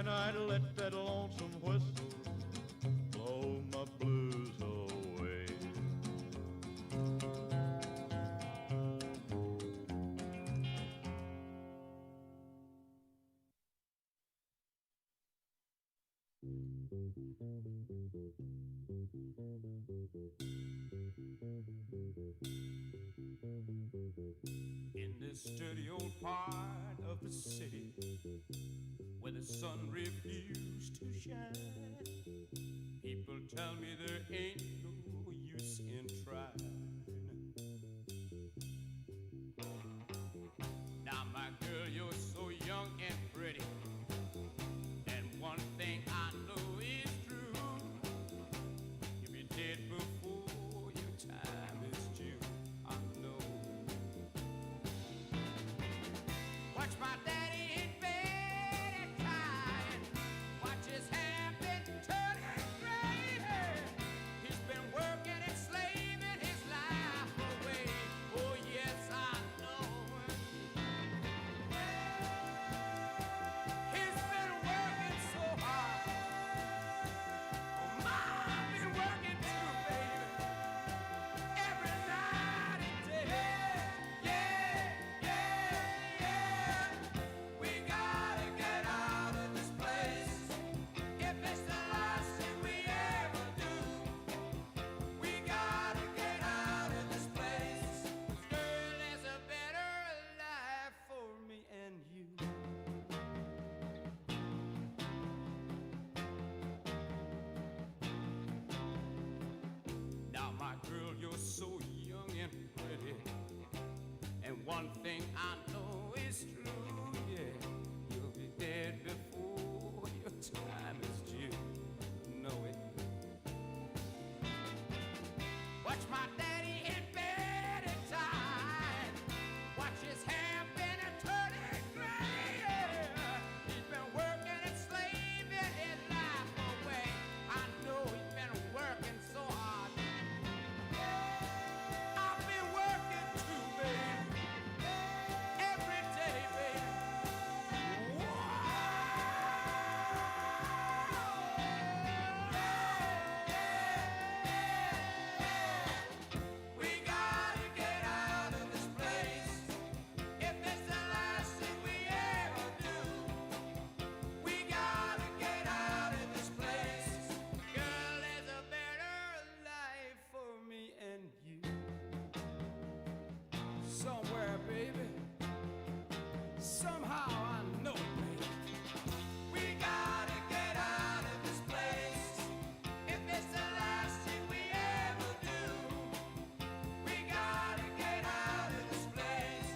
and I'd let that lonesome whistle blow my blues away. In this dirty old part of the city where the sun refused to shine, people tell me there ain't no use in trying. Now, my girl, you're so young and pretty, and one thing I know is true: you'll be dead before your time is due. I know. Watch my daddy in bed at night. Watch his hair been turning gray. He's been working and slaving his life away. Oh yes, I know. He's been working so hard. Oh, I've been working too, baby. Every night and day. Yeah. We gotta get out of this place. If it's the last thing we ever do, we gotta get out of this place. 'Cause girl, there's a better life for me and you. Now, my girl, you're so young and pretty, and one thing I know is true, yeah, you'll be dead before your time is due. Know it. Watch my daddy in bed at time. Watch his hair been a turning gray. He's been working and slaving his life away. I know he's been working so hard. I've been working too, baby. Every day, baby. We gotta get out of this place. If it's the last thing we ever do, we gotta get out of this place. Girl, there's a better life for me and you. Somewhere, baby. Somehow I know it, baby. We gotta get out of this place. If it's the last thing we ever do, we gotta get out of this place.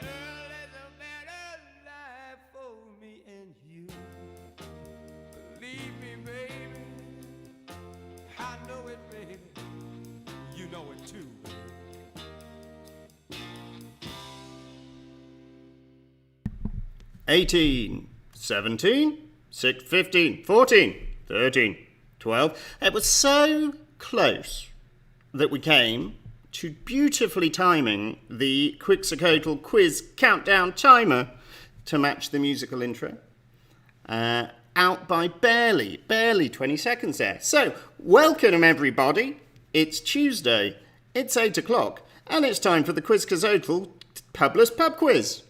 Girl, there's a better life for me and you. Believe me, baby. I know it, baby. You know it too, baby. 18, 17, 6, 15, 14, 13, 12. It was so close that we came to beautifully timing the Quizcazoatl quiz countdown timer to match the musical intro. Out by barely 20 seconds there. So, welcome everybody. It's Tuesday, it's 8 o'clock, and it's time for the Quizcazoatl Publess Pub Quiz.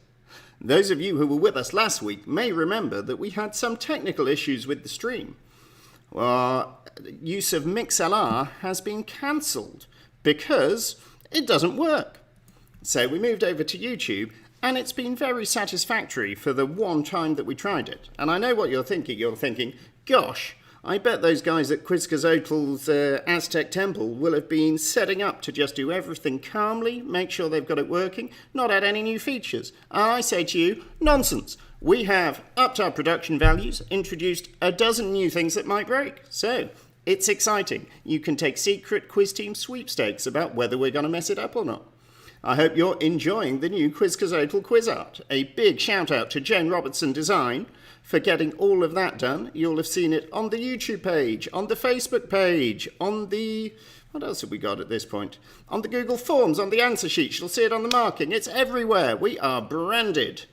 Those of you who were with us last week may remember that we had some technical issues with the stream. Use of MixLR has been cancelled because it doesn't work. So we moved over to YouTube, and it's been very satisfactory for the one time that we tried it. And I know what you're thinking. You're thinking, gosh, I bet those guys at Quizcazottl's Aztec Temple will have been setting up to just do everything calmly, make sure they've got it working, not add any new features. And I say to you, nonsense. We have upped our production values, introduced a dozen new things that might break. So, it's exciting. You can take secret quiz team sweepstakes about whether we're going to mess it up or not. I hope you're enjoying the new Quizcazoatl quiz art. A big shout out to Jane Robertson Design for getting all of that done. You'll have seen it on the YouTube page, on the Facebook page, on the... what else have we got at this point? On the Google Forms, on the answer sheets. You'll see it on the marking. It's everywhere. We are branded.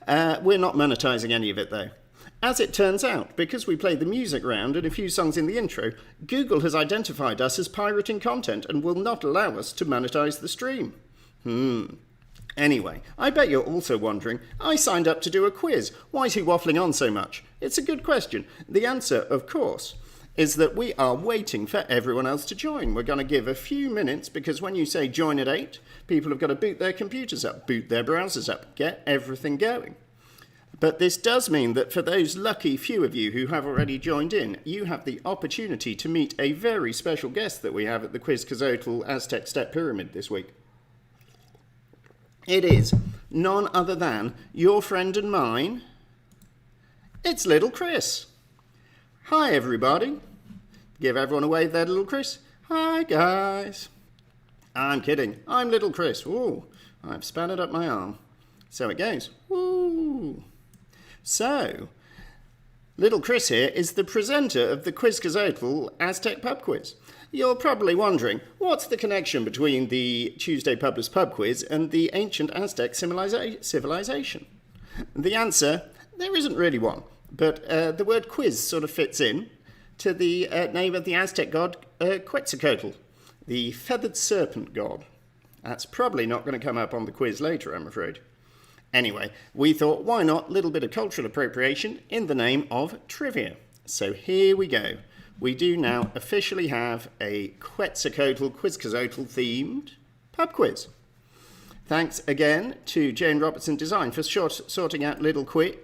We're not monetizing any of it, though. As it turns out, because we played the music round and a few songs in the intro, Google has identified us as pirating content and will not allow us to monetize the stream. Anyway, I bet you're also wondering, I signed up to do a quiz. Why is he waffling on so much? It's a good question. The answer, of course, is that we are waiting for everyone else to join. We're going to give a few minutes because when you say join at 8, people have got to boot their computers up, boot their browsers up, get everything going. But this does mean that for those lucky few of you who have already joined in, you have the opportunity to meet a very special guest that we have at the Quizcazoatl Aztec Step Pyramid this week. It is none other than your friend and mine. It's Little Chris. Hi, everybody. Give everyone a wave there, Little Chris. Hi, guys. I'm kidding. I'm Little Chris. Ooh, I've spanned up my arm. So it goes. Woo. So, Little Chris here is the presenter of the Quizcazoatl Aztec Pub Quiz. You're probably wondering, what's the connection between the Tuesday Publess Pub Quiz and the ancient Aztec civilization? The answer, there isn't really one, but the word quiz sort of fits in to the name of the Aztec god Quetzalcoatl, the feathered serpent god. That's probably not going to come up on the quiz later, I'm afraid. Anyway, we thought, why not a little bit of cultural appropriation in the name of trivia? So here we go. We do now officially have a Quetzalcoatl Quizcazoatl themed pub quiz. Thanks again to Jane Robertson Design for sorting out Little Chris.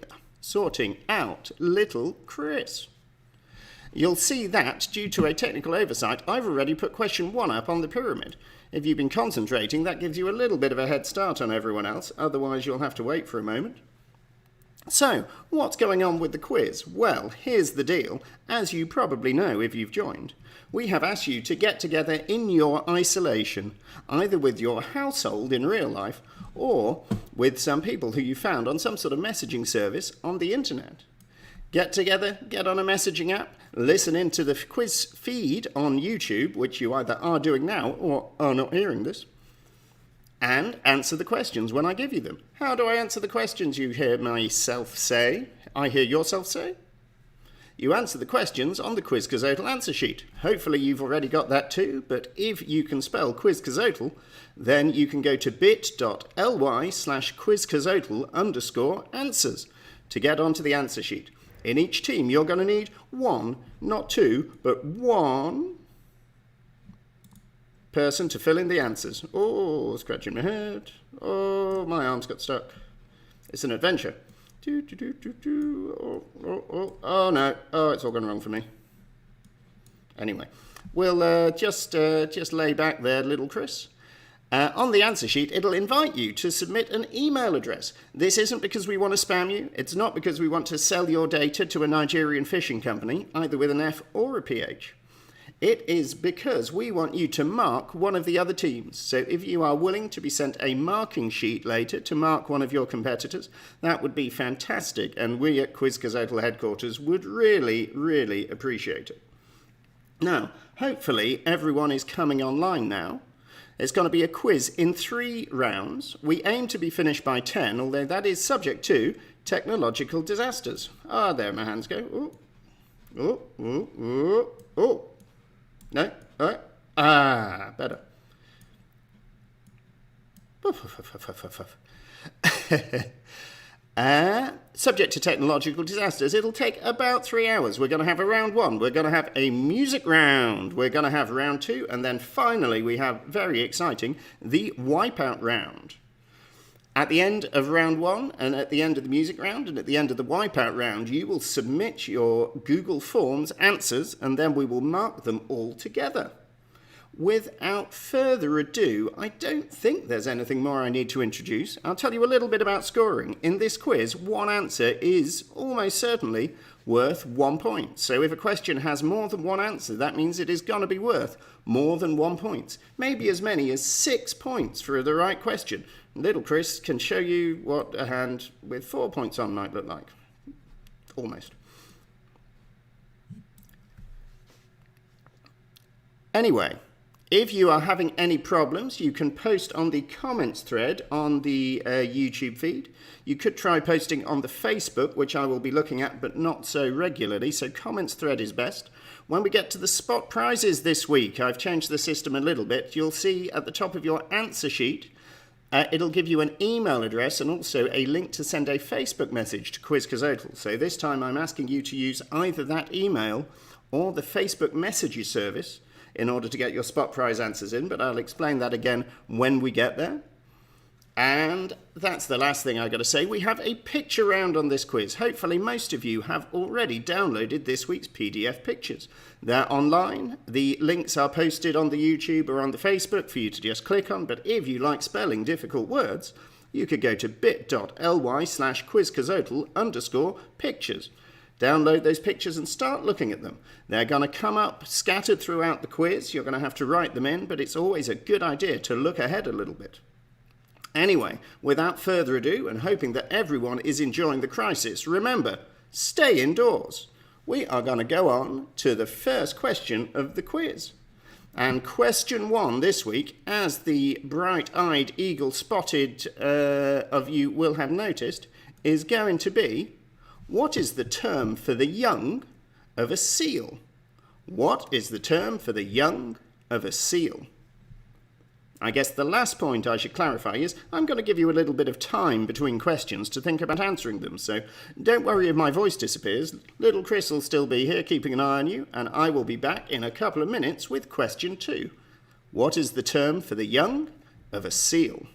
You'll see that, due to a technical oversight, I've already put question 1 up on the pyramid. If you've been concentrating, that gives you a little bit of a head start on everyone else, otherwise you'll have to wait for a moment. So, what's going on with the quiz? Well, here's the deal. As you probably know if you've joined, we have asked you to get together in your isolation, either with your household in real life, or with some people who you found on some sort of messaging service on the internet. Get together, get on a messaging app, listen into the quiz feed on YouTube, which you either are doing now or are not hearing this, and answer the questions when I give you them. How do I answer the questions, you hear myself say? I hear yourself say? You answer the questions on the Quizcazoatl answer sheet. Hopefully you've already got that too, but if you can spell Quizcazoatl, then you can go to bit.ly/Quizcazoatl_answers to get onto the answer sheet. In each team, you're going to need 1, not 2, but 1 person to fill in the answers. Oh, scratching my head. Oh, my arms got stuck. It's an adventure. Oh, no. Oh, it's all gone wrong for me. Anyway, we'll just lay back there, Little Chris. On the answer sheet, it'll invite you to submit an email address. This isn't because we want to spam you. It's not because we want to sell your data to a Nigerian fishing company, either with an F or a PH. It is because we want you to mark one of the other teams. So if you are willing to be sent a marking sheet later to mark one of your competitors, that would be fantastic. And we at Quizcazoatl headquarters would really, really appreciate it. Now, hopefully everyone is coming online now. It's going to be a quiz in 3 rounds. We aim to be finished by 10, although that is subject to technological disasters. Ah, there my hands go. Ooh. Oh, oh, oh, oh. No? All right. Ah, better. Subject to technological disasters, it'll take about 3 hours. We're going to have a round 1. We're going to have a music round. We're going to have round 2. And then finally, we have, very exciting, the wipeout round. At the end of round 1, and at the end of the music round, and at the end of the wipeout round, you will submit your Google Forms answers, and then we will mark them all together. Without further ado, I don't think there's anything more I need to introduce. I'll tell you a little bit about scoring. In this quiz, one answer is almost certainly worth 1 point. So if a question has more than one answer, that means it is going to be worth more than 1 point. Maybe as many as 6 points for the right question. Little Chris can show you what a hand with 4 points on might look like. Almost. Anyway, If you are having any problems, you can post on the comments thread on the YouTube feed. You could try posting on the Facebook, which I will be looking at, but not so regularly, so comments thread is best. When we get to the spot prizes this week, I've changed the system a little bit. You'll see at the top of your answer sheet, it'll give you an email address and also a link to send a Facebook message to Quizcazoatl. So this time I'm asking you to use either that email or the Facebook Messenger service in order to get your spot prize answers in, but I'll explain that again when we get there. And that's the last thing I got to say. We have a picture round on this quiz. Hopefully most of you have already downloaded this week's PDF pictures. They're online. The links are posted on the YouTube or on the Facebook for you to just click on, but if you like spelling difficult words, you could go to bit.ly/quizcazoatl_pictures. Download those pictures and start looking at them. They're going to come up scattered throughout the quiz. You're going to have to write them in, but it's always a good idea to look ahead a little bit. Anyway, without further ado, and hoping that everyone is enjoying the crisis, remember, stay indoors. We are going to go on to the first question of the quiz. And question 1 this week, as the bright-eyed, eagle-spotted of you will have noticed, is going to be, what is the term for the young of a seal? What is the term for the young of a seal? I guess the last point I should clarify is I'm going to give you a little bit of time between questions to think about answering them, so don't worry if my voice disappears. Little Chris will still be here keeping an eye on you, and I will be back in a couple of minutes with question 2. What is the term for the young of a seal?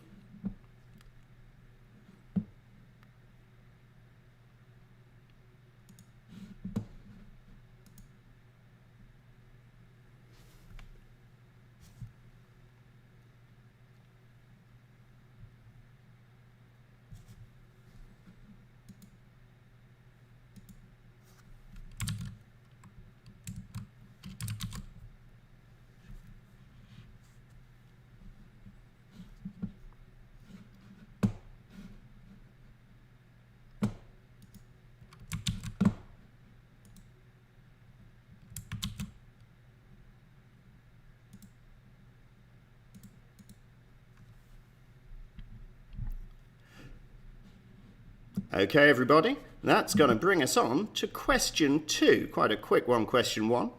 Okay, everybody, that's going to bring us on to question 2. Quite a quick one, question 1.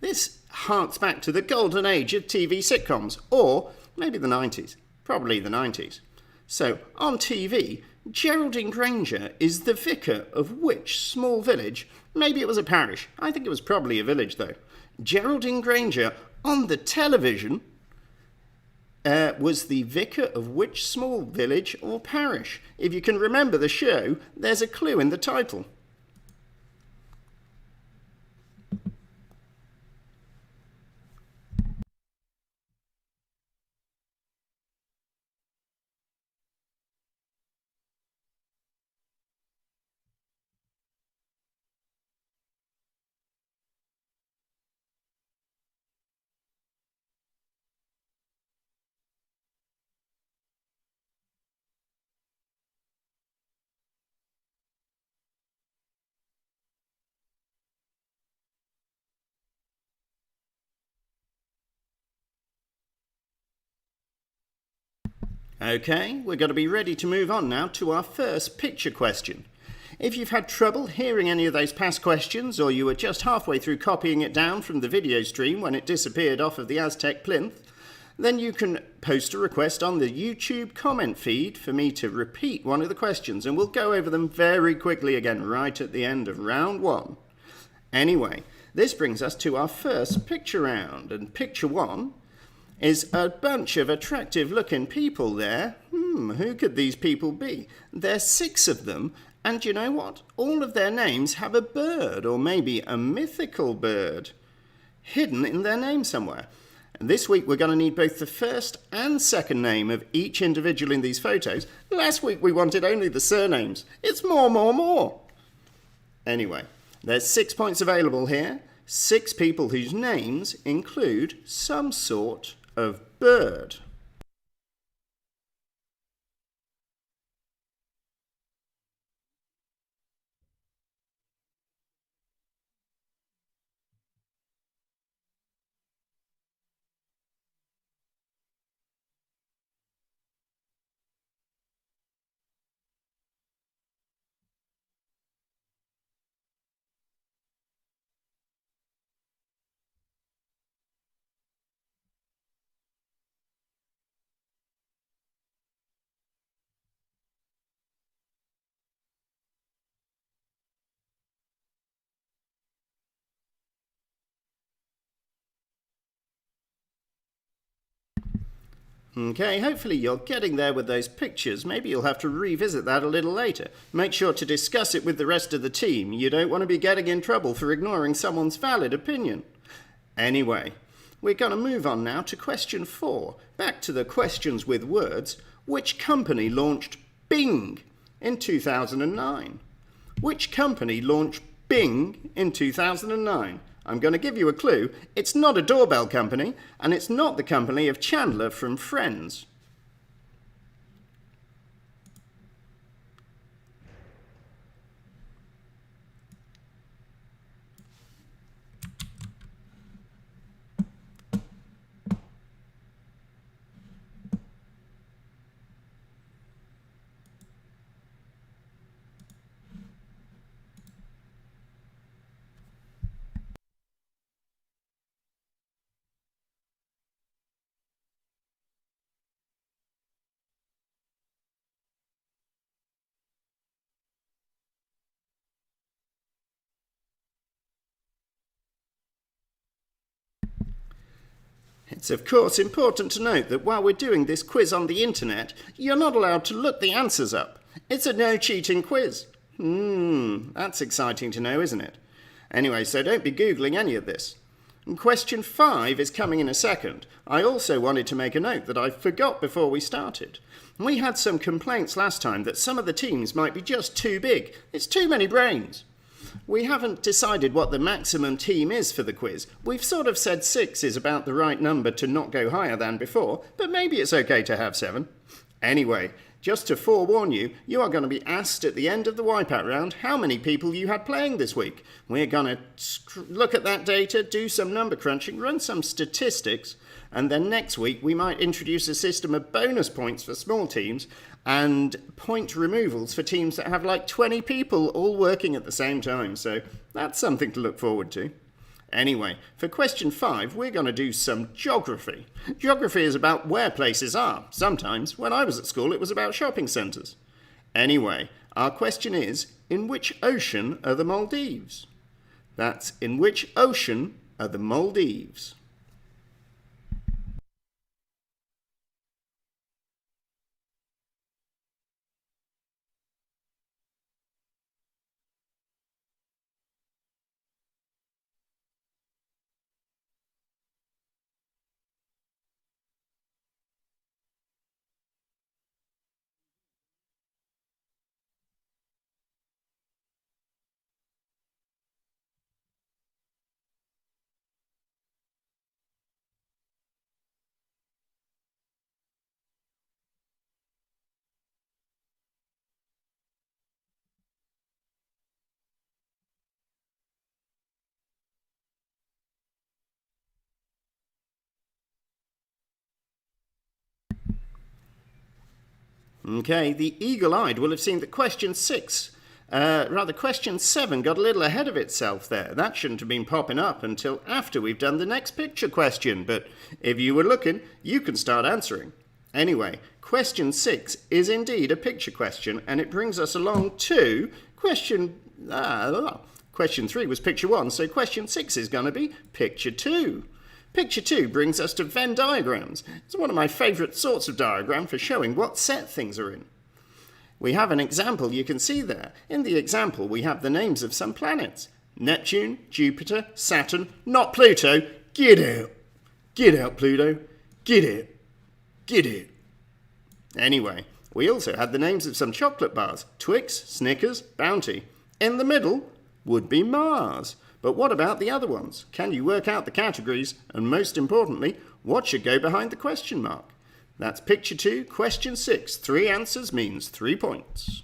This harks back to the golden age of TV sitcoms, or maybe the 90s, probably the 90s. So, on TV, Geraldine Granger is the vicar of which small village? Maybe it was a parish. I think it was probably a village, though. Geraldine Granger, on the television, was the vicar of which small village or parish? If you can remember the show, there's a clue in the title. Okay, we're going to be ready to move on now to our first picture question. If you've had trouble hearing any of those past questions, or you were just halfway through copying it down from the video stream when it disappeared off of the Aztec plinth, then you can post a request on the YouTube comment feed for me to repeat one of the questions, and we'll go over them very quickly again right at the end of round 1. Anyway, this brings us to our first picture round, and picture 1 is a bunch of attractive looking people there. Who could these people be? There's 6 of them, and you know what? All of their names have a bird, or maybe a mythical bird, hidden in their name somewhere. And this week we're going to need both the first and second name of each individual in these photos. Last week we wanted only the surnames. It's more. Anyway, there's 6 points available here. 6 people whose names include some sort of bird. Okay, hopefully you're getting there with those pictures. Maybe you'll have to revisit that a little later. Make sure to discuss it with the rest of the team. You don't want to be getting in trouble for ignoring someone's valid opinion. Anyway, we're going to move on now to question 4. Back to the questions with words. Which company launched Bing in 2009? Which company launched Bing in 2009? I'm going to give you a clue. It's not a doorbell company, and it's not the company of Chandler from Friends. It's of course important to note that while we're doing this quiz on the internet, you're not allowed to look the answers up. It's a no cheating quiz. That's exciting to know, isn't it? Anyway, so don't be Googling any of this. And question 5 is coming in a second. I also wanted to make a note that I forgot before we started. We had some complaints last time that some of the teams might be just too big. It's too many brains. We haven't decided what the maximum team is for the quiz. We've sort of said 6 is about the right number to not go higher than before, but maybe it's okay to have 7. Anyway, just to forewarn you, you are going to be asked at the end of the wipeout round how many people you had playing this week. We're going to look at that data, do some number crunching, run some statistics, and then next week we might introduce a system of bonus points for small teams and point removals for teams that have like 20 people all working at the same time. So that's something to look forward to. Anyway, for question 5, we're going to do some geography. Geography is about where places are. Sometimes, when I was at school, it was about shopping centres. Anyway, our question is, in which ocean are the Maldives? That's, in which ocean are the Maldives? Okay, the eagle-eyed will have seen that question 7 got a little ahead of itself there. That shouldn't have been popping up until after we've done the next picture question, but if you were looking, you can start answering. Anyway, question 6 is indeed a picture question, and it brings us along to question 3 was picture 1, so question 6 is going to be picture 2. Picture 2 brings us to Venn diagrams. It's one of my favourite sorts of diagram for showing what set things are in. We have an example you can see there. In the example, we have the names of some planets. Neptune, Jupiter, Saturn, not Pluto. Get out. Get out, Pluto. Get it. Get it. Anyway, we also had the names of some chocolate bars. Twix, Snickers, Bounty. In the middle would be Mars. But what about the other ones? Can you work out the categories? And most importantly, what should go behind the question mark? That's picture 2, question 6. 3 answers means 3 points.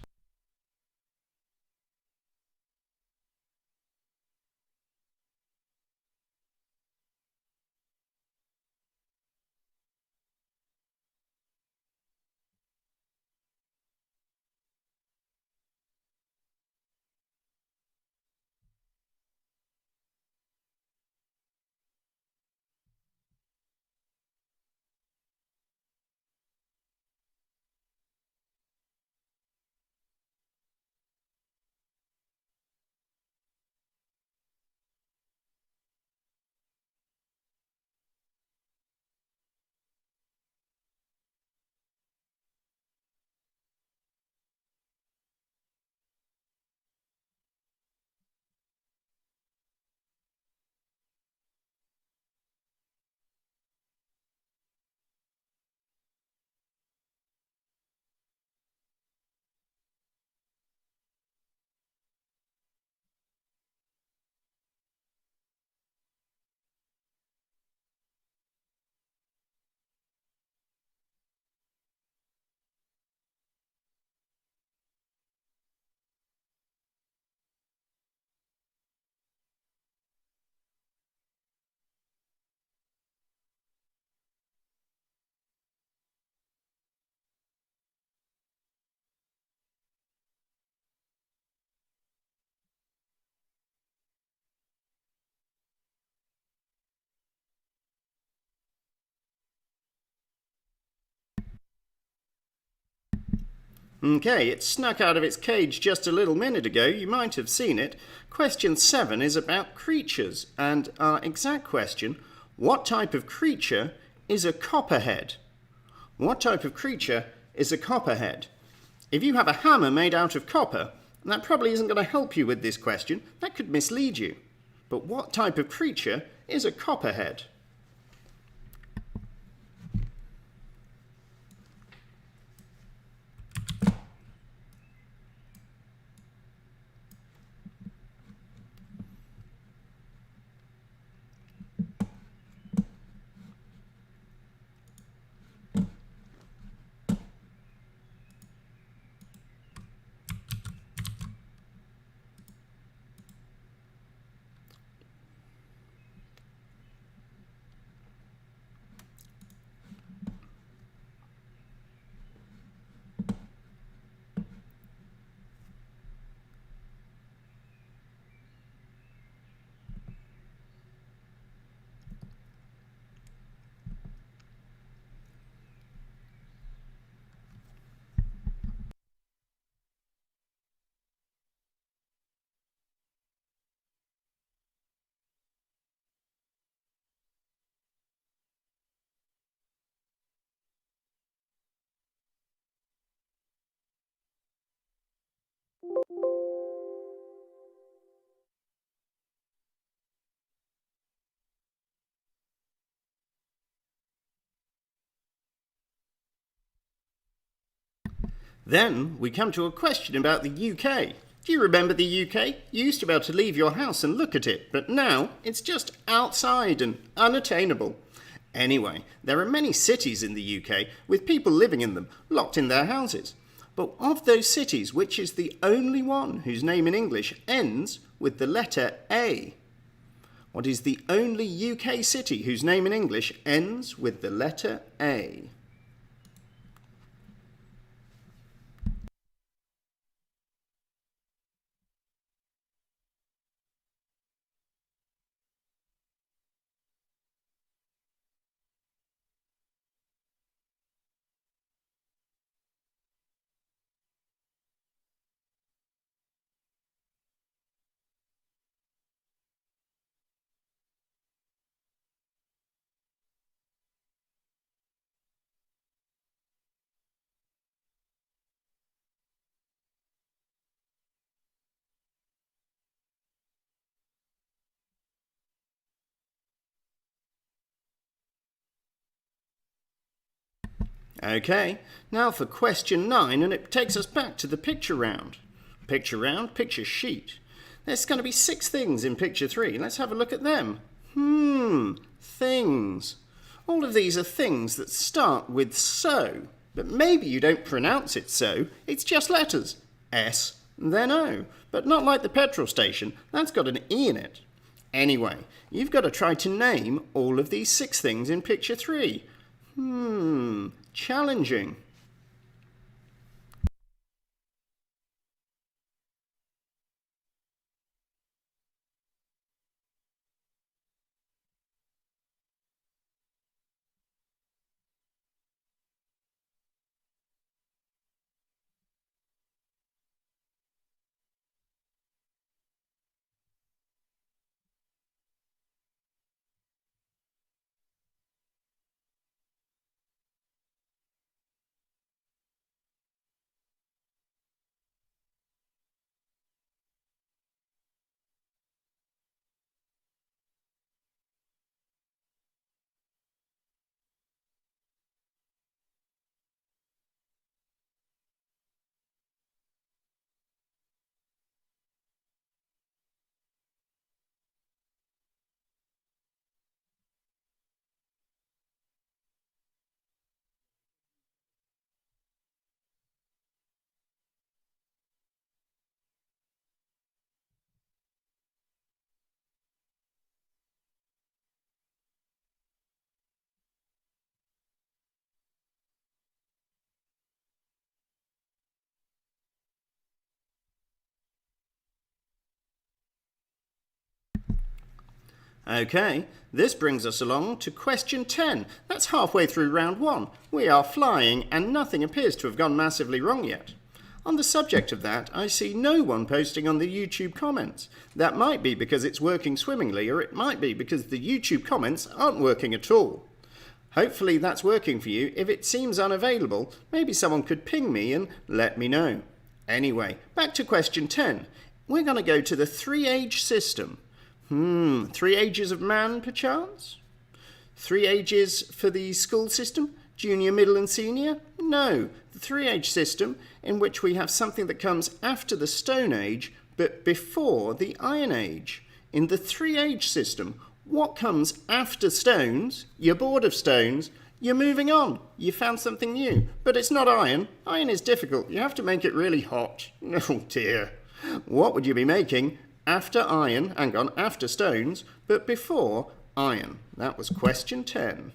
Okay, it snuck out of its cage just a little minute ago. You might have seen it. Question 7 is about creatures, and our exact question, what type of creature is a copperhead? What type of creature is a copperhead? If you have a hammer made out of copper, that probably isn't going to help you with this question. That could mislead you. But what type of creature is a copperhead? Then we come to a question about the UK. Do you remember the UK? You used to be able to leave your house and look at it, but now it's just outside and unattainable. Anyway, there are many cities in the UK with people living in them, locked in their houses. But of those cities, which is the only one whose name in English ends with the letter A? What is the only UK city whose name in English ends with the letter A? Okay, now for question 9, and it takes us back to the picture round. Picture round, picture sheet. There's going to be 6 things in picture 3. Let's have a look at them. Things. All of these are things that start with so, but maybe you don't pronounce it so, it's just letters. S, then O, but not like the petrol station, that's got an E in it. Anyway, you've got to try to name all of these 6 things in picture 3. Challenging. Okay, this brings us along to question 10. That's halfway through round 1. We are flying and nothing appears to have gone massively wrong yet. On the subject of that, I see no one posting on the YouTube comments. That might be because it's working swimmingly, or it might be because the YouTube comments aren't working at all. Hopefully that's working for you. If it seems unavailable, maybe someone could ping me and let me know. Anyway, back to question 10. We're going to go to the 3-age system. 3 ages of man, perchance? 3 ages for the school system? Junior, middle and senior? No, the 3-age system in which we have something that comes after the Stone Age but before the Iron Age. In the 3-age system, what comes after stones? You're bored of stones, you're moving on, you found something new. But it's not iron. Iron is difficult, you have to make it really hot. Oh dear. What would you be making after iron, after stones, but before iron? That was question 10.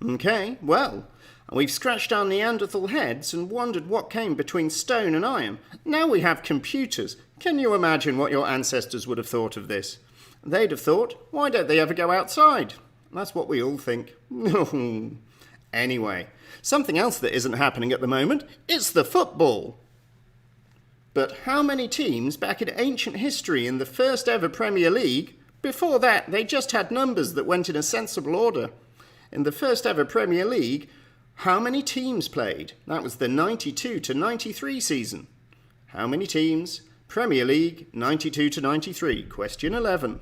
Okay, well, we've scratched our Neanderthal heads and wondered what came between stone and iron. Now we have computers. Can you imagine what your ancestors would have thought of this? They'd have thought, why don't they ever go outside? That's what we all think. Anyway, something else that isn't happening at the moment, it's the football. But how many teams back in ancient history in the first ever Premier League? Before that, they just had numbers that went in a sensible order. In the first ever Premier League, how many teams played? That was the 92 to 93 season. How many teams? Premier League, 92 to 93. Question 11.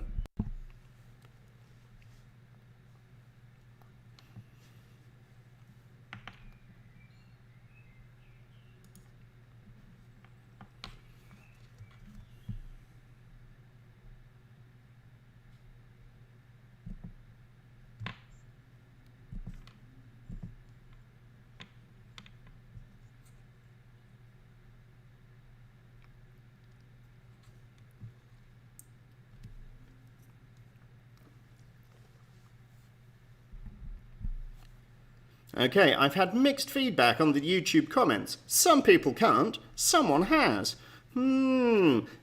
Okay, I've had mixed feedback on the YouTube comments. Some people can't, someone has.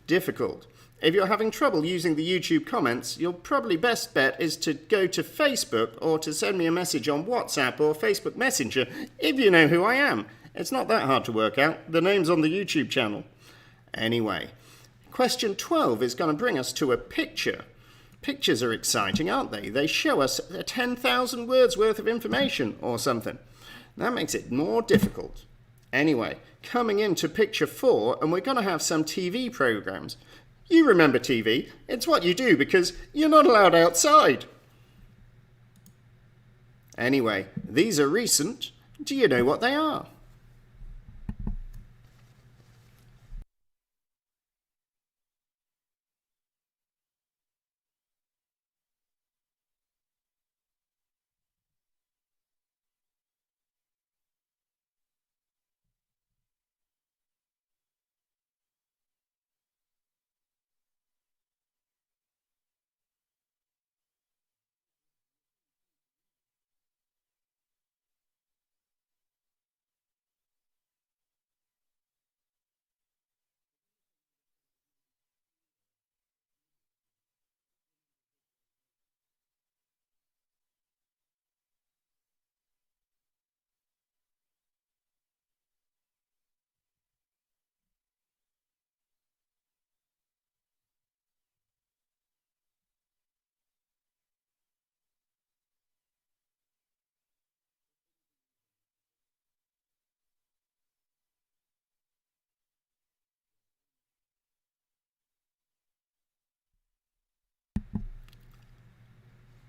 Difficult. If you're having trouble using the YouTube comments, your probably best bet is to go to Facebook or to send me a message on WhatsApp or Facebook Messenger if you know who I am. It's not that hard to work out. The name's on the YouTube channel. Anyway, question 12 is going to bring us to a picture. Pictures are exciting, aren't they? They show us 10,000 words worth of information or something. That makes it more difficult. Anyway, coming into picture 4, and we're going to have some TV programs. You remember TV. It's what you do because you're not allowed outside. Anyway, these are recent. Do you know what they are?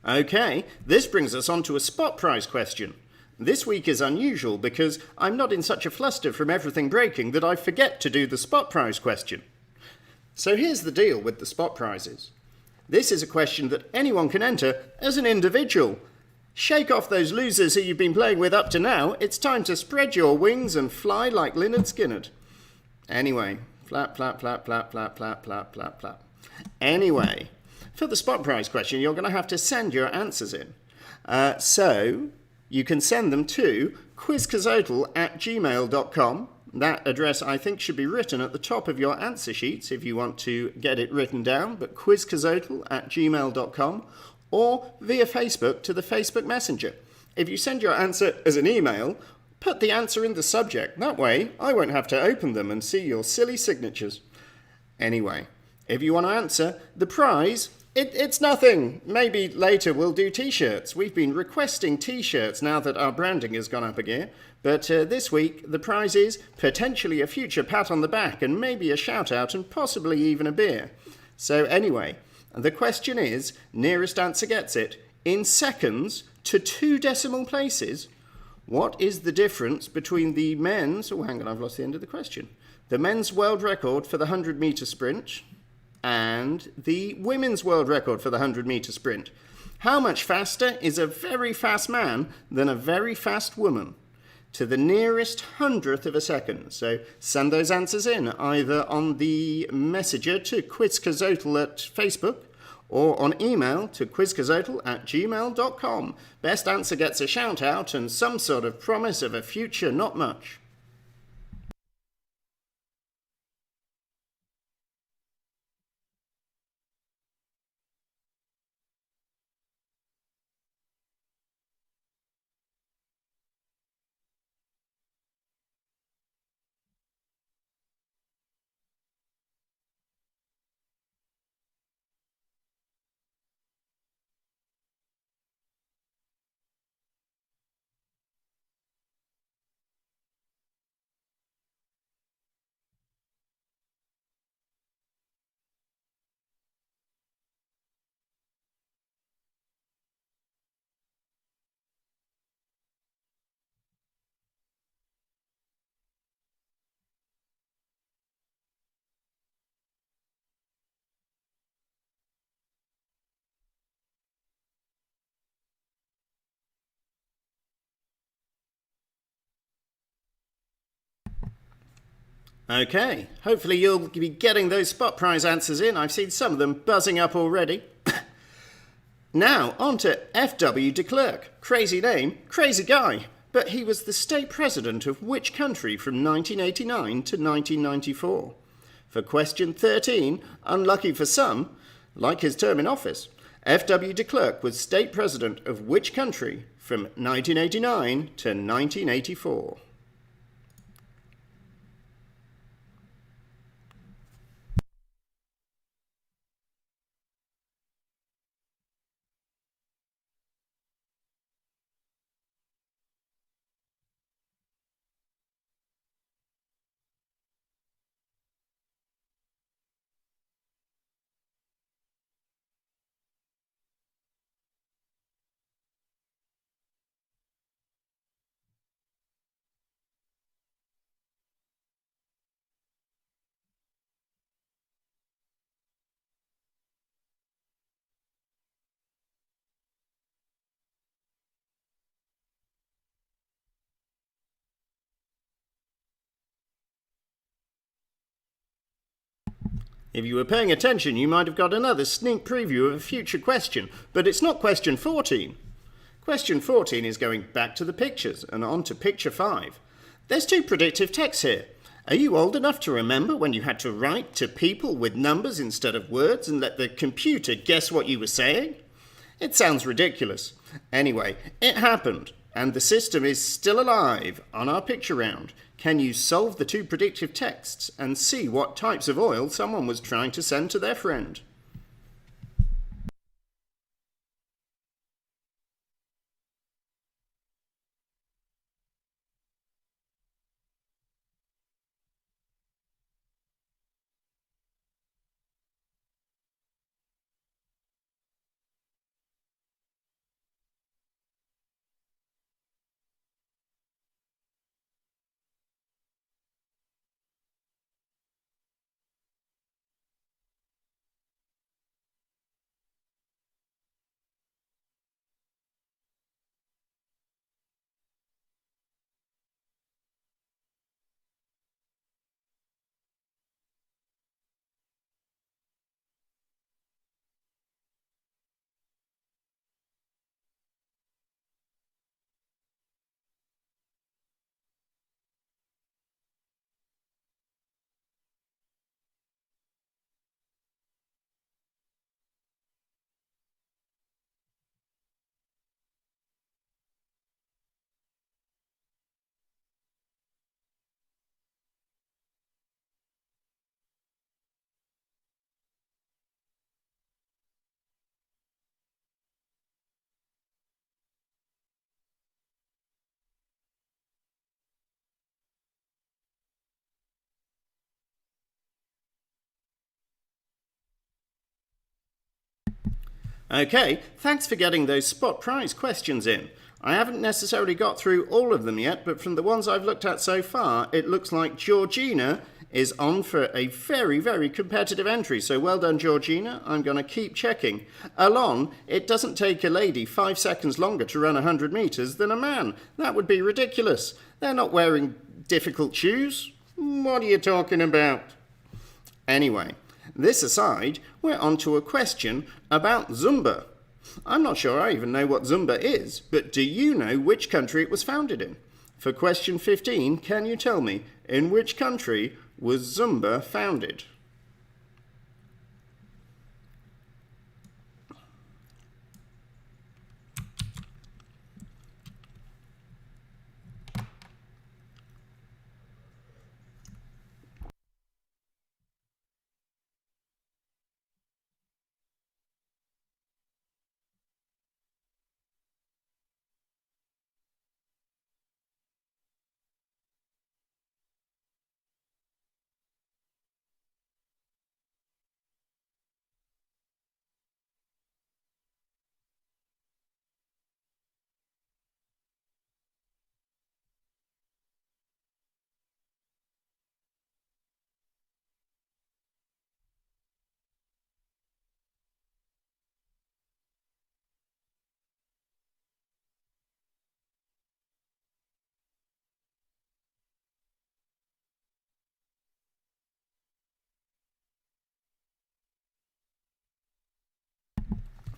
Okay, this brings us on to a spot prize question. This week is unusual because I'm not in such a fluster from everything breaking that I forget to do the spot prize question. So here's the deal with the spot prizes. This is a question that anyone can enter as an individual. Shake off those losers who you've been playing with up to now. It's time to spread your wings and fly like Lynyrd Skynyrd. Anyway, flap, flap, flap, flap, flap, flap, flap, flap, flap. Anyway, for the spot prize question, you're going to have to send your answers in. So you can send them to quizcazoatl@gmail.com. That address, I think, should be written at the top of your answer sheets if you want to get it written down, but quizcazoatl@gmail.com, or via Facebook to the Facebook Messenger. If you send your answer as an email, put the answer in the subject. That way, I won't have to open them and see your silly signatures. Anyway, if you want to answer, the prize, it's nothing. Maybe later we'll do t-shirts. We've been requesting t-shirts now that our branding has gone up a gear. But this week, the prize is potentially a future pat on the back and maybe a shout out and possibly even a beer. So anyway, the question is, nearest answer gets it, in seconds to 2 decimal places, what is the difference between the men's, oh hang on, I've lost the end of the question, the men's world record for the 100-metre sprint and the women's world record for the 100-metre sprint? How much faster is a very fast man than a very fast woman? To the nearest hundredth of a second. So send those answers in either on the messenger to Quizcazoatl at Facebook or on email to quizcazoatl@gmail.com. Best answer gets a shout out and some sort of promise of a future not much. Okay, hopefully you'll be getting those spot prize answers in. I've seen some of them buzzing up already. Now, on to F.W. de Klerk. Crazy name, crazy guy. But he was the state president of which country from 1989 to 1994? For question 13, unlucky for some, like his term in office, F.W. de Klerk was state president of which country from 1989 to 1984? If you were paying attention, you might have got another sneak preview of a future question, but it's not question 14. Question 14 is going back to the pictures and on to picture 5. There's 2 predictive texts here. Are you old enough to remember when you had to write to people with numbers instead of words and let the computer guess what you were saying? It sounds ridiculous. Anyway, it happened, and the system is still alive on our picture round. Can you solve the 2 predictive texts and see what types of oil someone was trying to send to their friend? Okay, thanks for getting those spot prize questions in. I haven't necessarily got through all of them yet, but from the ones I've looked at so far, it looks like Georgina is on for a very, very competitive entry. So well done, Georgina. I'm going to keep checking. Alon, it doesn't take a lady 5 seconds longer to run 100 metres than a man. That would be ridiculous. They're not wearing difficult shoes. What are you talking about? Anyway, this aside, we're on to a question about Zumba. I'm not sure I even know what Zumba is, but do you know which country it was founded in? For question 15, can you tell me, in which country was Zumba founded?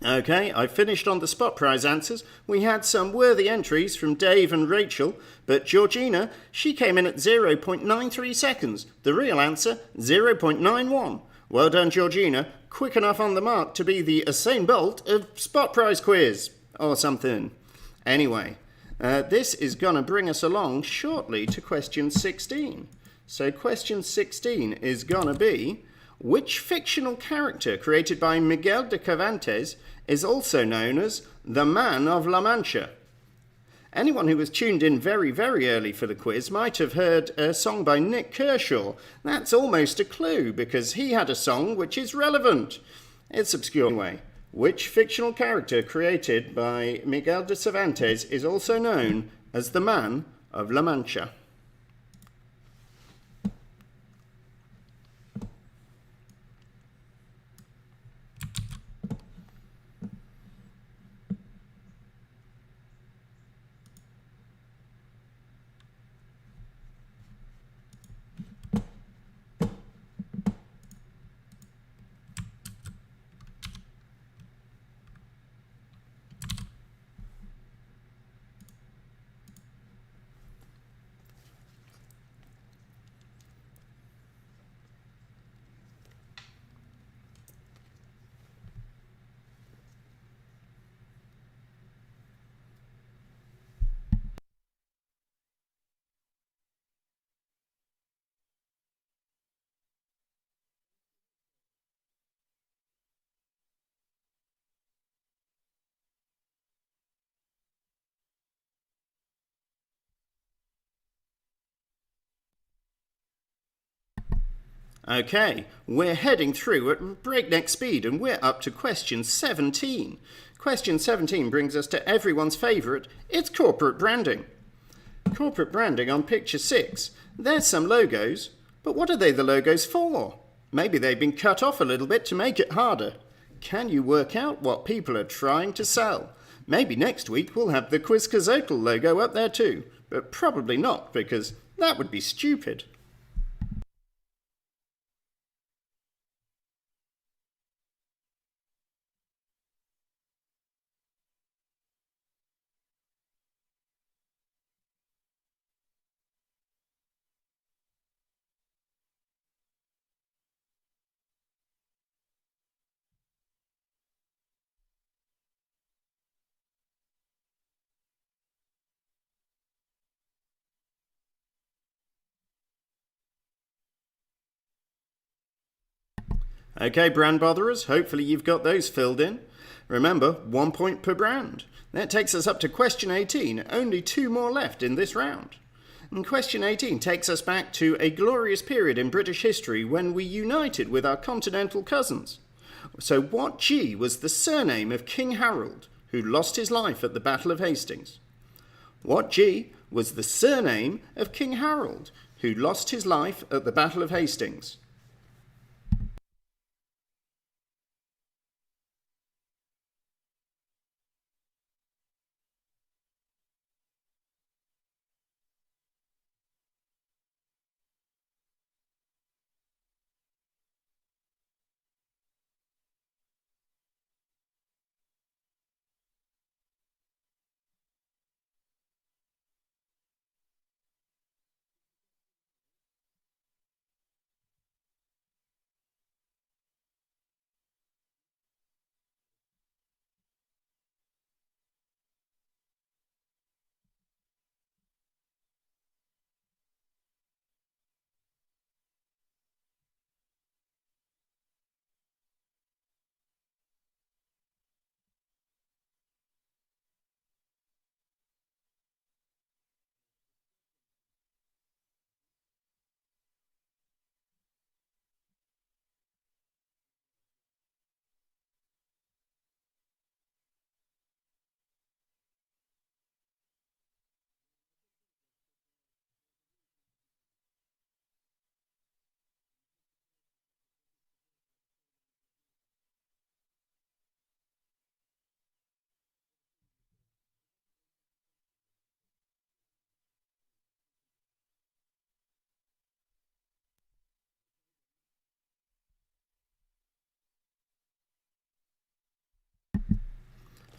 Okay, I've finished on the spot prize answers. We had some worthy entries from Dave and Rachel, but Georgina, she came in at 0.93 seconds. The real answer, 0.91. Well done, Georgina. Quick enough on the mark to be the Usain Bolt of spot prize quiz. Or something. Anyway, this is going to bring us along shortly to question 16. So question 16 is going to be, which fictional character created by Miguel de Cervantes is also known as the Man of La Mancha? Anyone who was tuned in very, very early for the quiz might have heard a song by Nick Kershaw. That's almost a clue, because he had a song which is relevant. It's obscure anyway. Which fictional character created by Miguel de Cervantes is also known as the Man of La Mancha? Okay, we're heading through at breakneck speed and we're up to question 17. Question 17 brings us to everyone's favourite, it's corporate branding. Corporate branding on picture 6. There's some logos, but what are they the logos for? Maybe they've been cut off a little bit to make it harder. Can you work out what people are trying to sell? Maybe next week we'll have the Quizcazoatl logo up there too, but probably not, because that would be stupid. Okay, brand botherers, hopefully you've got those filled in. Remember, 1 point per brand. That takes us up to question 18, only 2 more left in this round. And question 18 takes us back to a glorious period in British history when we united with our continental cousins. So what G was the surname of King Harold, who lost his life at the Battle of Hastings? What G was the surname of King Harold, who lost his life at the Battle of Hastings?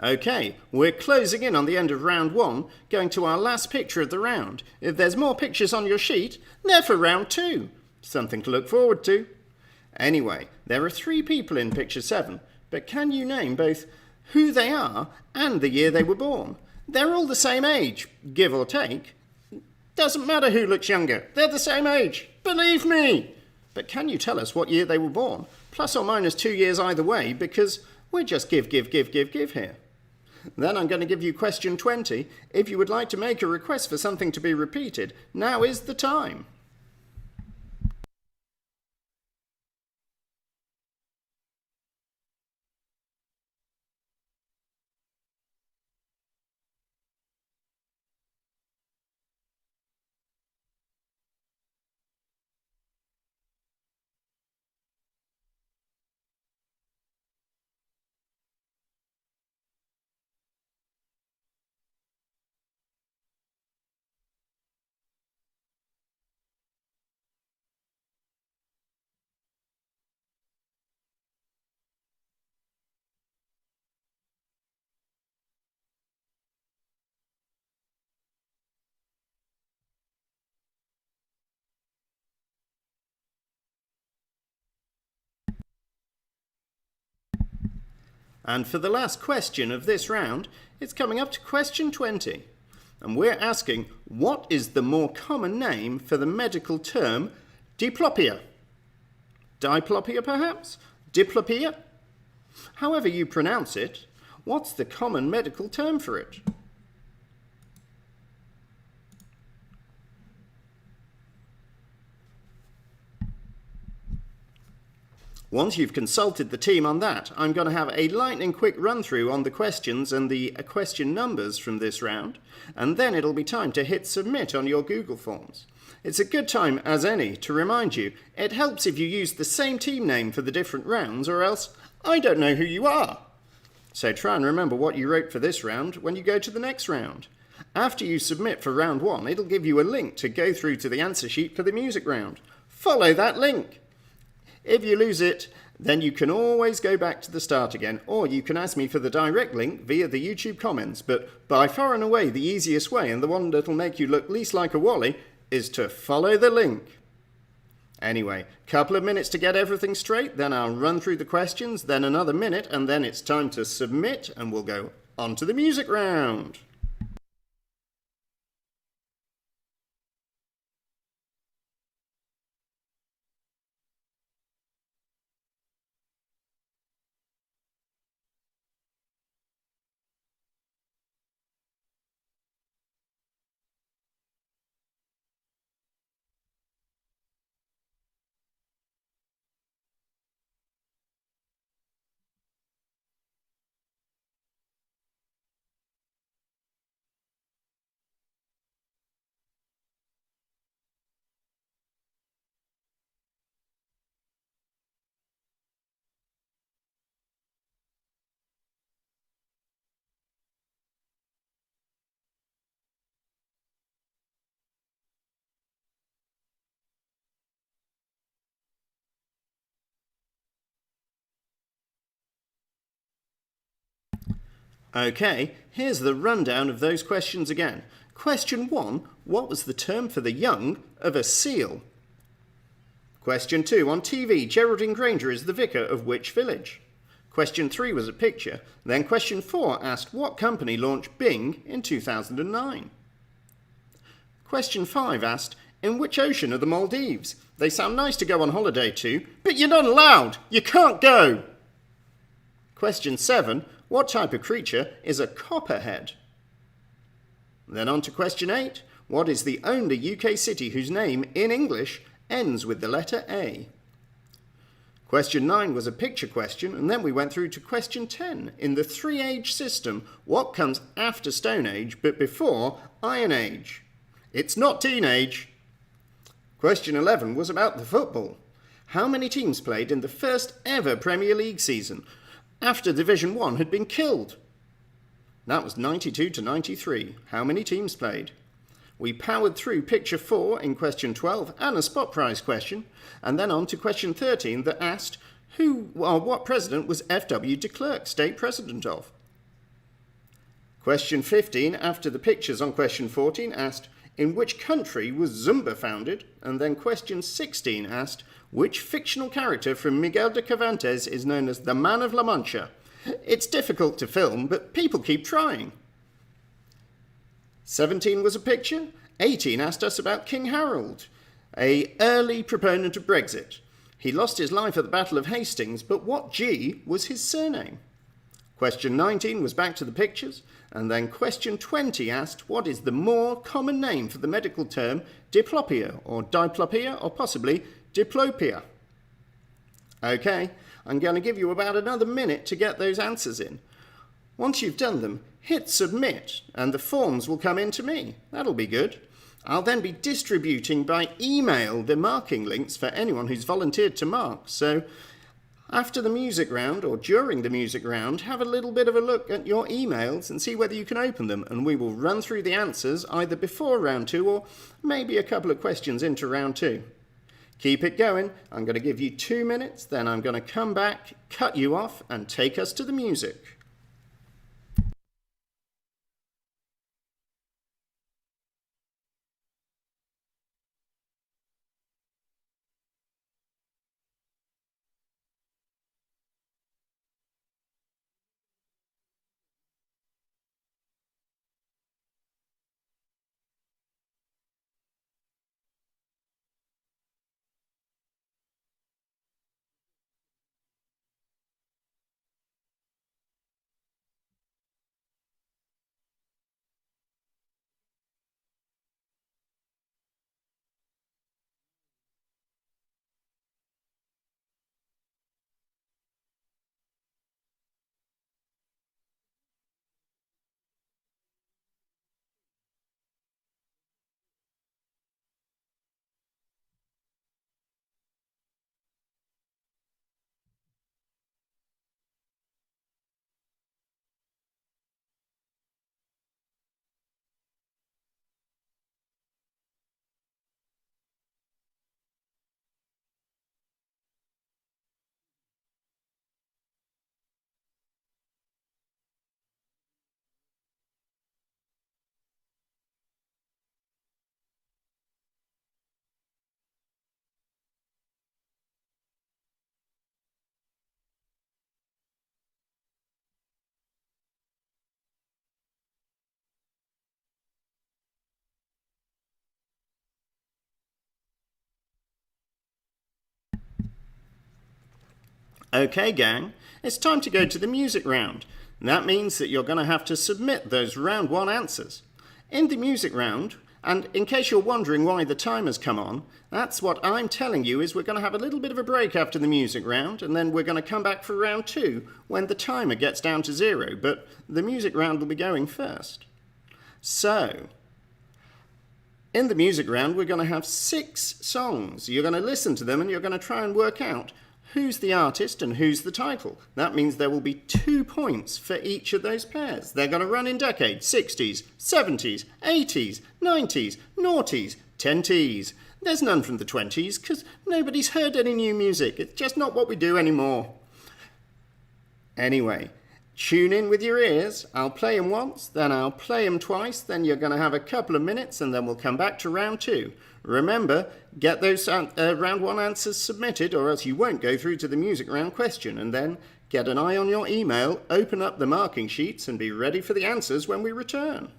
Okay, we're closing in on the end of round one, going to our last picture of the round. If there's more pictures on your sheet, they're for round two. Something to look forward to. Anyway, there are 3 people in picture 7, but can you name both who they are and the year they were born? They're all the same age, give or take. Doesn't matter who looks younger, they're the same age, believe me! But can you tell us what year they were born? Plus or minus 2 years either way, because we're just give here. Then I'm going to give you question 20. If you would like to make a request for something to be repeated, now is the time. And for the last question of this round, it's coming up to question 20. And we're asking, what is the more common name for the medical term diplopia? Diplopia, perhaps? Diplopia? However you pronounce it, what's the common medical term for it? Once you've consulted the team on that, I'm going to have a lightning quick run through on the questions and the question numbers from this round, and then it'll be time to hit submit on your Google Forms. It's a good time as any to remind you, it helps if you use the same team name for the different rounds, or else I don't know who you are. So try and remember what you wrote for this round when you go to the next round. After you submit for round 1, it'll give you a link to go through to the answer sheet for the music round. Follow that link. If you lose it, then you can always go back to the start again, or you can ask me for the direct link via the YouTube comments, but by far and away the easiest way, and the one that'll make you look least like a wally, is to follow the link. Anyway, couple of minutes to get everything straight, then I'll run through the questions, then another minute, and then it's time to submit, and we'll go on to the music round. Okay, here's the rundown of those questions again. Question 1, what was the term for the young of a seal? Question 2, on TV, Geraldine Granger is the vicar of which village? Question 3 was a picture. Then question 4 asked what company launched Bing in 2009? Question 5 asked, in which ocean are the Maldives? They sound nice to go on holiday to, but you're not allowed! You can't go! Question 7, what type of creature is a copperhead? Then on to question 8, what is the only UK city whose name, in English, ends with the letter A? Question 9 was a picture question, and then we went through to question 10. In the three-age system, what comes after Stone Age but before Iron Age? It's not teenage. Question 11 was about the football. How many teams played in the first ever Premier League season after Division 1 had been killed? That was 92 to 93. How many teams played? We powered through picture 4 in question 12 and a spot prize question, and then on to question 13 that asked what president was F.W. de Klerk state president of? Question 15, after the pictures on question 14, asked, in which country was Zumba founded? And then question 16 asked, which fictional character from Miguel de Cervantes is known as the Man of La Mancha? It's difficult to film, but people keep trying. 17 was a picture. 18 asked us about King Harold, an early proponent of Brexit. He lost his life at the Battle of Hastings, but what G was his surname? Question 19 was back to the pictures, and then question 20 asked what is the more common name for the medical term diplopia, or diplopia, or possibly diplopia? Okay, I'm going to give you about another minute to get those answers in. Once you've done them, hit submit, and the forms will come in to me. That'll be good. I'll then be distributing by email the marking links for anyone who's volunteered to mark, so after the music round, or during the music round, have a little bit of a look at your emails and see whether you can open them, and we will run through the answers either before round 2 or maybe a couple of questions into round 2. Keep it going. I'm going to give you 2 minutes, then I'm going to come back, cut you off, and take us to the music. Okay, gang, it's time to go to the music round. That means that you're going to have to submit those round 1 answers. In the music round, and in case you're wondering why the timer's come on, that's what I'm telling you is we're going to have a little bit of a break after the music round, and then we're going to come back for round 2 when the timer gets down to 0, but the music round will be going first. So, in the music round, we're going to have 6 songs. You're going to listen to them and you're going to try and work out who's the artist and who's the title. That means there will be 2 points for each of those pairs. They're going to run in decades: 60s, 70s, 80s, 90s, noughties, 10s. There's none from the 20s because nobody's heard any new music. It's just not what we do anymore. Anyway, Tune in with your ears. I'll play them once, then I'll play them twice, then you're going to have a couple of minutes, and then we'll come back to round 2. Remember, get those round 1 answers submitted, or else you won't go through to the music round question, and then get an eye on your email, open up the marking sheets, and be ready for the answers when we return.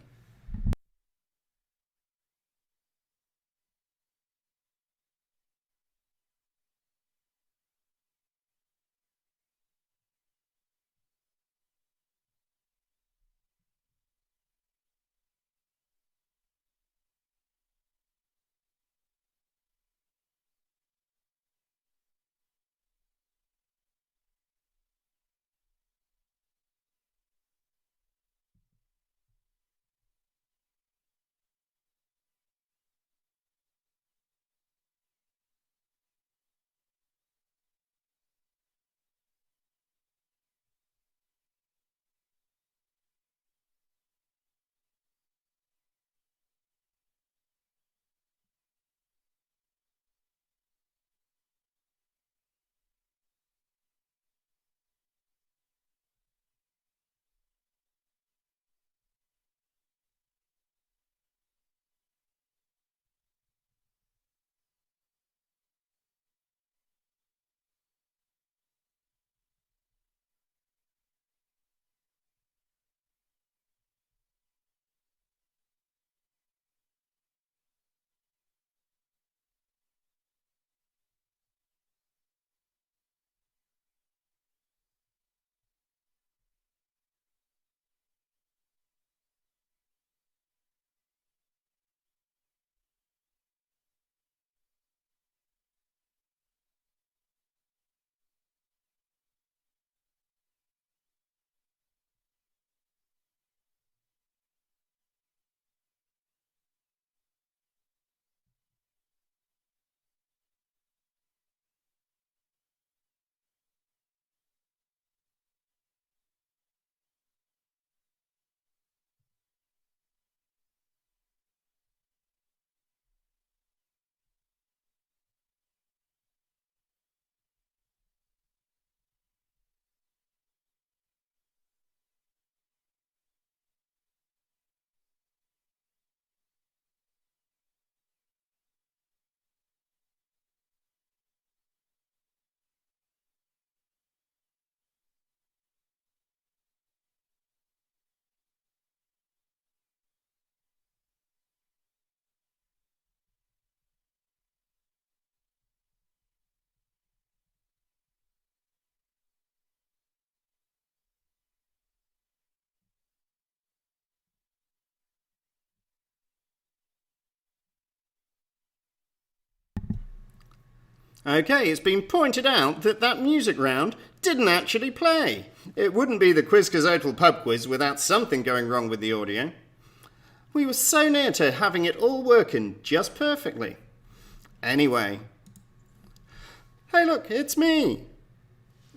Okay, it's been pointed out that that music round didn't actually play. It wouldn't be the Quizcazoatl pub quiz without something going wrong with the audio. We were so near to having it all working just perfectly. Anyway. Hey look, it's me.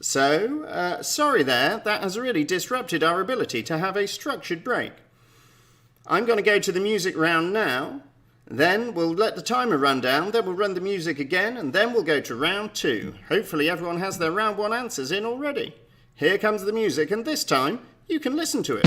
So, sorry there, that has really disrupted our ability to have a structured break. I'm going to go to the music round now. Then we'll let the timer run down, then we'll run the music again, and then we'll go to round 2. Hopefully everyone has their round 1 answers in already. Here comes the music, and this time you can listen to it.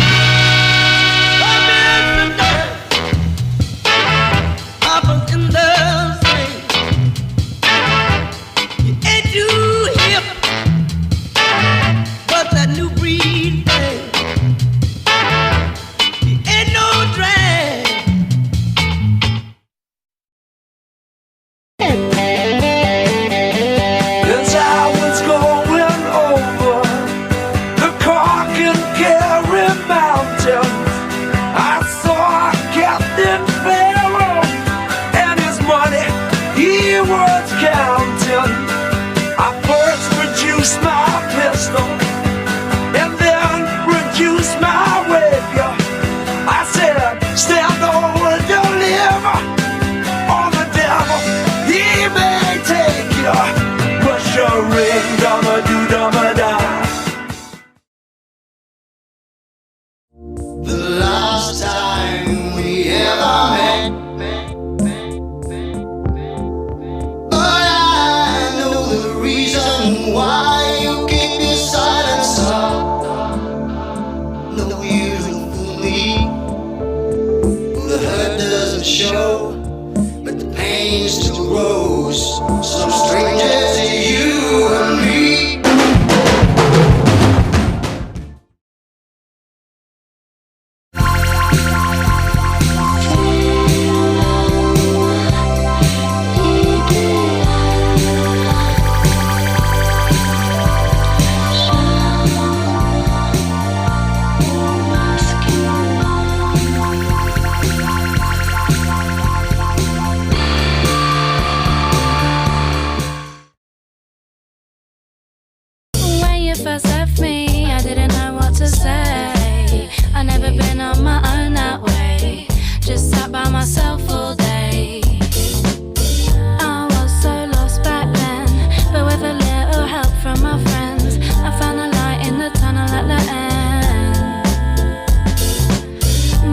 I saw a cat first left me, I didn't know what to say. I never been on my own that way, just sat by myself all day. I was so lost back then, but with a little help from my friends, I found a light in the tunnel at the end.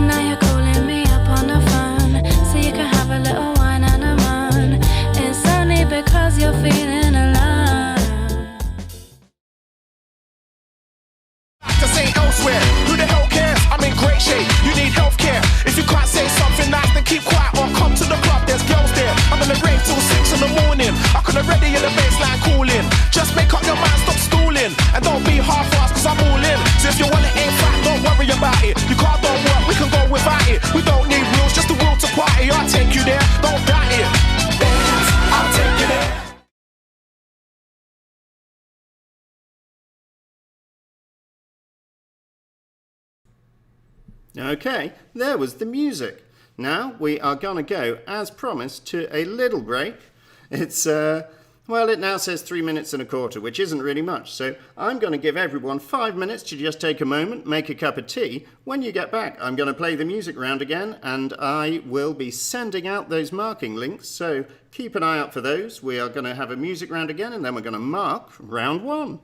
Now you're calling me up on the phone, so you can have a little wine and a moan. It's only because you're feeling alone. To say elsewhere, who the hell cares? I'm in great shape, you need healthcare. If you can't say something nice, then keep quiet or come to the club, there's girls there. I'm gonna rave till 6 in the morning. I could already hear the baseline cooling. Just make up your mind, stop stooling, and don't be half-assed, cause I'm all in. So if your wallet ain't fat, don't worry about it. Your car don't work, we can go without it. We don't need rules, just the will to party. I'll take you there, don't doubt it. Dance, I'll take you there. Okay, there was the music. Now we are going to go, as promised, to a little break. It's, well, it now says 3 minutes and a quarter, which isn't really much. So I'm going to give everyone 5 minutes to just take a moment, make a cup of tea. When you get back, I'm going to play the music round again, and I will be sending out those marking links. So keep an eye out for those. We are going to have a music round again, and then we're going to mark round 1.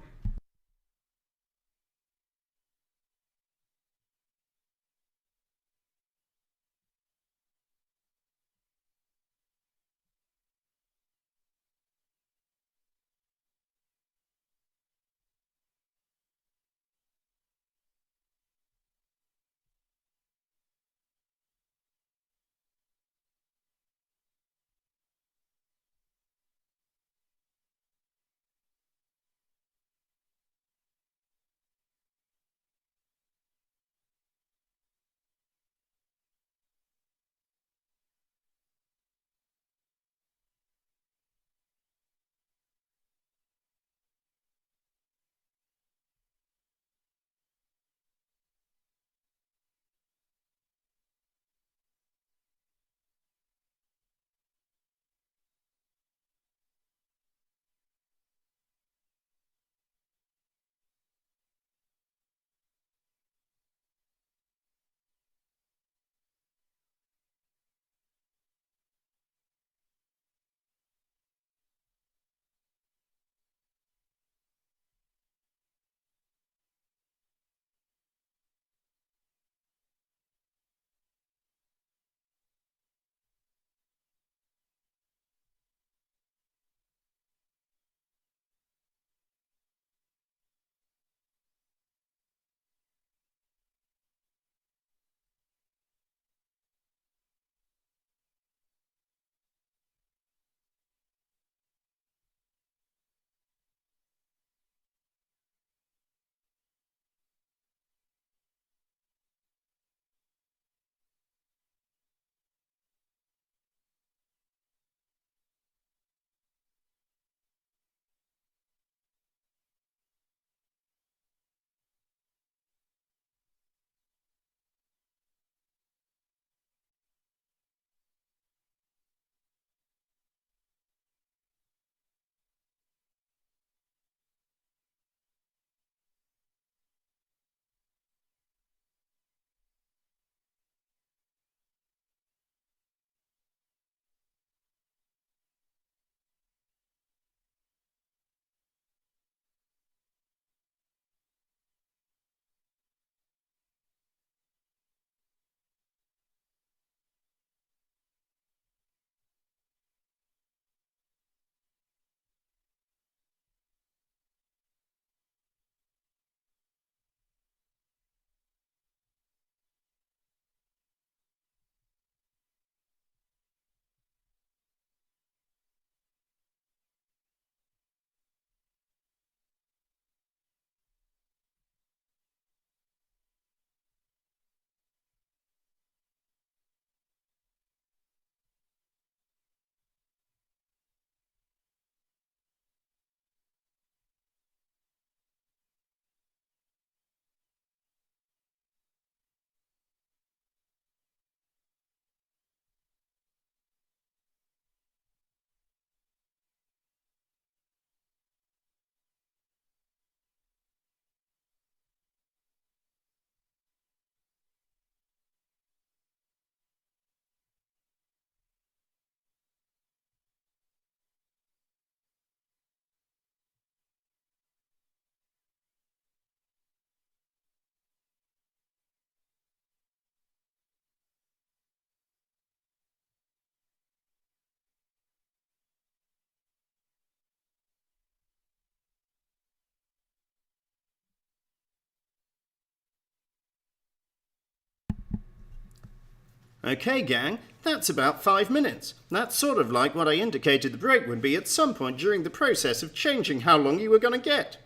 Okay, gang, that's about 5 minutes. That's sort of like what I indicated the break would be at some point during the process of changing how long you were going to get.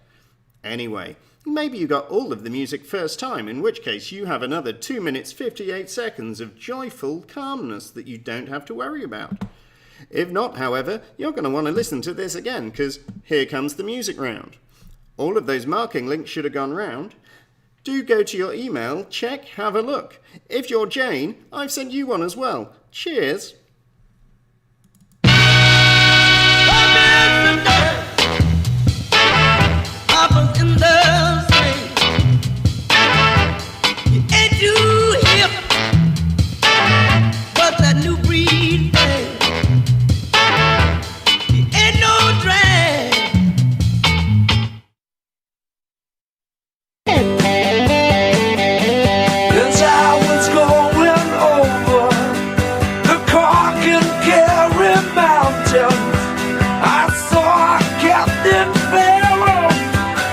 Anyway, maybe you got all of the music first time, in which case you have another 2 minutes 58 seconds of joyful calmness that you don't have to worry about. If not, however, you're going to want to listen to this again, because here comes the music round. All of those marking links should have gone round. Do go to your email, check, have a look. If you're Jane, I've sent you one as well. Cheers! As I was going over the Cork and Kerry mountains, I saw Captain Pharaoh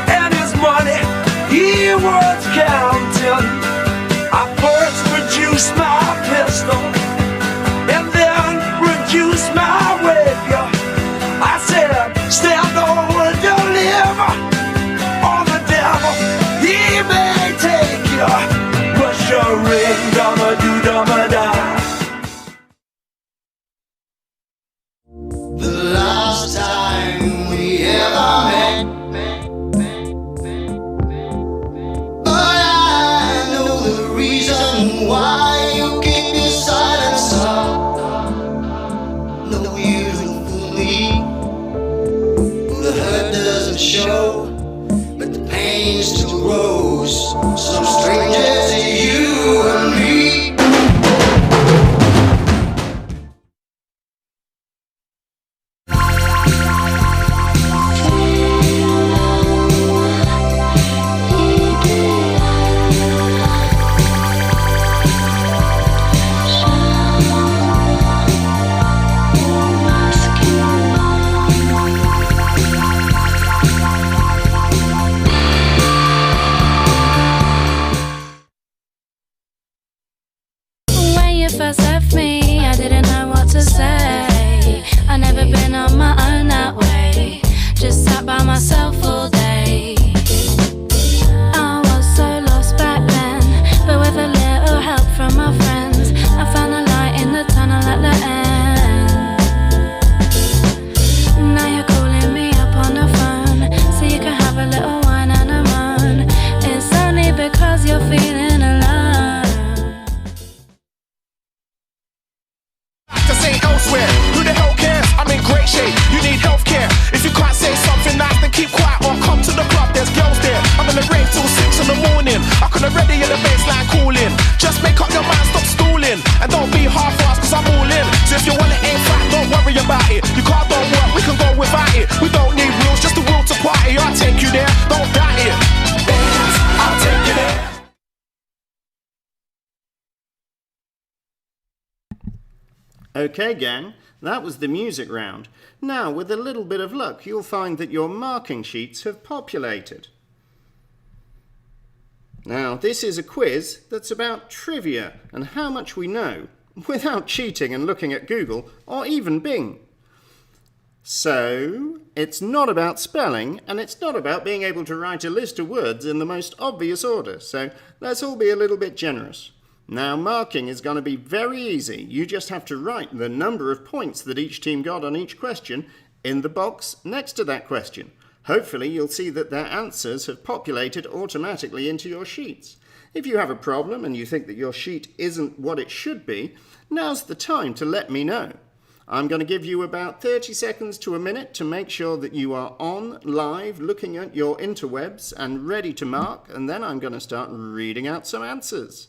and his money he was counting. I first produced my pistol and then produced my rapier. I said, stand over, deliver on the devil. He may take you, push your ring, dumma-do-dumma-da. The last time we ever met, but I know the reason why you keep your silence up. No, you don't fool me. The hurt doesn't show, but the pain still grows. Some strangers to you and me. When you first left me, I didn't know what to say. I never been on my own that way. Just sat by myself all day. I was so lost back then, but with a little help from my friends, I found a light in the tunnel at the end. Now you're calling me up on the phone, so you can have a little wine and a moan. It's only because you're feeling alone. To say elsewhere, who the hell cares? I'm in great shape, you need healthcare. If you can't say something nice, then keep quiet or come to the club, there's girls there. I'm gonna rave till 6 in the morning. I can already hear the bassline cooling. Just make up your mind, stop stooling, and don't be half-assed, cause I'm all in. So if you want it ain't fat, don't worry about it. Your car don't work, we can go without it. We don't need wheels, just the will to party. I'll take you there, don't doubt it. Dance, I'll take you there. Okay, gang, that was the music round. Now, with a little bit of luck, you'll find that your marking sheets have populated. Now, this is a quiz that's about trivia and how much we know, without cheating and looking at Google or even Bing. So, it's not about spelling, and it's not about being able to write a list of words in the most obvious order, so let's all be a little bit generous. Now, marking is going to be very easy. You just have to write the number of points that each team got on each question in the box next to that question. Hopefully, you'll see that their answers have populated automatically into your sheets. If you have a problem and you think that your sheet isn't what it should be, now's the time to let me know. I'm going to give you about 30 seconds to a minute to make sure that you are on live looking at your interwebs and ready to mark, and then I'm going to start reading out some answers.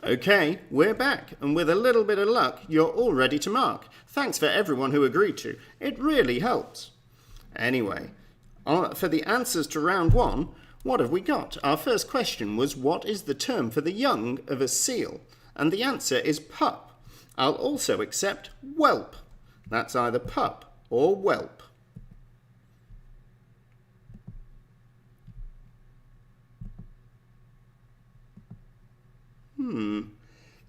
Okay, we're back, and with a little bit of luck, you're all ready to mark. Thanks for everyone who agreed to. It really helps. Anyway, for the answers to round 1, what have we got? Our first question was, what is the term for the young of a seal? And the answer is pup. I'll also accept whelp. That's either pup or whelp.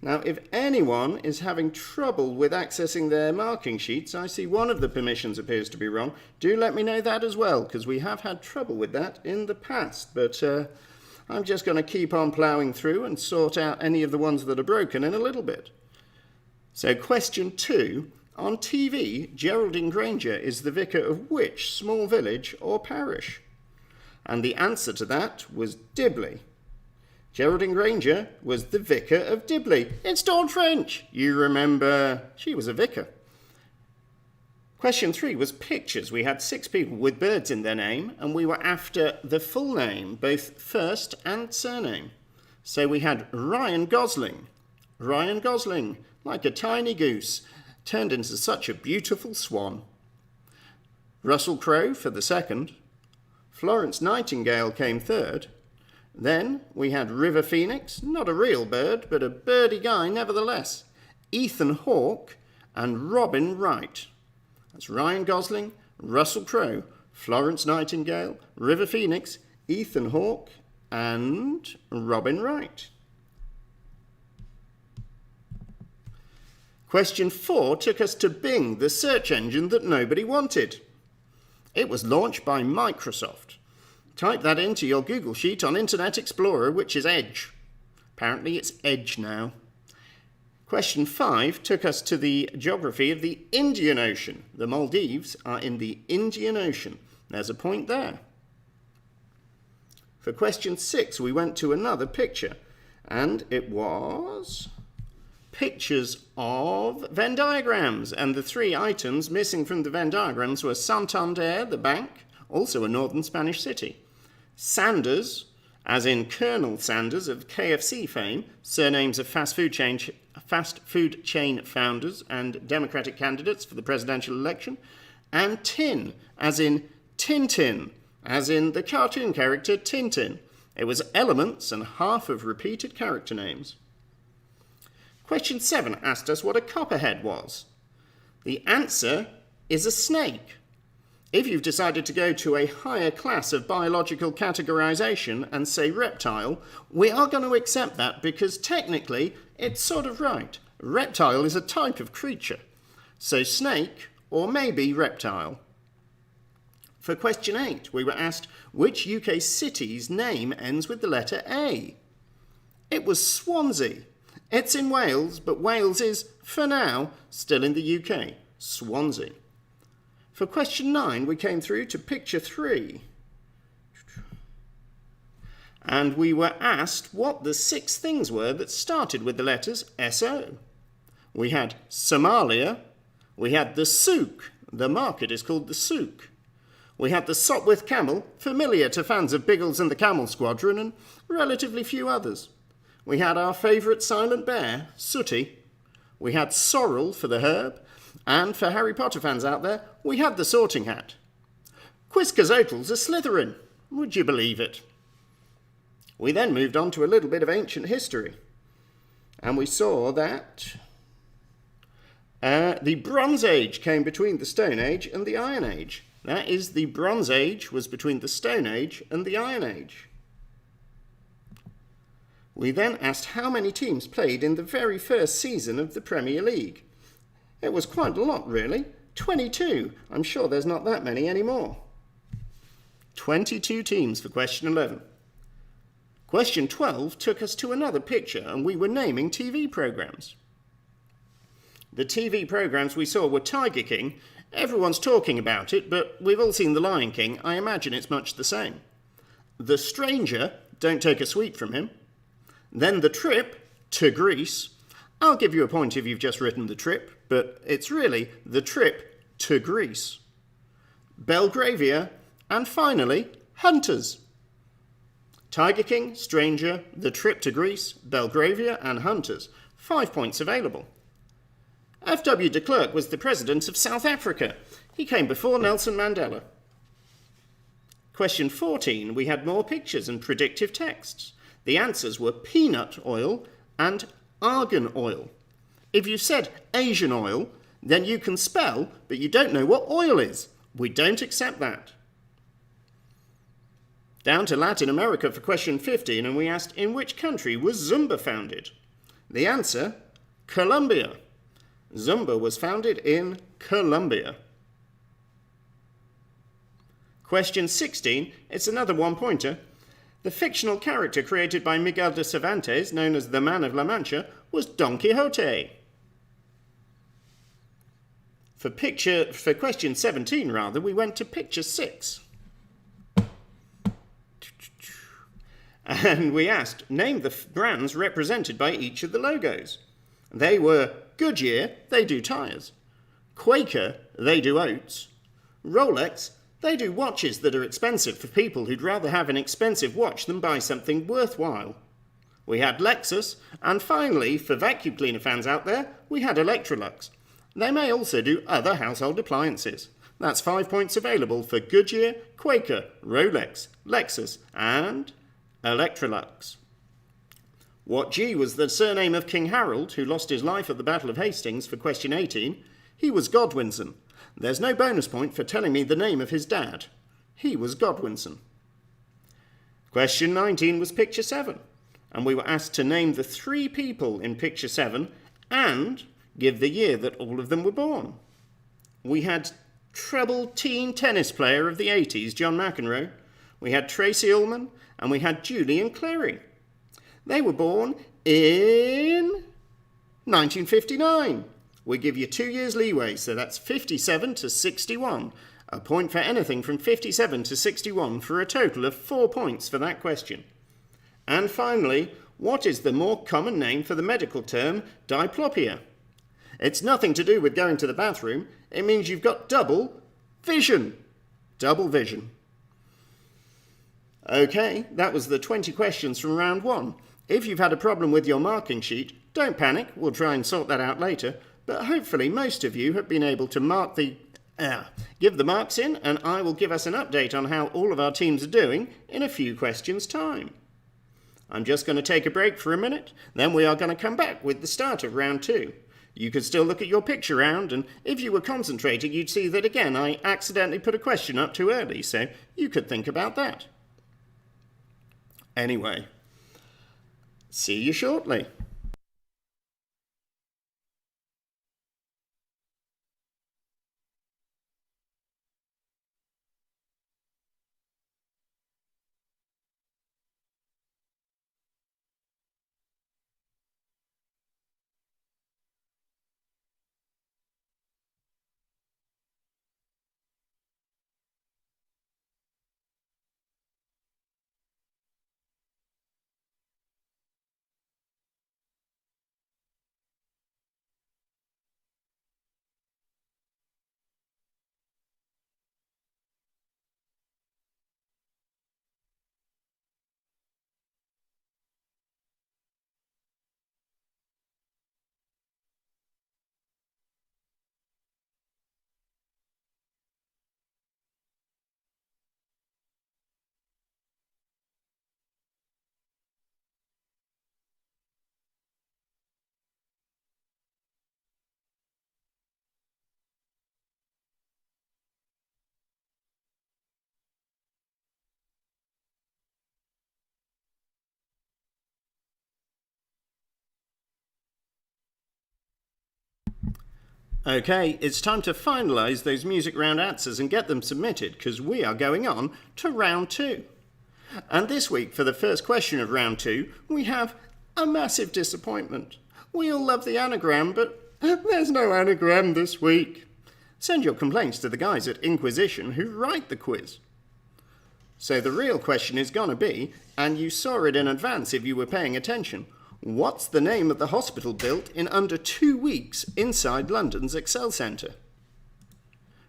Now, if anyone is having trouble with accessing their marking sheets, I see one of the permissions appears to be wrong. Do let me know that as well, because we have had trouble with that in the past. But I'm just going to keep on ploughing through and sort out any of the ones that are broken in a little bit. So question 2. On TV, Geraldine Granger is the vicar of which small village or parish? And the answer to that was Dibley. Geraldine Granger was the vicar of Dibley. It's Dawn French. You remember she was a vicar. Question 3 was pictures. We had 6 people with birds in their name, and we were after the full name, both first and surname. So we had Ryan Gosling. Ryan Gosling, like a tiny goose, turned into such a beautiful swan. Russell Crowe for the second. Florence Nightingale came third. Then we had River Phoenix, not a real bird, but a birdy guy nevertheless. Ethan Hawke and Robin Wright. That's Ryan Gosling, Russell Crowe, Florence Nightingale, River Phoenix, Ethan Hawke and Robin Wright. Question 4 took us to Bing, the search engine that nobody wanted. It was launched by Microsoft. Type that into your Google sheet on Internet Explorer, which is Edge. Apparently it's Edge now. Question 5 took us to the geography of the Indian Ocean. The Maldives are in the Indian Ocean. There's a point there. For question 6, we went to another picture, and it was pictures of Venn diagrams. And the 3 items missing from the Venn diagrams were Santander, the bank, also a northern Spanish city. Sanders, as in Colonel Sanders of KFC fame, surnames of fast food chain founders and Democratic candidates for the presidential election. And Tin, as in Tintin, as in the cartoon character Tintin. It was elements and half of repeated character names. Question 7 asked us what a copperhead was. The answer is a snake. If you've decided to go to a higher class of biological categorization and say reptile, we are going to accept that because technically it's sort of right. Reptile is a type of creature. So snake or maybe reptile. For question 8, we were asked which UK city's name ends with the letter A. It was Swansea. It's in Wales, but Wales is, for now, still in the UK. Swansea. For question 9, we came through to picture 3. And we were asked what the 6 things were that started with the letters SO. We had Somalia. We had the souk. The market is called the souk. We had the Sopwith camel, familiar to fans of Biggles and the Camel Squadron, and relatively few others. We had our favourite silent bear, Sooty. We had sorrel for the herb. And for Harry Potter fans out there, we had the Sorting Hat. Quizcazoatl's a Slytherin. Would you believe it? We then moved on to a little bit of ancient history. And we saw that the Bronze Age came between the Stone Age and the Iron Age. That is, the Bronze Age was between the Stone Age and the Iron Age. We then asked how many teams played in the very first season of the Premier League. It was quite a lot, really. 22. I'm sure there's not that many anymore. 22 teams for question 11. Question 12 took us to another picture, and we were naming TV programmes. The TV programmes we saw were Tiger King. Everyone's talking about it, but we've all seen The Lion King. I imagine it's much the same. The Stranger, Don't Take a Sweet from Him. Then The Trip, to Greece. I'll give you a point if you've just written The Trip, but it's really The Trip to Greece. Belgravia, and finally, Hunters. Tiger King, Stranger, The Trip to Greece, Belgravia and Hunters. 5 points available. F.W. de Klerk was the president of South Africa. He came before Nelson Mandela. Question 14, we had more pictures and predictive texts. The answers were peanut oil and argan oil. If you said Asian oil, then you can spell, but you don't know what oil is. We don't accept that. Down to Latin America for question 15, and we asked, in which country was Zumba founded? The answer, Colombia. Zumba was founded in Colombia. Question 16, it's another one-pointer. The fictional character created by Miguel de Cervantes, known as the Man of La Mancha, was Don Quixote. For question 17, we went to picture 6. And we asked, name the brands represented by each of the logos. They were Goodyear, they do tyres. Quaker, they do oats. Rolex, they do watches that are expensive for people who'd rather have an expensive watch than buy something worthwhile. We had Lexus, and finally, for vacuum cleaner fans out there, we had Electrolux. They may also do other household appliances. That's 5 points available for Goodyear, Quaker, Rolex, Lexus, and Electrolux. What G was the surname of King Harold, who lost his life at the Battle of Hastings, for question 18? He was Godwinson. There's no bonus point for telling me the name of his dad. He was Godwinson. Question 19 was picture 7, and we were asked to name the 3 people in picture 7 and give the year that all of them were born. We had treble teen tennis player of the 80s, John McEnroe. We had Tracy Ullman, and we had Julian Clary. They were born in 1959. We give you 2 years leeway, so that's 57 to 61. A point for anything from 57 to 61 for a total of 4 points for that question. And finally, what is the more common name for the medical term diplopia? It's nothing to do with going to the bathroom. It means you've got double vision. Double vision. Okay, that was the 20 questions from round 1. If you've had a problem with your marking sheet, don't panic. We'll try and sort that out later. But hopefully most of you have been able to give the marks in, and I will give us an update on how all of our teams are doing in a few questions' time. I'm just going to take a break for a minute, then we are going to come back with the start of round 2. You could still look at your picture round, and if you were concentrating, you'd see that again I accidentally put a question up too early, so you could think about that. Anyway, see you shortly. Okay, it's time to finalise those music round answers and get them submitted, because we are going on to round 2. And this week, for the first question of round 2, we have a massive disappointment. We all love the anagram, but there's no anagram this week. Send your complaints to the guys at Inquisition who write the quiz. So the real question is going to be, and you saw it in advance if you were paying attention, what's the name of the hospital built in under 2 weeks inside London's Excel Centre?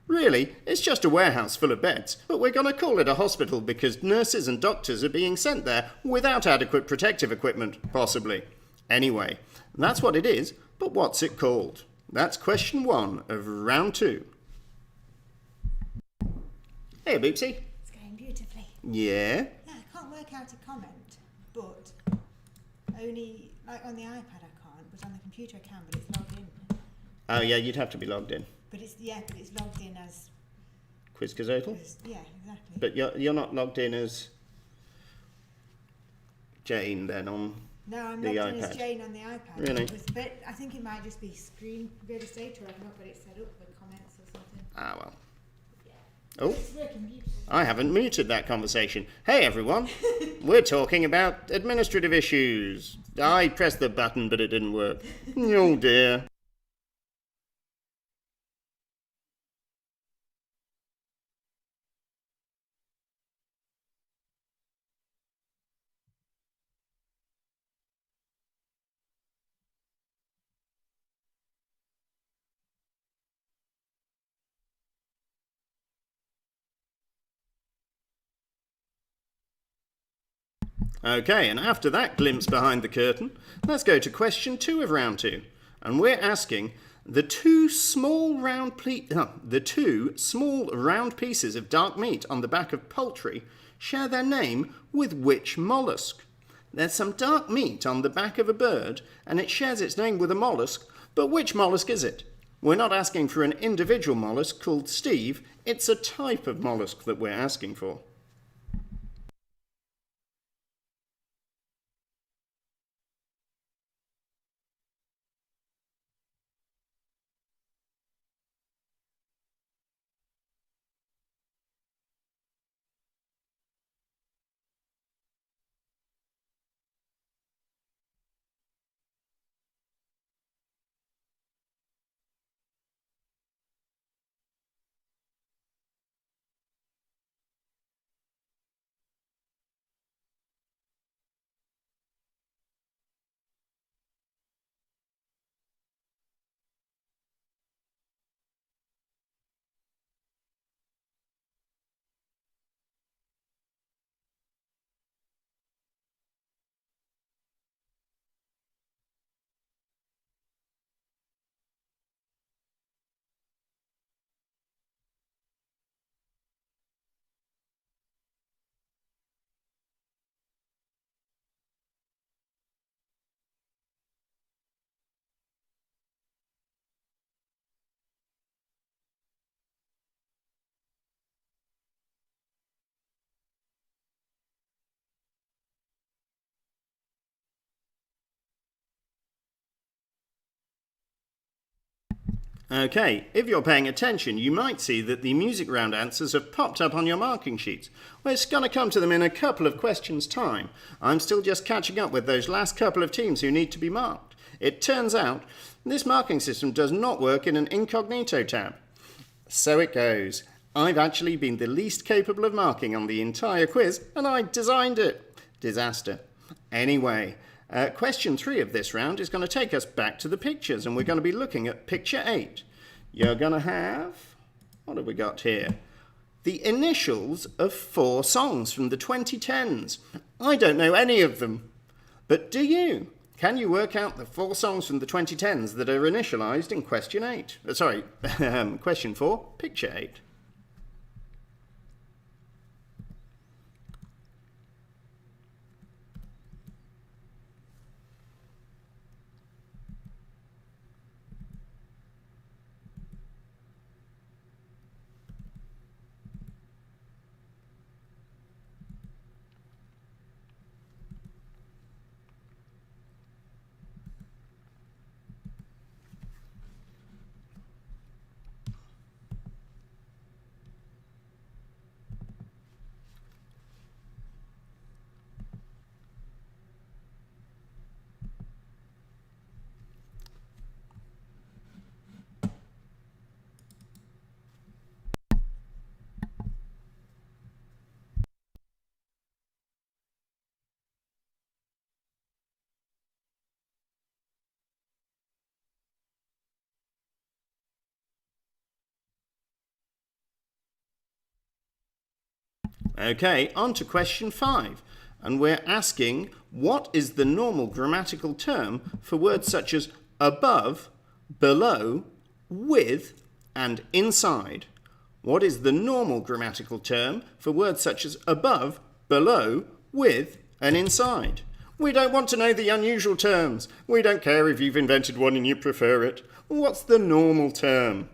Really, it's just a warehouse full of beds, but we're going to call it a hospital because nurses and doctors are being sent there without adequate protective equipment, possibly. Anyway, that's what it is, but what's it called? That's question 1 of round 2. Hey, Boopsie. It's going beautifully. Yeah? Yeah, I can't work out a comment, but only, like on the iPad I can't, but on the computer I can, but it's logged in. Oh, yeah, you'd have to be logged in. But it's logged in as... Quizcazoatl? Yeah, exactly. But you're not logged in as Jane then on No, I'm the logged in iPad. as Jane on the iPad. Really? But I think it might just be screen real estate, or I've not got it set up for comments or something. Ah, well. Yeah. Oh, It's working beautifully. I haven't muted that conversation. Hey, everyone. We're talking about administrative issues. I pressed the button, but it didn't work. Oh, dear. Okay, and after that glimpse behind the curtain, let's go to question 2 of round 2. And we're asking, the two small round pieces of dark meat on the back of poultry share their name with which mollusk? There's some dark meat on the back of a bird, and it shares its name with a mollusk, but which mollusk is it? We're not asking for an individual mollusk called Steve, it's a type of mollusk that we're asking for. Okay, if you're paying attention, you might see that the music round answers have popped up on your marking sheets. We're going to come to them in a couple of questions' time. I'm still just catching up with those last couple of teams who need to be marked. It turns out this marking system does not work in an incognito tab. So it goes. I've actually been the least capable of marking on the entire quiz, and I designed it. Disaster. Anyway, question 3 of this round is going to take us back to the pictures, and we're going to be looking at picture 8. You're going to have, what have we got here? The initials of 4 songs from the 2010s. I don't know any of them, but do you? Can you work out the 4 songs from the 2010s that are initialized in question 8? Question 4, picture 8. Okay, on to question 5. And we're asking, what is the normal grammatical term for words such as above, below, with, and inside? What is the normal grammatical term for words such as above, below, with, and inside? We don't want to know the unusual terms. We don't care if you've invented one and you prefer it. What's the normal term?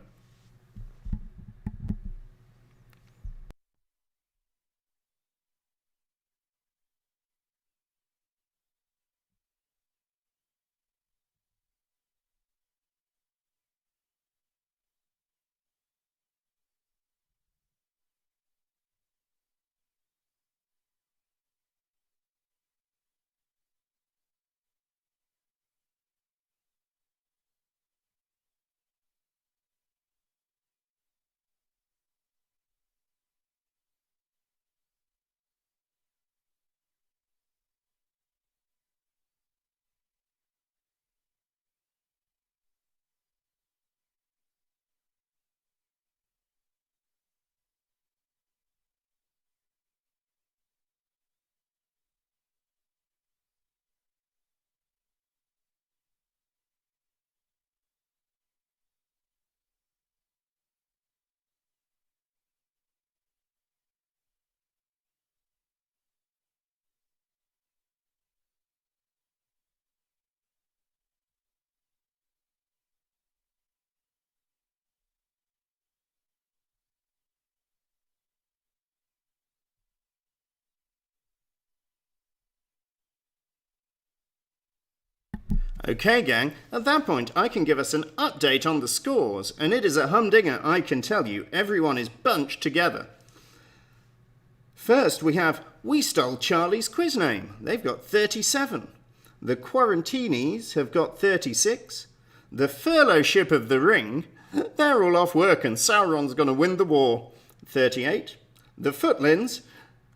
Okay, gang, at that point I can give us an update on the scores, and it is a humdinger, I can tell you. Everyone is bunched together. First, we have We Stole Charlie's Quiz Name. They've got 37. The Quarantinis have got 36. The Fellowship of the Ring, they're all off work and Sauron's going to win the war. 38. The Footlins,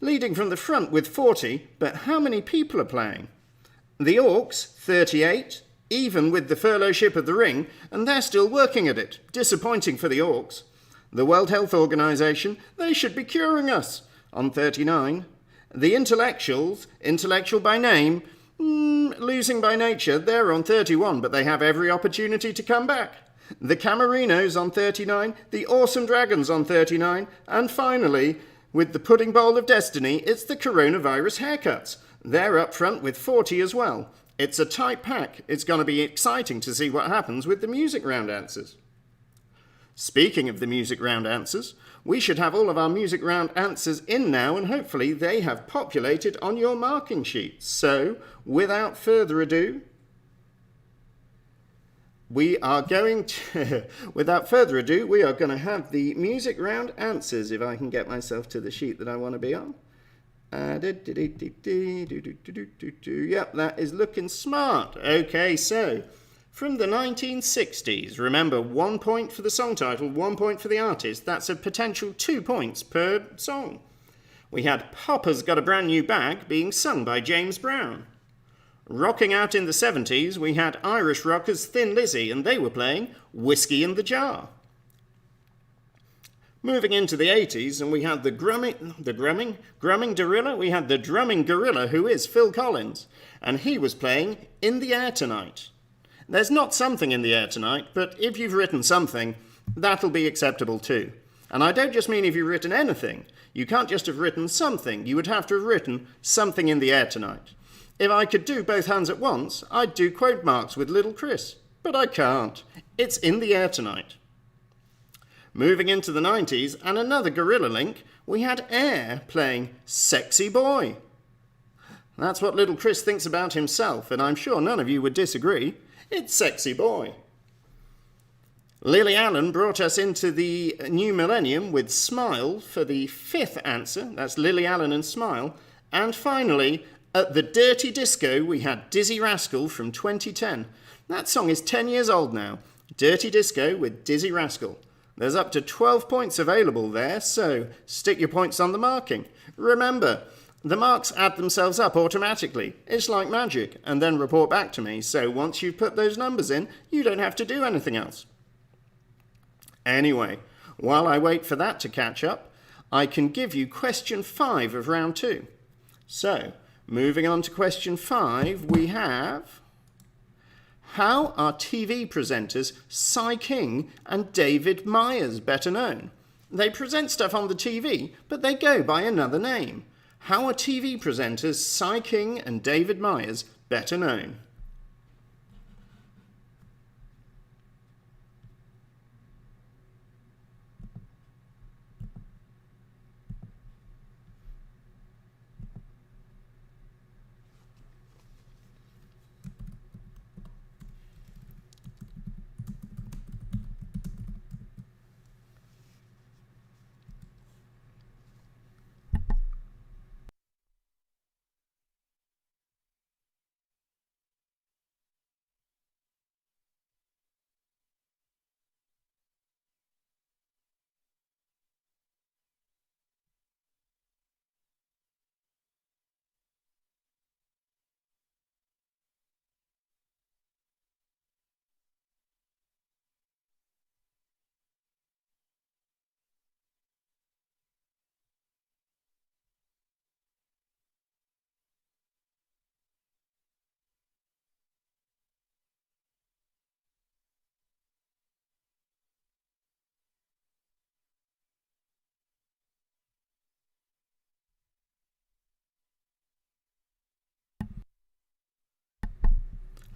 leading from the front with 40, but how many people are playing? The Orcs, 38, even with the Fellowship of the Ring, and they're still working at it. Disappointing for the Orcs. The World Health Organization, they should be curing us, on 39. The Intellectuals, intellectual by name, losing by nature, they're on 31, but they have every opportunity to come back. The Camarinos on 39, the Awesome Dragons on 39, and finally, with the Pudding Bowl of Destiny, it's the Coronavirus Haircuts. They're up front with 40 as well. It's a tight pack. It's going to be exciting to see what happens with the music round answers. Speaking of the music round answers, we should have all of our music round answers in now, and hopefully they have populated on your marking sheets. So, without further ado, we are going to have the music round answers, if I can get myself to the sheet that I want to be on. Yep, that is looking smart. Okay, so from the 1960s, remember 1 point for the song title, 1 point for the artist. That's a potential 2 points per song. We had Papa's Got a Brand New Bag being sung by James Brown. Rocking out in the 70s, we had Irish rockers Thin Lizzy, and they were playing Whiskey in the Jar. Moving into the 80s, and we had the drumming gorilla. We had the drumming gorilla, who is Phil Collins, and he was playing In the Air Tonight. There's not something in the air tonight, but if you've written something, that'll be acceptable too. And I don't just mean if you've written anything. You can't just have written something. You would have to have written something in the air tonight. If I could do both hands at once, I'd do quote marks with Little Chris. But I can't. It's In the Air Tonight. Moving into the 90s, and another gorilla link, we had Air playing Sexy Boy. That's what Little Chris thinks about himself, and I'm sure none of you would disagree. It's Sexy Boy. Lily Allen brought us into the new millennium with Smile for the 5th answer. That's Lily Allen and Smile. And finally, at the Dirty Disco, we had Dizzy Rascal from 2010. That song is 10 years old now. Dirty Disco with Dizzy Rascal. There's up to 12 points available there, so stick your points on the marking. Remember, the marks add themselves up automatically. It's like magic, and then report back to me, so once you've put those numbers in, you don't have to do anything else. Anyway, while I wait for that to catch up, I can give you question 5 of round 2. So, moving on to question 5, we have... How are TV presenters Cy King and David Myers better known? They present stuff on the TV, but they go by another name. How are TV presenters Cy King and David Myers better known?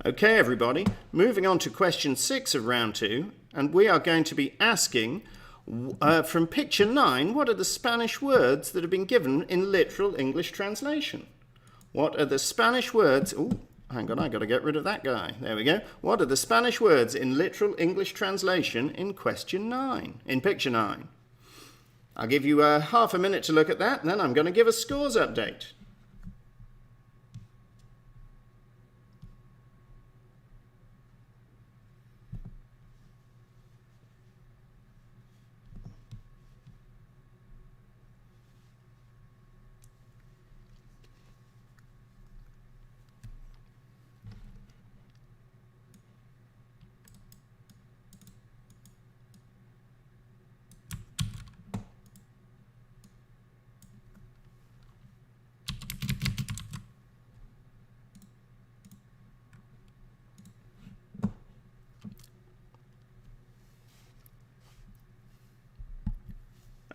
Okay, everybody, moving on to question 6 of round 2, and we are going to be asking from picture 9, what are the Spanish words that have been given in literal English translation? What are the Spanish words... Oh, hang on, I got to get rid of that guy. There we go. What are the Spanish words in literal English translation in question 9, in picture 9? I'll give you half a minute to look at that, and then I'm going to give a scores update.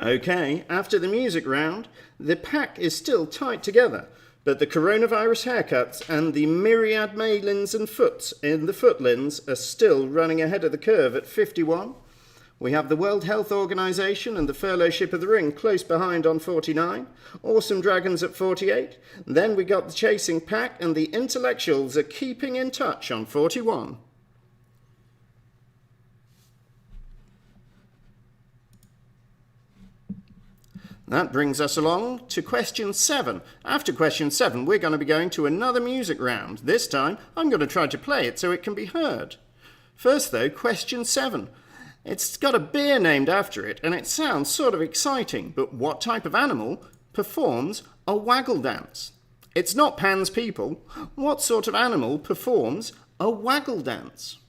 Okay, after the music round, the pack is still tight together, but the coronavirus haircuts and the myriad mailings and foots in the footlins are still running ahead of the curve at 51. We have the World Health Organization and the Fellowship of the Ring close behind on 49. Awesome Dragons at 48. Then we got the Chasing Pack and the Intellectuals are keeping in touch on 41. That brings us along to question 7. After question 7, we're going to be going to another music round. This time, I'm going to try to play it so it can be heard. First, though, question 7. It's got a beer named after it, and it sounds sort of exciting, but what type of animal performs a waggle dance? It's not Pan's people. What sort of animal performs a waggle dance?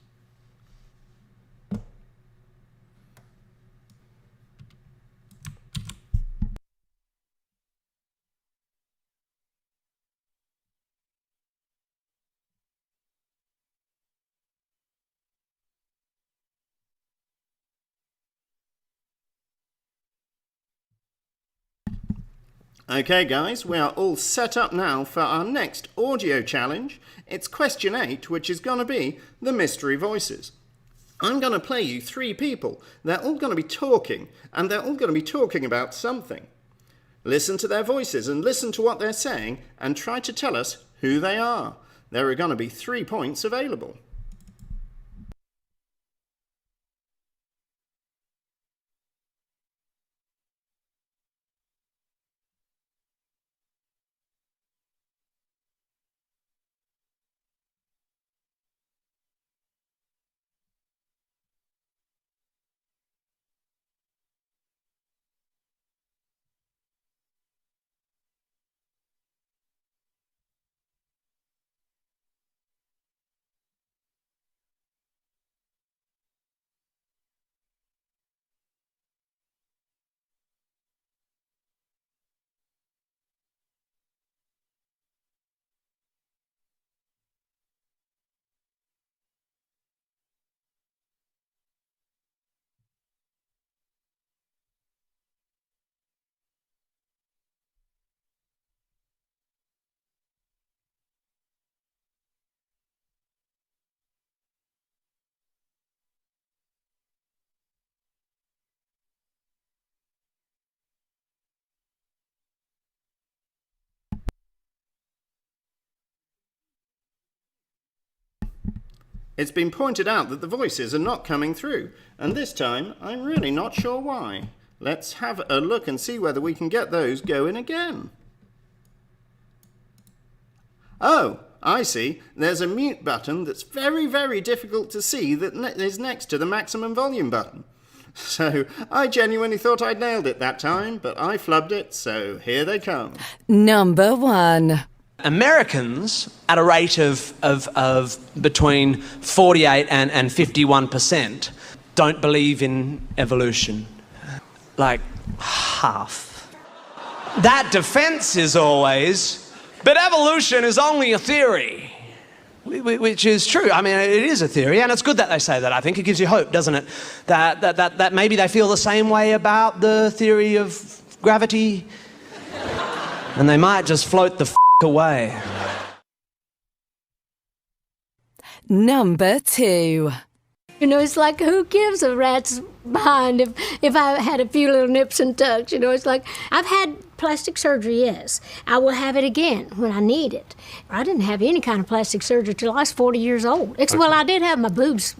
Okay guys, we are all set up now for our next audio challenge. It's question 8, which is going to be the mystery voices. I'm going to play you 3 people. They're all going to be talking, and they're all going to be talking about something. Listen to their voices and listen to what they're saying and try to tell us who they are. There are going to be 3 points available. It's been pointed out that the voices are not coming through, and this time I'm really not sure why. Let's have a look and see whether we can get those going again. Oh, I see. There's a mute button that's very, very difficult to see that is next to the maximum volume button. So I genuinely thought I'd nailed it that time, but I flubbed it, so here they come. Number 1. Americans, at a rate of between 48 and 51%, don't believe in evolution. Like half. That defense is always, but evolution is only a theory. Which is true. I mean, it is a theory, and it's good that they say that. I think it gives you hope, doesn't it? That maybe they feel the same way about the theory of gravity, and they might just float the away. Number 2. You know, it's like, who gives a rat's behind if I had a few little nips and tucks? You know, it's like, I've had plastic surgery, yes. I will have it again when I need it. I didn't have any kind of plastic surgery till I was 40 years old. Well, I did have my boobs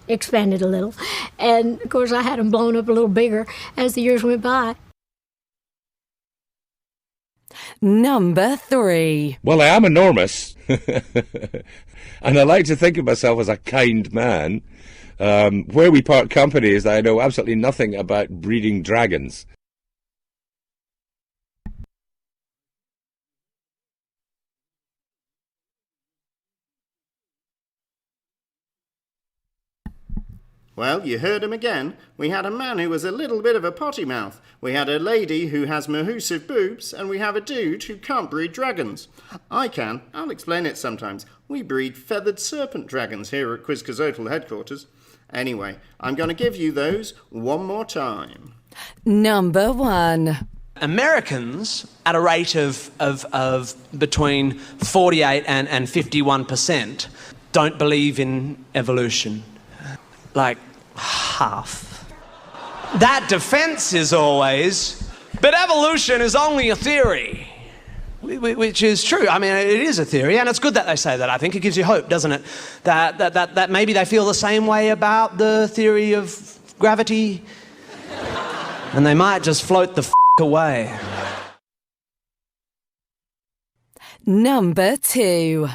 expanded a little. And, of course, I had them blown up a little bigger as the years went by. Number 3. Well, I am enormous, and I like to think of myself as a kind man. Where we part company is that I know absolutely nothing about breeding dragons. Well, you heard him again. We had a man who was a little bit of a potty mouth. We had a lady who has mahoosive boobs, and we have a dude who can't breed dragons. I can. I'll explain it sometimes. We breed feathered serpent dragons here at Quizcazoatl headquarters. Anyway, I'm going to give you those one more time. Number 1. Americans, at a rate of between 48 and 51%, don't believe in evolution. Like half. That defense is always, but evolution is only a theory. Which is true. I mean, it is a theory, and it's good that they say that. I think it gives you hope, doesn't it? That maybe they feel the same way about the theory of gravity, and they might just float the away. Number 2.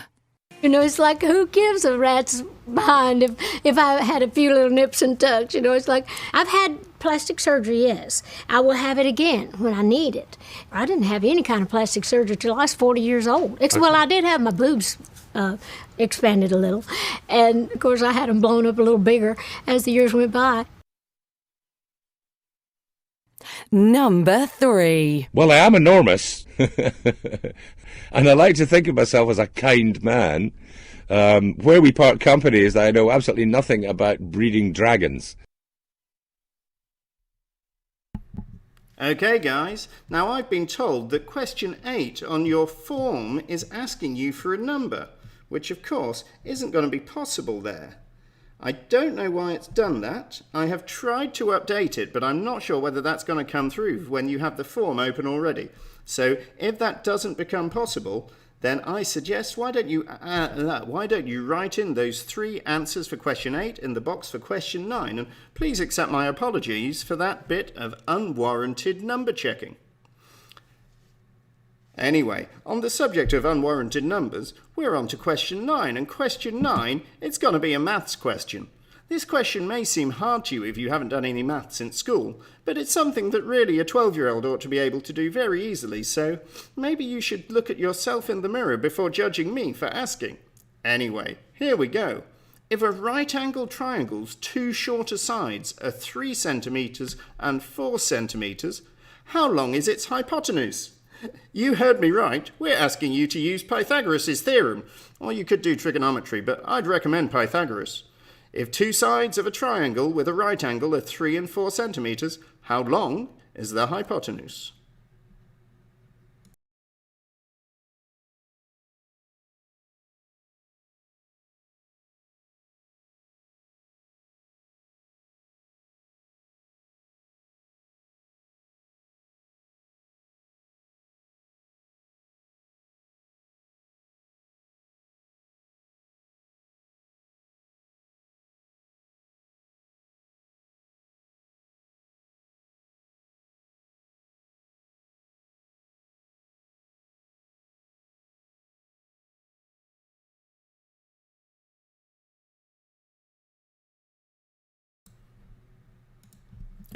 You know, it's like, who gives a rat's behind if I had a few little nips and tucks? You know, it's like, I've had plastic surgery, yes. I will have it again when I need it. I didn't have any kind of plastic surgery till I was 40 years old. Well, I did have my boobs expanded a little. And, of course, I had them blown up a little bigger as the years went by. Number 3. Well, I am enormous, and I like to think of myself as a kind man. Where we part company is that I know absolutely nothing about breeding dragons. Okay, guys. Now, I've been told that question 8 on your form is asking you for a number, which, of course, isn't going to be possible there. I don't know why it's done that. I have tried to update it, but I'm not sure whether that's going to come through when you have the form open already. So if that doesn't become possible, then I suggest why don't you write in those 3 answers for question 8 in the box for question 9, and please accept my apologies for that bit of unwarranted number checking. Anyway, on the subject of unwarranted numbers, we're on to question 9, and question 9, it's going to be a maths question. This question may seem hard to you if you haven't done any maths since school, but it's something that really a 12-year-old ought to be able to do very easily, so maybe you should look at yourself in the mirror before judging me for asking. Anyway, here we go. If a right-angled triangle's 2 shorter sides are 3 centimetres and 4 centimetres, how long is its hypotenuse? You heard me right. We're asking you to use Pythagoras' theorem, or you could do trigonometry, but I'd recommend Pythagoras. If 2 sides of a triangle with a right angle are 3 and 4 centimetres, how long is the hypotenuse?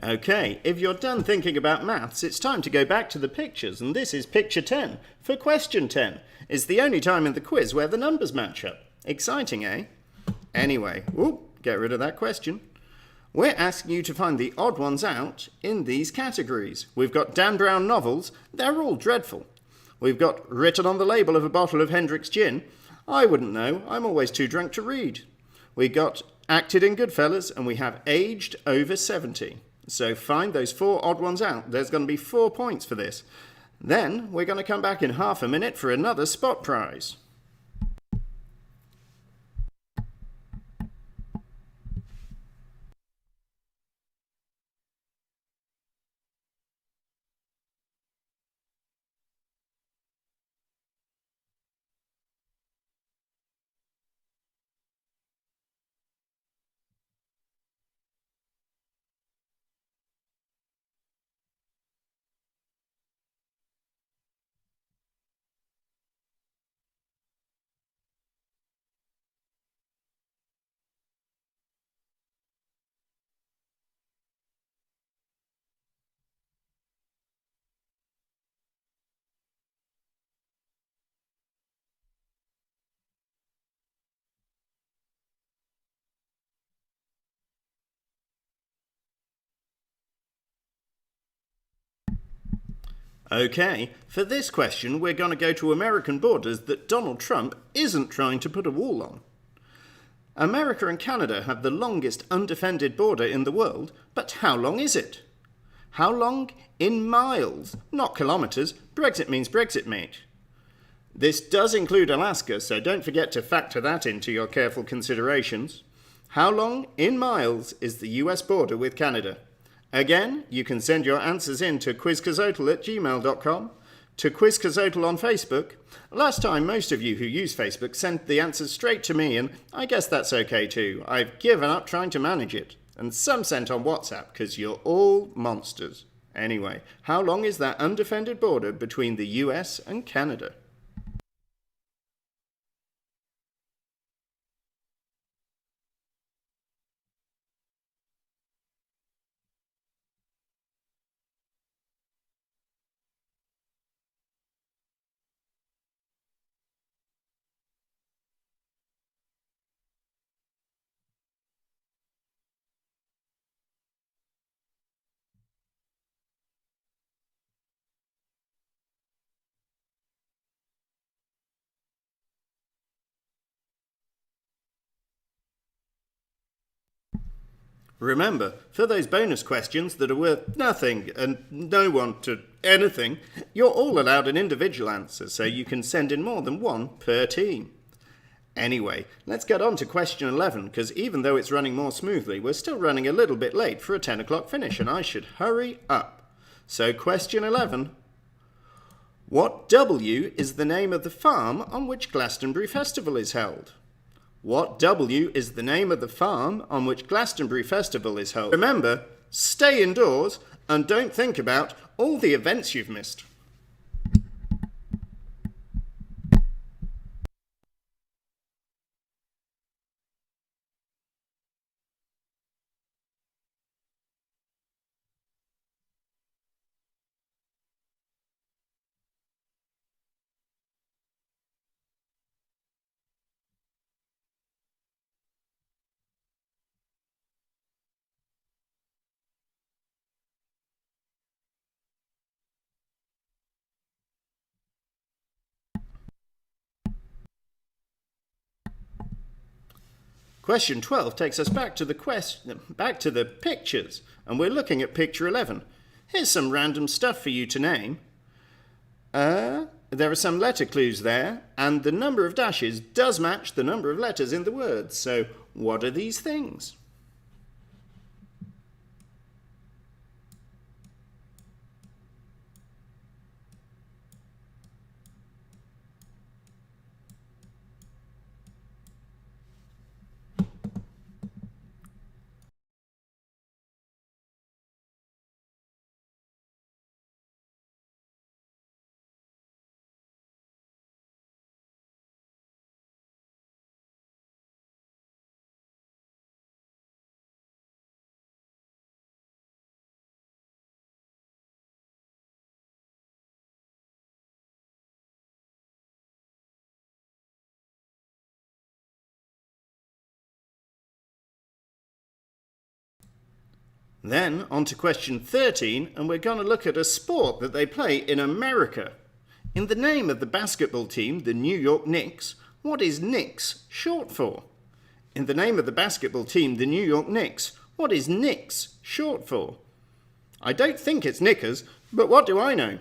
Okay, if you're done thinking about maths, it's time to go back to the pictures, and this is picture 10 for question 10. It's the only time in the quiz where the numbers match up. Exciting, eh? Anyway, get rid of that question. We're asking you to find the odd ones out in these categories. We've got Dan Brown novels. They're all dreadful. We've got written on the label of a bottle of Hendrick's gin. I wouldn't know. I'm always too drunk to read. We got acted in Goodfellas, and we have aged over 70. So find those 4 odd ones out. There's going to be 4 points for this. Then we're going to come back in half a minute for another spot prize. Okay, for this question, we're going to go to American borders that Donald Trump isn't trying to put a wall on. America and Canada have the longest undefended border in the world, but how long is it? How long? In miles, not kilometres. Brexit means Brexit, mate. This does include Alaska, so don't forget to factor that into your careful considerations. How long, in miles, is the US border with Canada? Again, you can send your answers in to quizcazoatl@gmail.com, to Quizcazoatl on Facebook. Last time, most of you who use Facebook sent the answers straight to me, and I guess that's okay too. I've given up trying to manage it. And some sent on WhatsApp, because you're all monsters. Anyway, how long is that undefended border between the US and Canada? Remember, for those bonus questions that are worth nothing and no one to anything, you're all allowed an individual answer, so you can send in more than one per team. Anyway, let's get on to question 11, because even though it's running more smoothly, we're still running a little bit late for a 10 o'clock finish, and I should hurry up. So question 11. What W is the name of the farm on which Glastonbury Festival is held? What W is the name of the farm on which Glastonbury Festival is held? Remember, stay indoors and don't think about all the events you've missed. Question 12 takes us back to the pictures, and we're looking at picture 11. Here's some random stuff for you to name. There are some letter clues there, and the number of dashes does match the number of letters in the words. So, what are these things? Then on to question 13, and we're going to look at a sport that they play in America. In the name of the basketball team, the New York Knicks, what is Knicks short for? In the name of the basketball team, the New York Knicks, what is Knicks short for? I don't think it's knickers, but what do I know?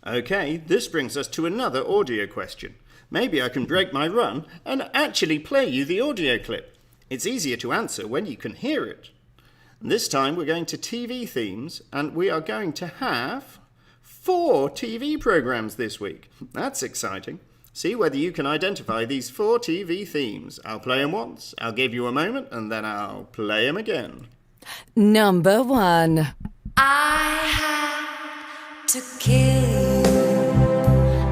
Okay, this brings us to another audio question. Maybe I can break my run and actually play you the audio clip. It's easier to answer when you can hear it. This time we're going to TV themes, and we are going to have 4 TV programs this week. That's exciting. See whether you can identify these 4 TV themes. I'll play them once, I'll give you a moment, and then I'll play them again. Number 1. I had to kill you.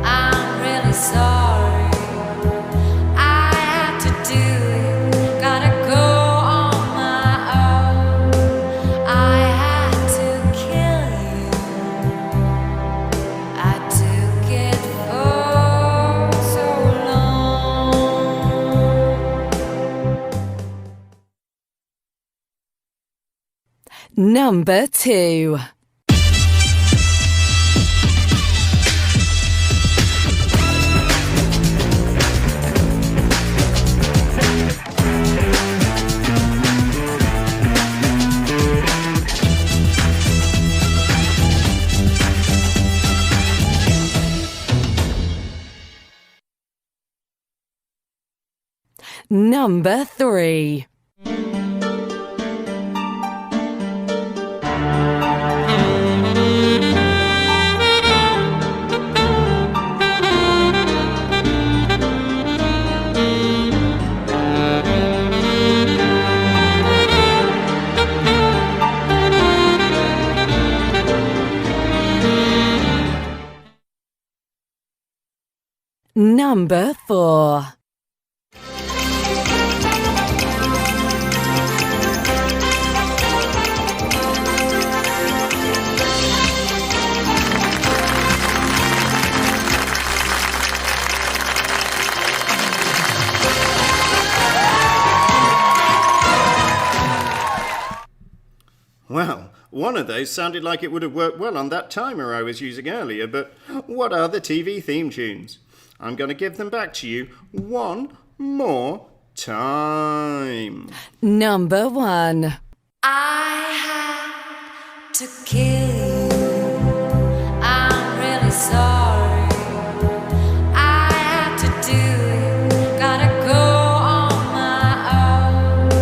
I'm really sorry. I had to do it. Gotta go on my own. I had to kill you. I took it for so long. Number 2. Number 3. Number 4. Well, one of those sounded like it would have worked well on that timer I was using earlier, but what are the TV theme tunes? I'm going to give them back to you one more time. Number 1. I had to kill you. I'm really sorry. I had to do it. Gotta go on my own.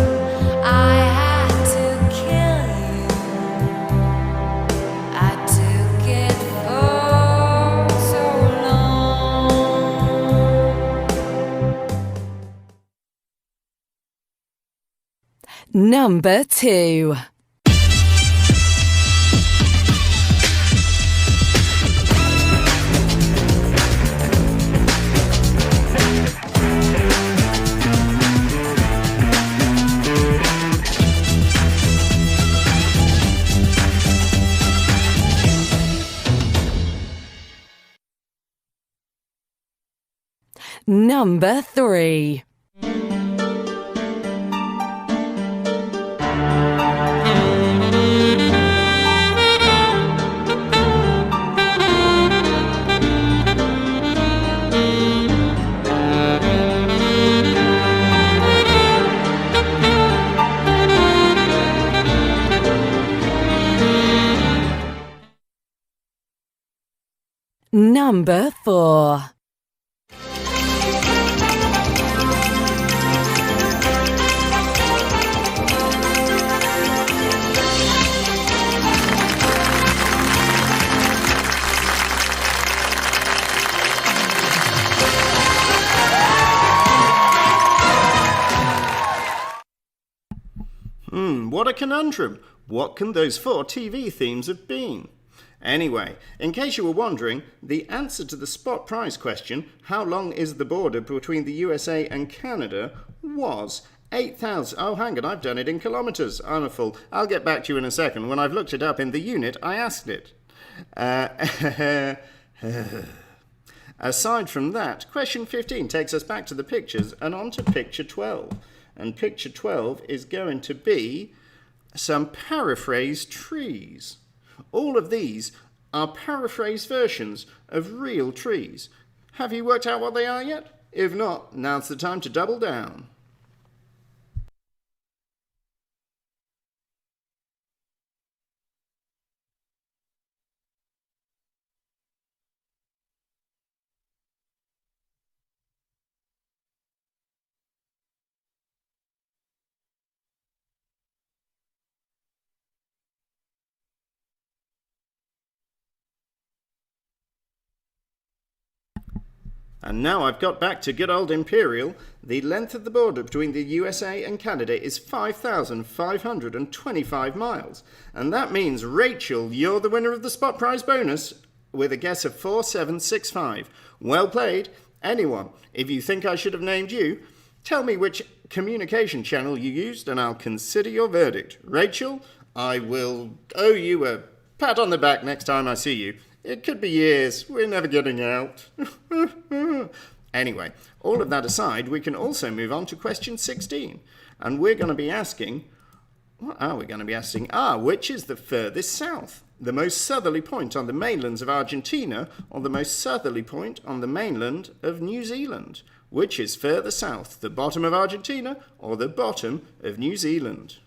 I had to kill you. I took it for so long. Number 2. Number 3. Number 4. What a conundrum. What can those 4 TV themes have been? Anyway, in case you were wondering, the answer to the spot prize question, how long is the border between the USA and Canada, was 8,000. Oh, hang on, I've done it in kilometres. I'm a fool. I'll get back to you in a second. When I've looked it up in the unit, I asked it. Aside from that, question 15 takes us back to the pictures and on to picture 12. And picture 12 is going to be some paraphrased trees. All of these are paraphrased versions of real trees. Have you worked out what they are yet? If not, now's the time to double down. And now I've got back to good old Imperial. The length of the border between the USA and Canada is 5,525 miles. And that means, Rachel, you're the winner of the spot prize bonus with a guess of 4765. Well played. Anyone, if you think I should have named you, tell me which communication channel you used and I'll consider your verdict. Rachel, I will owe you a pat on the back next time I see you. It could be years. We're never getting out. Anyway, all of that aside, we can also move on to question 16. And we're going to be asking, what are we going to be asking? Which is the furthest south? The most southerly point on the mainlands of Argentina or the most southerly point on the mainland of New Zealand? Which is further south, the bottom of Argentina or the bottom of New Zealand?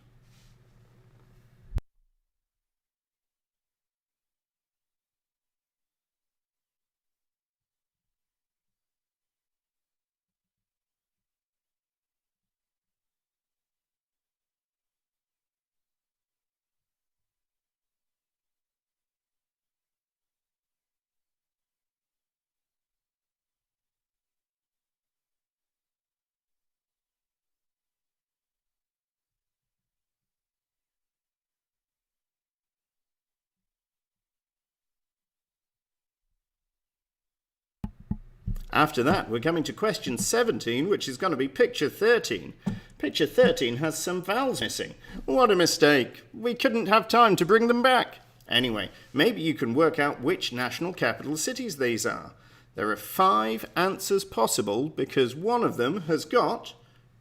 After that, we're coming to question 17, which is going to be picture 13. Picture 13 has some vowels missing. What a mistake. We couldn't have time to bring them back. Anyway, maybe you can work out which national capital cities these are. There are 5 answers possible because one of them has got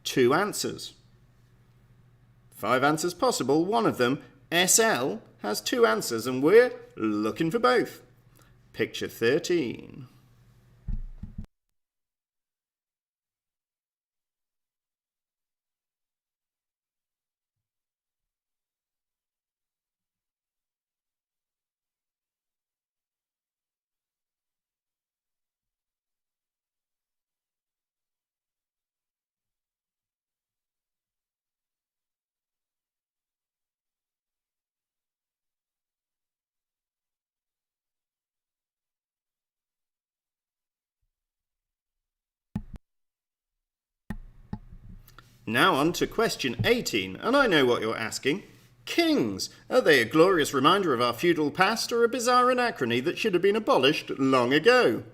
2 answers. 5 answers possible, one of them, SL, has 2 answers and we're looking for both. Picture 13. Now on to question 18, and I know what you're asking. Kings, are they a glorious reminder of our feudal past or a bizarre anachrony that should have been abolished long ago?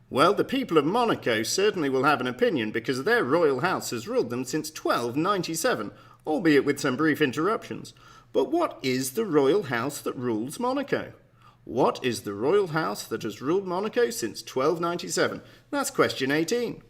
Well, the people of Monaco certainly will have an opinion because their royal house has ruled them since 1297, albeit with some brief interruptions. But what is the royal house that rules Monaco? What is the royal house that has ruled Monaco since 1297? That's question 18.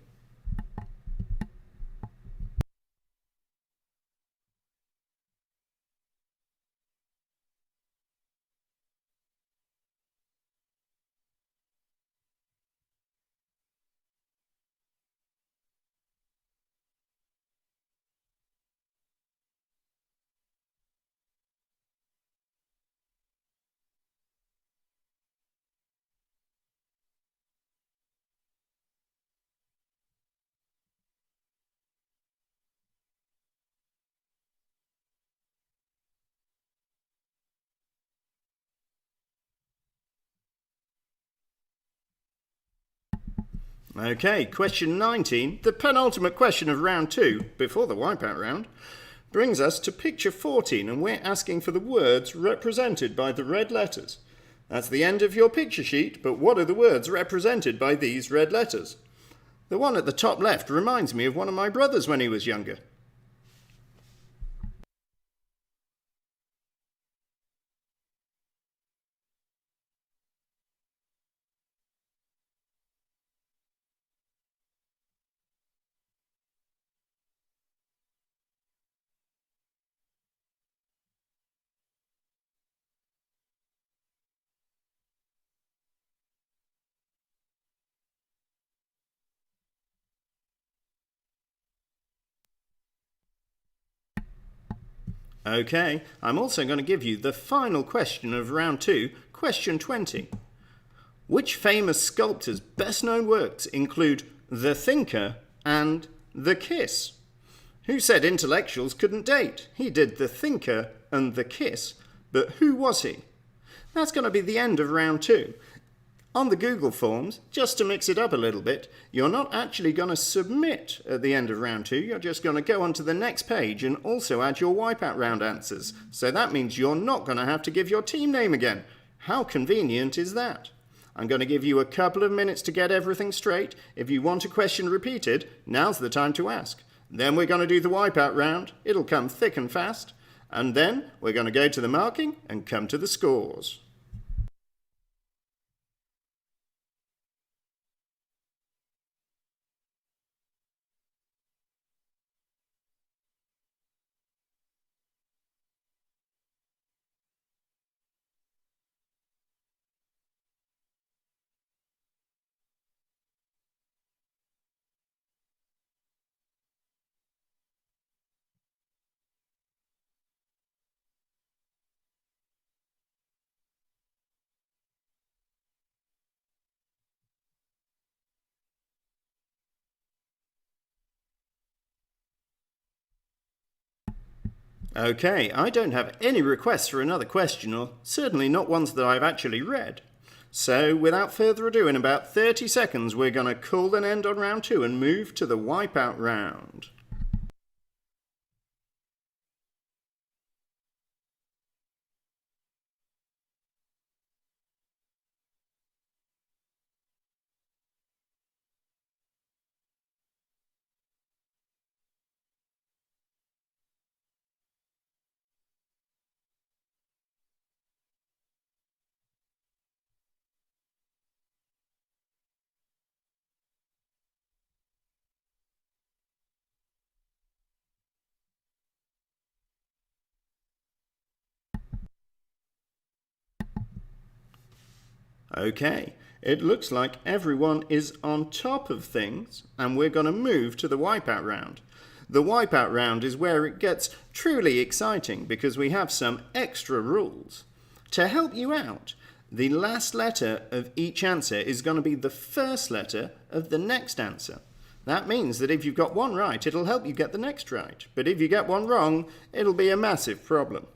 Okay, question 19, the penultimate question of round 2, before the wipeout round, brings us to picture 14, and we're asking for the words represented by the red letters. That's the end of your picture sheet, but what are the words represented by these red letters? The one at the top left reminds me of one of my brothers when he was younger. Okay, I'm also going to give you the final question of round 2, question 20. Which famous sculptor's best known works include The Thinker and The Kiss? Who said intellectuals couldn't date? He did The Thinker and The Kiss, but who was he? That's going to be the end of round 2. On the Google Forms, just to mix it up a little bit, you're not actually going to submit at the end of round 2, you're just going to go on to the next page and also add your wipeout round answers. So that means you're not going to have to give your team name again. How convenient is that? I'm going to give you a couple of minutes to get everything straight. If you want a question repeated, now's the time to ask. Then we're going to do the wipeout round. It'll come thick and fast. And then we're going to go to the marking and come to the scores. Okay, I don't have any requests for another question, or certainly not ones that I've actually read. So, without further ado, in about 30 seconds, we're going to call an end on round 2 and move to the wipeout round. Okay, it looks like everyone is on top of things, and we're going to move to the wipeout round. The wipeout round is where it gets truly exciting because we have some extra rules. To help you out, the last letter of each answer is going to be the first letter of the next answer. That means that if you've got one right, it'll help you get the next right. But if you get one wrong, it'll be a massive problem.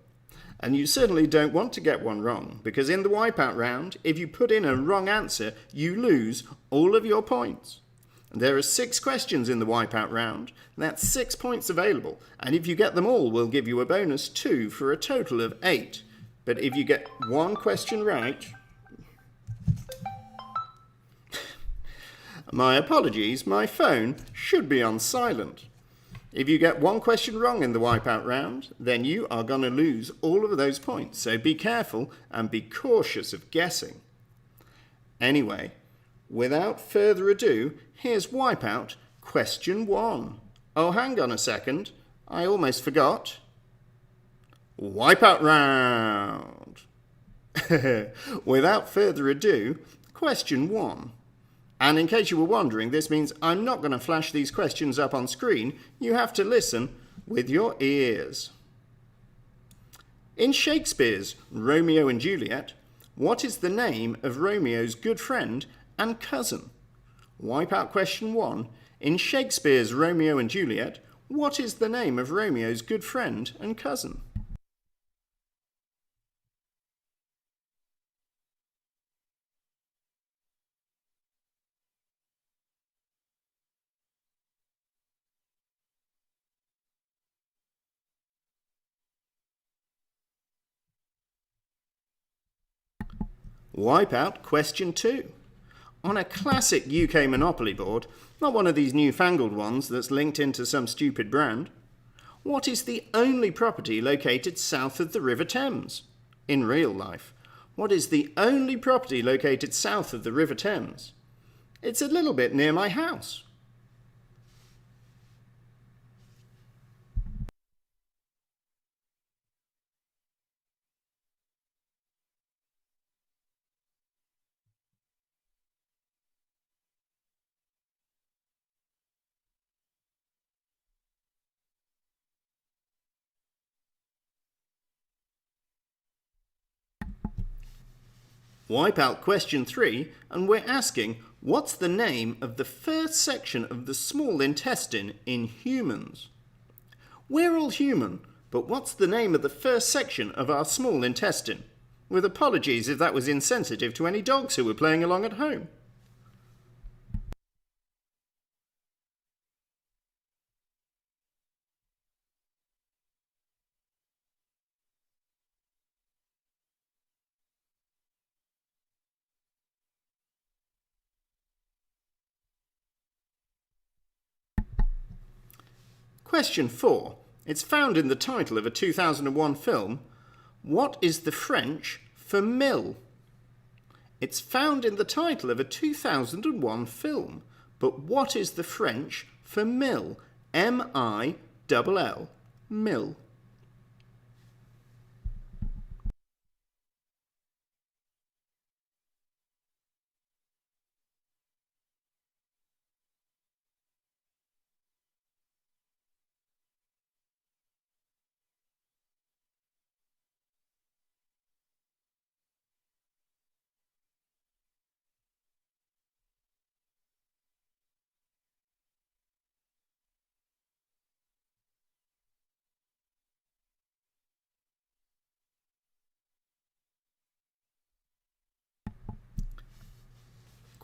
And you certainly don't want to get one wrong, because in the wipeout round, if you put in a wrong answer, you lose all of your points. There are 6 questions in the wipeout round. That's 6 points available, and if you get them all, we'll give you a bonus 2 for a total of 8. But if you get one question right... My apologies, my phone should be on silent. If you get one question wrong in the wipeout round, then you are going to lose all of those points. So be careful and be cautious of guessing. Anyway, without further ado, here's wipeout question 1. Oh, hang on a second. I almost forgot. Wipeout round. Without further ado, question 1. And in case you were wondering, this means I'm not going to flash these questions up on screen. You have to listen with your ears. In Shakespeare's Romeo and Juliet, what is the name of Romeo's good friend and cousin? Wipeout question 1. In Shakespeare's Romeo and Juliet, what is the name of Romeo's good friend and cousin? Wipeout question 2. On a classic UK Monopoly board, not one of these newfangled ones that's linked into some stupid brand, what is the only property located south of the River Thames? In real life, what is the only property located south of the River Thames? It's a little bit near my house. Wipeout question 3, and we're asking, what's the name of the first section of the small intestine in humans? We're all human, but what's the name of the first section of our small intestine? With apologies if that was insensitive to any dogs who were playing along at home. Question 4. It's found in the title of a 2001 film. What is the French for mill? It's found in the title of a 2001 film, but what is the French for mill? M-I-L-L. Mill.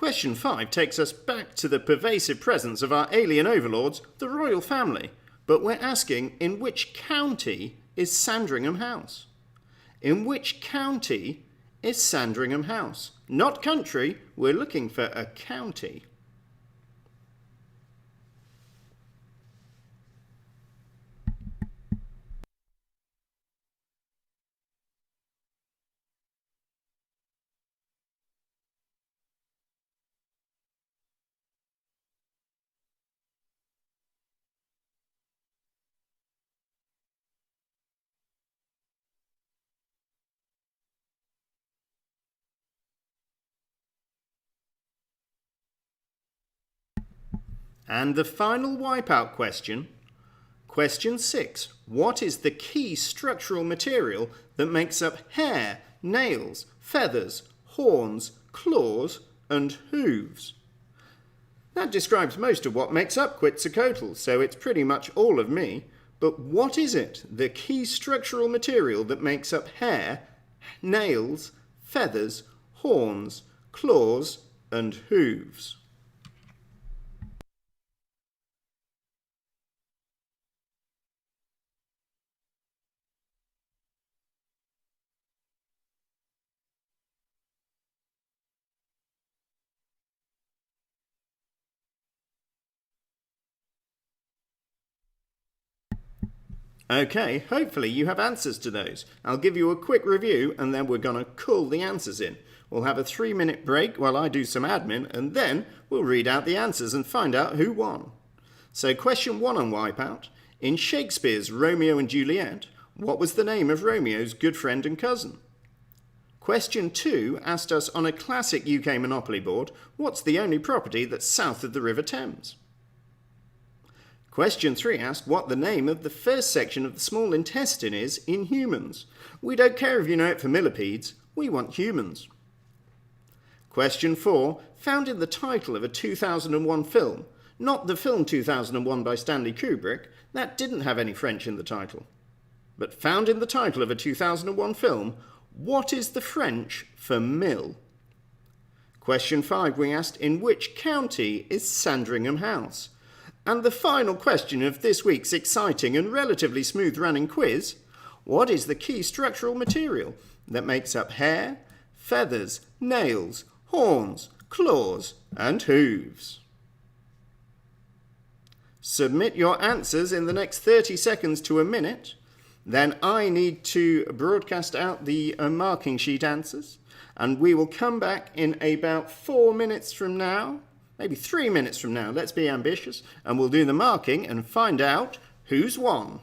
Question 5 takes us back to the pervasive presence of our alien overlords, the royal family. But we're asking, in which county is Sandringham House? In which county is Sandringham House? Not country, we're looking for a county. And the final wipeout question, question 6. What is the key structural material that makes up hair, nails, feathers, horns, claws, and hooves? That describes most of what makes up Quizcazoatl, so it's pretty much all of me. But what is it, the key structural material that makes up hair, nails, feathers, horns, claws, and hooves? Okay, hopefully you have answers to those. I'll give you a quick review and then we're going to call the answers in. We'll have a 3-minute break while I do some admin and then we'll read out the answers and find out who won. So question 1 on Wipeout. In Shakespeare's Romeo and Juliet, what was the name of Romeo's good friend and cousin? Question 2 asked us on a classic UK Monopoly board, what's the only property that's south of the River Thames? Question 3 asked what the name of the first section of the small intestine is in humans. We don't care if you know it for millipedes, we want humans. Question 4, found in the title of a 2001 film, not the film 2001 by Stanley Kubrick, that didn't have any French in the title. But found in the title of a 2001 film, what is the French for mill? Question 5, we asked in which county is Sandringham House? And the final question of this week's exciting and relatively smooth running quiz, what is the key structural material that makes up hair, feathers, nails, horns, claws, and hooves. Submit your answers in the next 30 seconds to a minute. Then I need to broadcast out the marking sheet answers, and we will come back in about 4 minutes from now, maybe 3 minutes from now, let's be ambitious, and we'll do the marking and find out who's won.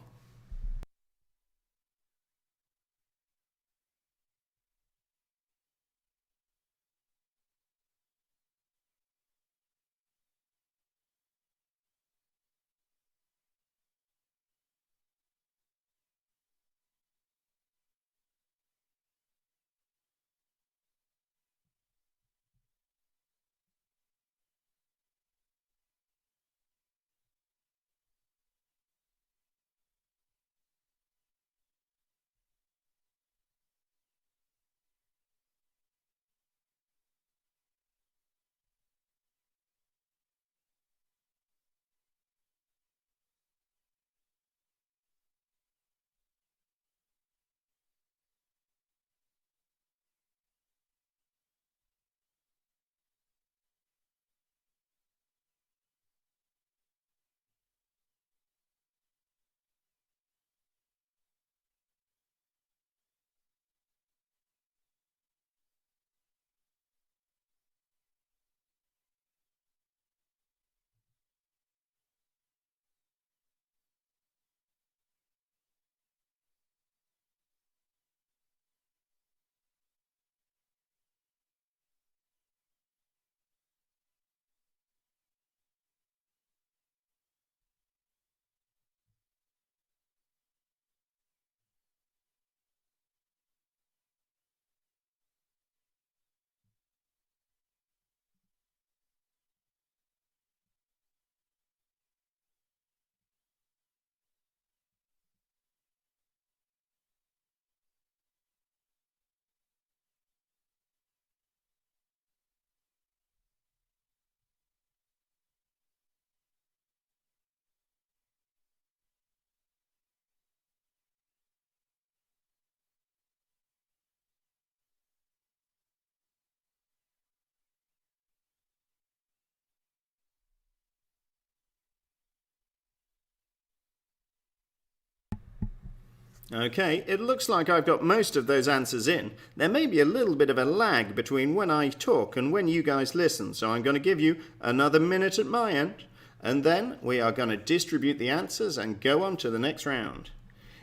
Okay, it looks like I've got most of those answers in. There may be a little bit of a lag between when I talk and when you guys listen, so I'm going to give you another minute at my end, and then we are going to distribute the answers and go on to the next round.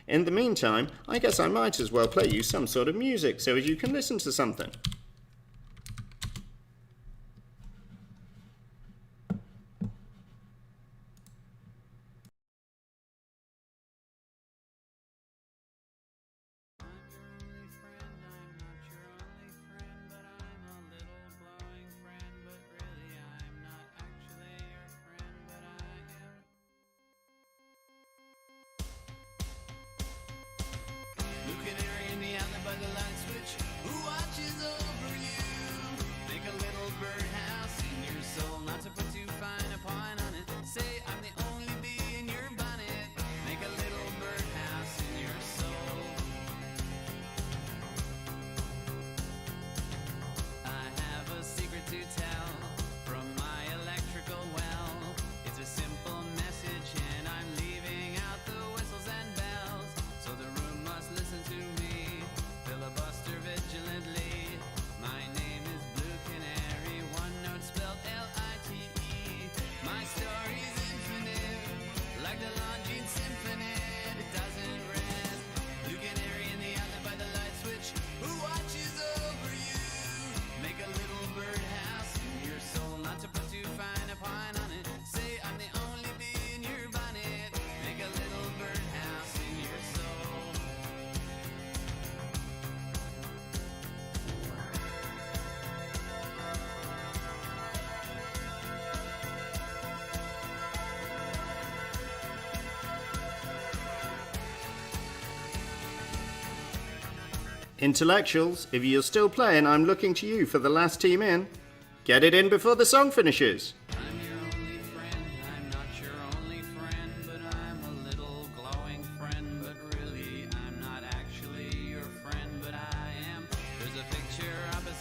In the meantime, I guess I might as well play you some sort of music so as you can listen to something. Intellectuals, if you're still playing, I'm looking to you for the last team in. Get it in before the song finishes. I'm your only friend, I'm not your only friend, but I'm a little glowing friend, but really I'm not actually your friend, but I am. There's a picture opposite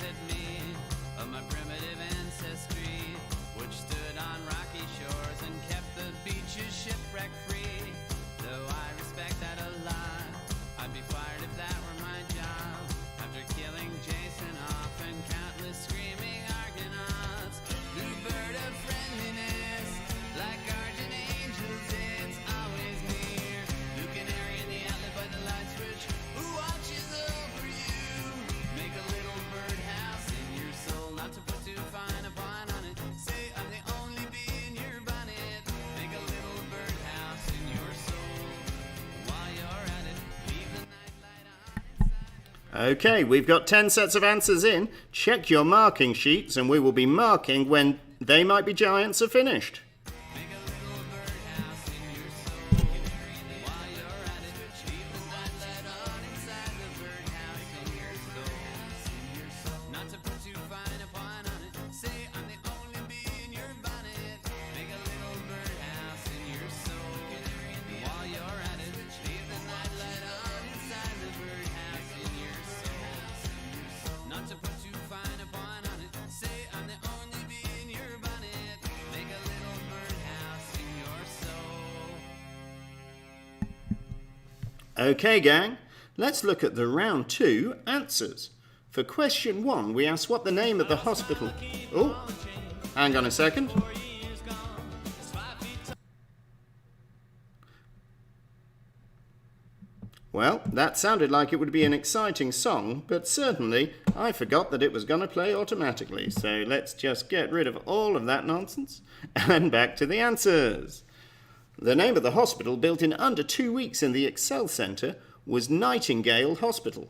Okay, we've got 10 sets of answers in. Check your marking sheets and we will be marking when They Might Be Giants are finished. Okay, gang, let's look at the round 2 answers. For question 1, we asked what the name of the hospital... Oh, hang on a second. Well, that sounded like it would be an exciting song, but certainly I forgot that it was going to play automatically. So let's just get rid of all of that nonsense and back to the answers. The name of the hospital, built in under 2 weeks in the Excel Centre, was Nightingale Hospital.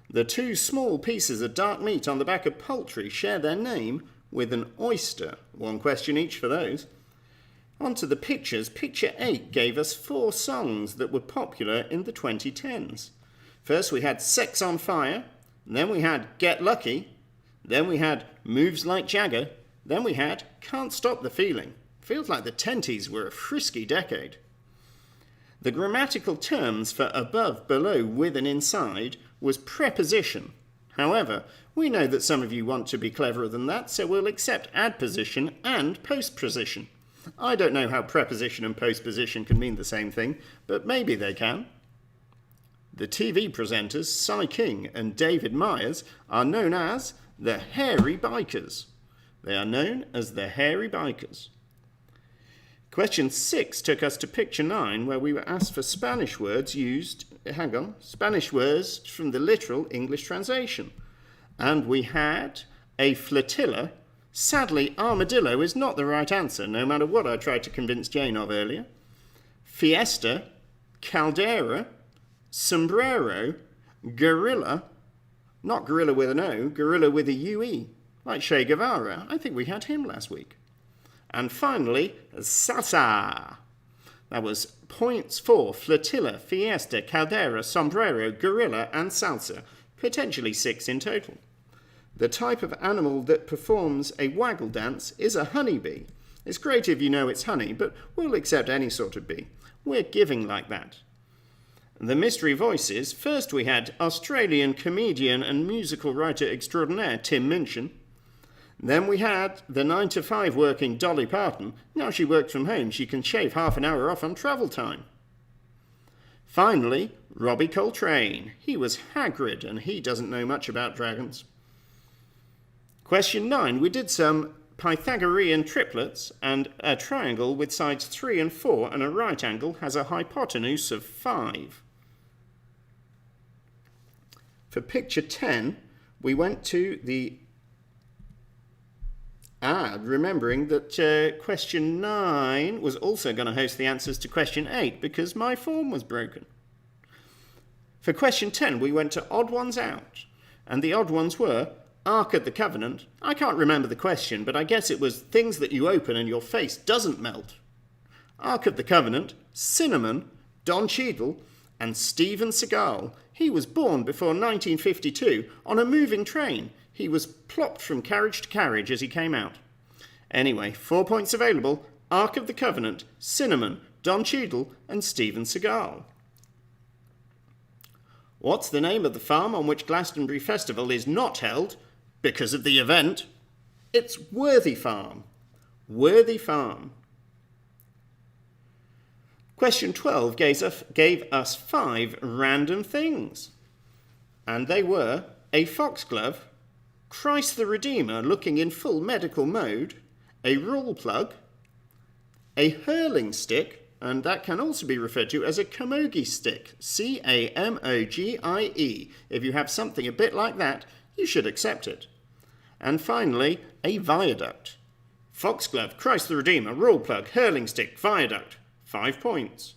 The 2 small pieces of dark meat on the back of poultry share their name with an oyster. 1 question each for those. On to the pictures. Picture 8 gave us 4 songs that were popular in the 2010s. First we had Sex on Fire, then we had Get Lucky, then we had Moves Like Jagger, then we had Can't Stop the Feeling. Feels like the 10s were a frisky decade. The grammatical terms for above, below, with and inside was preposition. However, we know that some of you want to be cleverer than that, so we'll accept adposition and postposition. I don't know how preposition and postposition can mean the same thing, but maybe they can. The TV presenters Cy King and David Myers are known as the Hairy Bikers. They are known as the Hairy Bikers. Question 6 took us to picture 9, where we were asked for Spanish words Spanish words from the literal English translation. And we had a flotilla. Sadly, armadillo is not the right answer, no matter what I tried to convince Jane of earlier. Fiesta, caldera, sombrero, gorilla, not gorilla with an O, gorilla with a UE, like Che Guevara. I think we had him last week. And finally, salsa. That was points for flotilla, fiesta, caldera, sombrero, gorilla, and salsa, potentially 6 in total. The type of animal that performs a waggle dance is a honeybee. It's great if you know it's honey, but we'll accept any sort of bee. We're giving like that. The mystery voices. First we had Australian comedian and musical writer extraordinaire Tim Minchin. Then we had the 9-to-5 working Dolly Parton. Now she works from home, she can shave half an hour off on travel time. Finally, Robbie Coltrane. He was Hagrid and he doesn't know much about dragons. Question 9. We did some Pythagorean triplets, and a triangle with sides 3 and 4 and a right angle has a hypotenuse of 5. For picture 10, we went to the... remembering that question 9 was also going to host the answers to question 8 because my form was broken. For question 10, we went to odd ones out, and the odd ones were Ark of the Covenant. I can't remember the question, but I guess it was things that you open and your face doesn't melt. Ark of the Covenant, Cinnamon, Don Cheadle, and Steven Seagal. He was born before 1952 on a moving train. He was plopped from carriage to carriage as he came out. Anyway, 4 points available. Ark of the Covenant, Cinnamon, Don Cheadle, and Steven Seagal. What's the name of the farm on which Glastonbury Festival is not held because of the event? It's Worthy Farm. Worthy Farm. Question 12 gave us 5 random things. And they were a foxglove, Christ the Redeemer looking in full medical mode, a rule plug, a hurling stick, and that can also be referred to as a camogie stick, C-A-M-O-G-I-E. If you have something a bit like that, you should accept it. And finally, a viaduct. Foxglove, Christ the Redeemer, rule plug, hurling stick, viaduct. 5 points.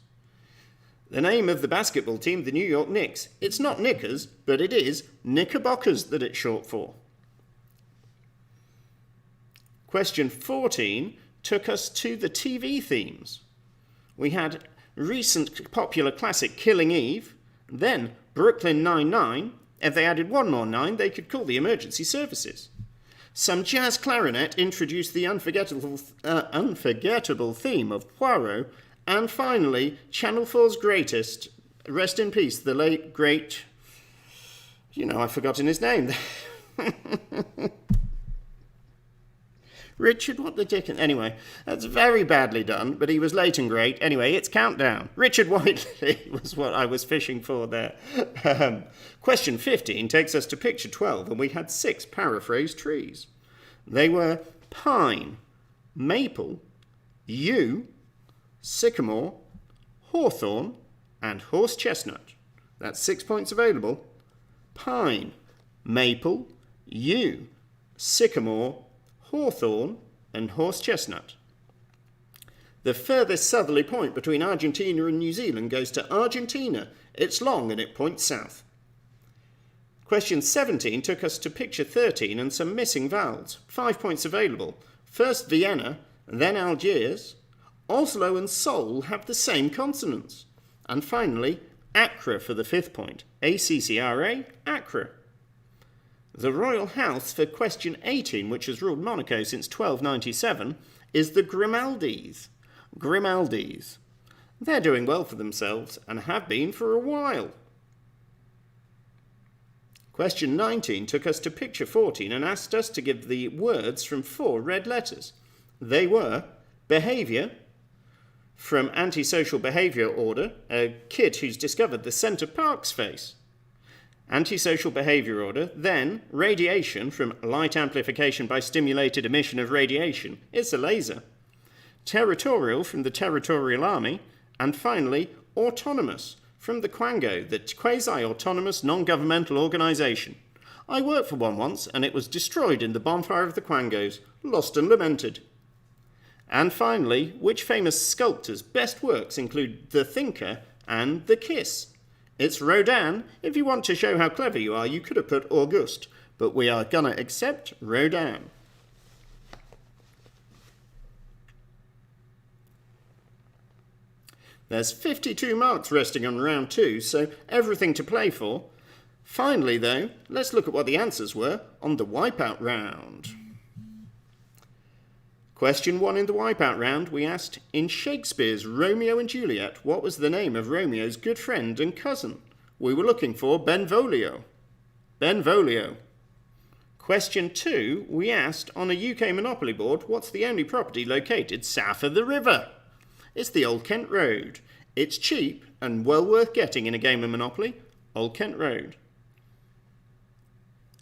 The name of the basketball team, the New York Knicks. It's not Knickers, but it is Knickerbockers that it's short for. Question 14 took us to the TV themes. We had recent popular classic Killing Eve, then Brooklyn Nine-Nine. If they added one more 9, they could call the emergency services. Some jazz clarinet introduced the unforgettable theme of Poirot. And finally, Channel 4's greatest, rest in peace, the late, great, I've forgotten his name. Richard, what the dickens? Anyway, that's very badly done, but he was late and great. Anyway, it's Countdown. Richard Whiteley was what I was fishing for there. Question 15 takes us to picture 12, and we had 6 paraphrased trees. They were pine, maple, yew, sycamore, hawthorn, and horse chestnut. That's 6 points available. Pine, maple, yew, sycamore, hawthorn, and horse chestnut. The furthest southerly point between Argentina and New Zealand goes to Argentina. It's long and it points south. Question 17 took us to picture 13 and some missing vowels. 5 points available. First Vienna, then Algiers. Oslo and Seoul have the same consonants. And finally, Accra for the 5th point. ACCRA, Accra. The royal house for question 18, which has ruled Monaco since 1297, is the Grimaldis. Grimaldis. They're doing well for themselves and have been for a while. Question 19 took us to picture 14 and asked us to give the words from 4 red letters. They were behaviour, from Antisocial Behaviour Order, a kid who's discovered the Centre Parks face. Antisocial Behaviour Order, then radiation, from light amplification by stimulated emission of radiation. It's a laser. Territorial, from the Territorial Army. And finally, autonomous, from the Quango, the quasi-autonomous non-governmental organisation. I worked for one once, and it was destroyed in the bonfire of the Quangos, lost and lamented. And finally, which famous sculptor's best works include The Thinker and The Kiss? It's Rodin. If you want to show how clever you are, you could have put Auguste, but we are going to accept Rodin. There's 52 marks resting on round 2, so everything to play for. Finally, though, let's look at what the answers were on the Wipeout round. Question 1 in the Wipeout round, we asked, in Shakespeare's Romeo and Juliet, what was the name of Romeo's good friend and cousin? We were looking for Benvolio. Benvolio. Question 2, we asked, on a UK Monopoly board, what's the only property located south of the river? It's the Old Kent Road. It's cheap and well worth getting in a game of Monopoly. Old Kent Road.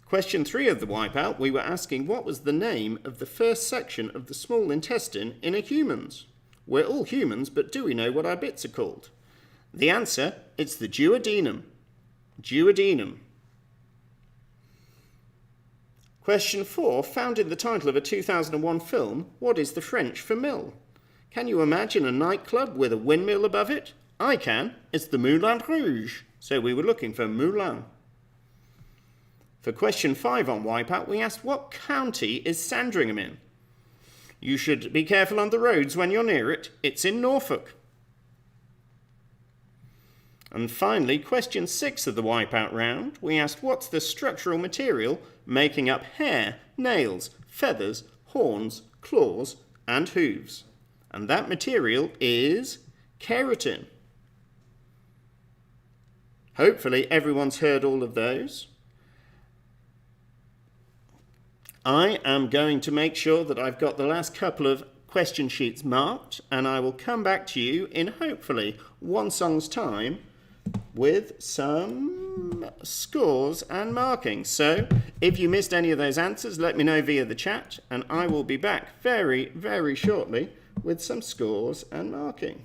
Question 3 of the Wipeout, we were asking what was the name of the first section of the small intestine in a human's? We're all humans, but do we know what our bits are called? The answer, it's the duodenum. Duodenum. Question 4, found in the title of a 2001 film, what is the French for mill? Can you imagine a nightclub with a windmill above it? I can. It's the Moulin Rouge. So we were looking for Moulin. For question 5 on Wipeout, we asked what county is Sandringham in? You should be careful on the roads when you're near it. It's in Norfolk. And finally, question 6 of the Wipeout round, we asked what's the structural material making up hair, nails, feathers, horns, claws, and hooves? And that material is keratin. Hopefully everyone's heard all of those. I am going to make sure that I've got the last couple of question sheets marked, and I will come back to you in hopefully one song's time with some scores and markings. So if you missed any of those answers, let me know via the chat, and I will be back very, very shortly with some scores and marking.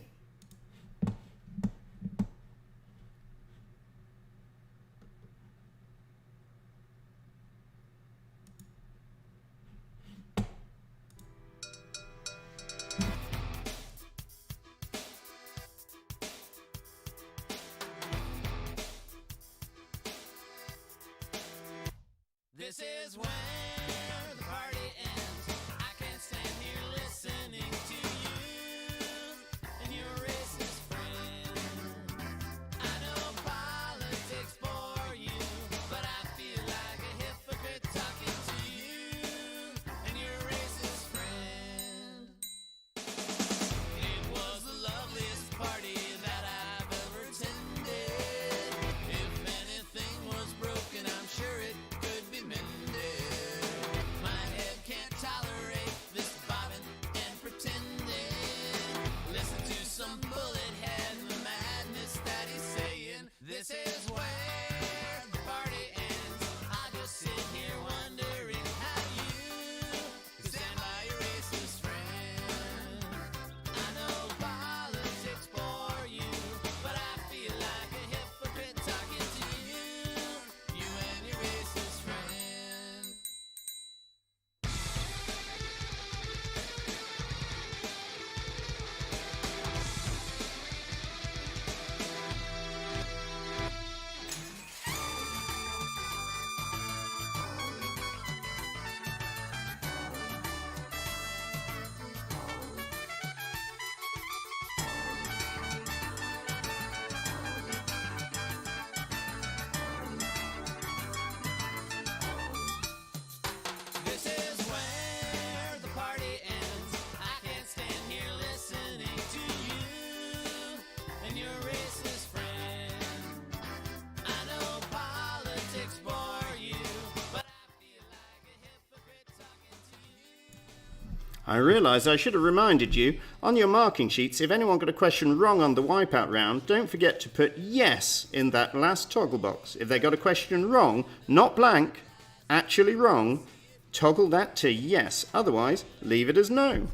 I realise I should have reminded you, on your marking sheets, if anyone got a question wrong on the wipeout round, don't forget to put yes in that last toggle box. If they got a question wrong, not blank, actually wrong, toggle that to yes. Otherwise, leave it as no.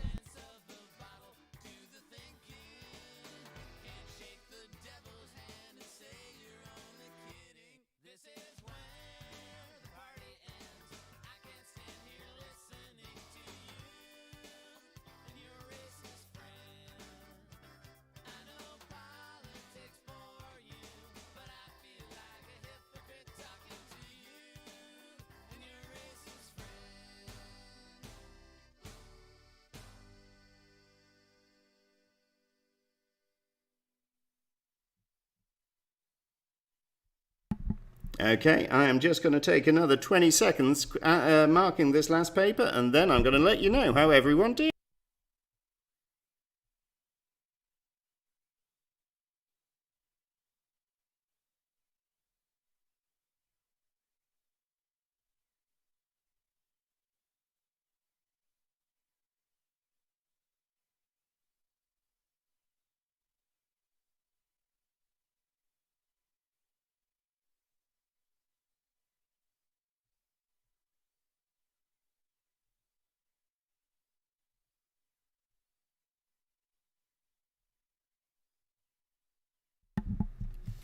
Okay, I am just going to take another 20 seconds marking this last paper, and then I'm going to let you know how everyone did.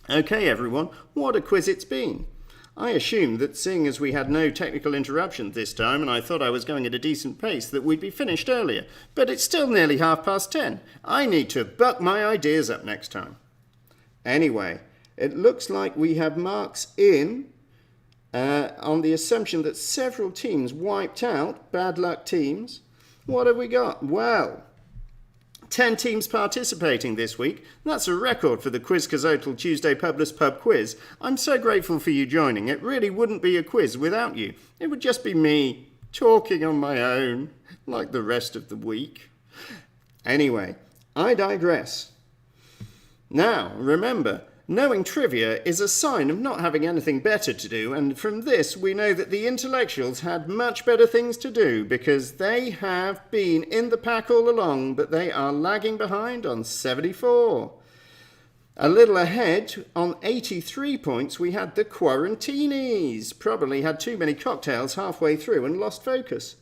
Okay, everyone, what a quiz it's been. I assumed that seeing as we had no technical interruptions this time and I thought I was going at a decent pace that we'd be finished earlier, but it's still nearly 10:30. I need to buck my ideas up next time. Anyway, it looks like we have marks in on the assumption that several teams wiped out, bad luck teams. What have we got? Well, 10 teams participating this week. That's a record for the Quizcazoatl Tuesday Publess Pub Quiz. I'm so grateful for you joining. It really wouldn't be a quiz without you. It would just be me talking on my own like the rest of the week. Anyway, I digress. Now, remember, knowing trivia is a sign of not having anything better to do, and from this we know that the intellectuals had much better things to do because they have been in the pack all along, but they are lagging behind on 74. A little ahead on 83 points we had the Quarantinis. Probably had too many cocktails halfway through and lost focus.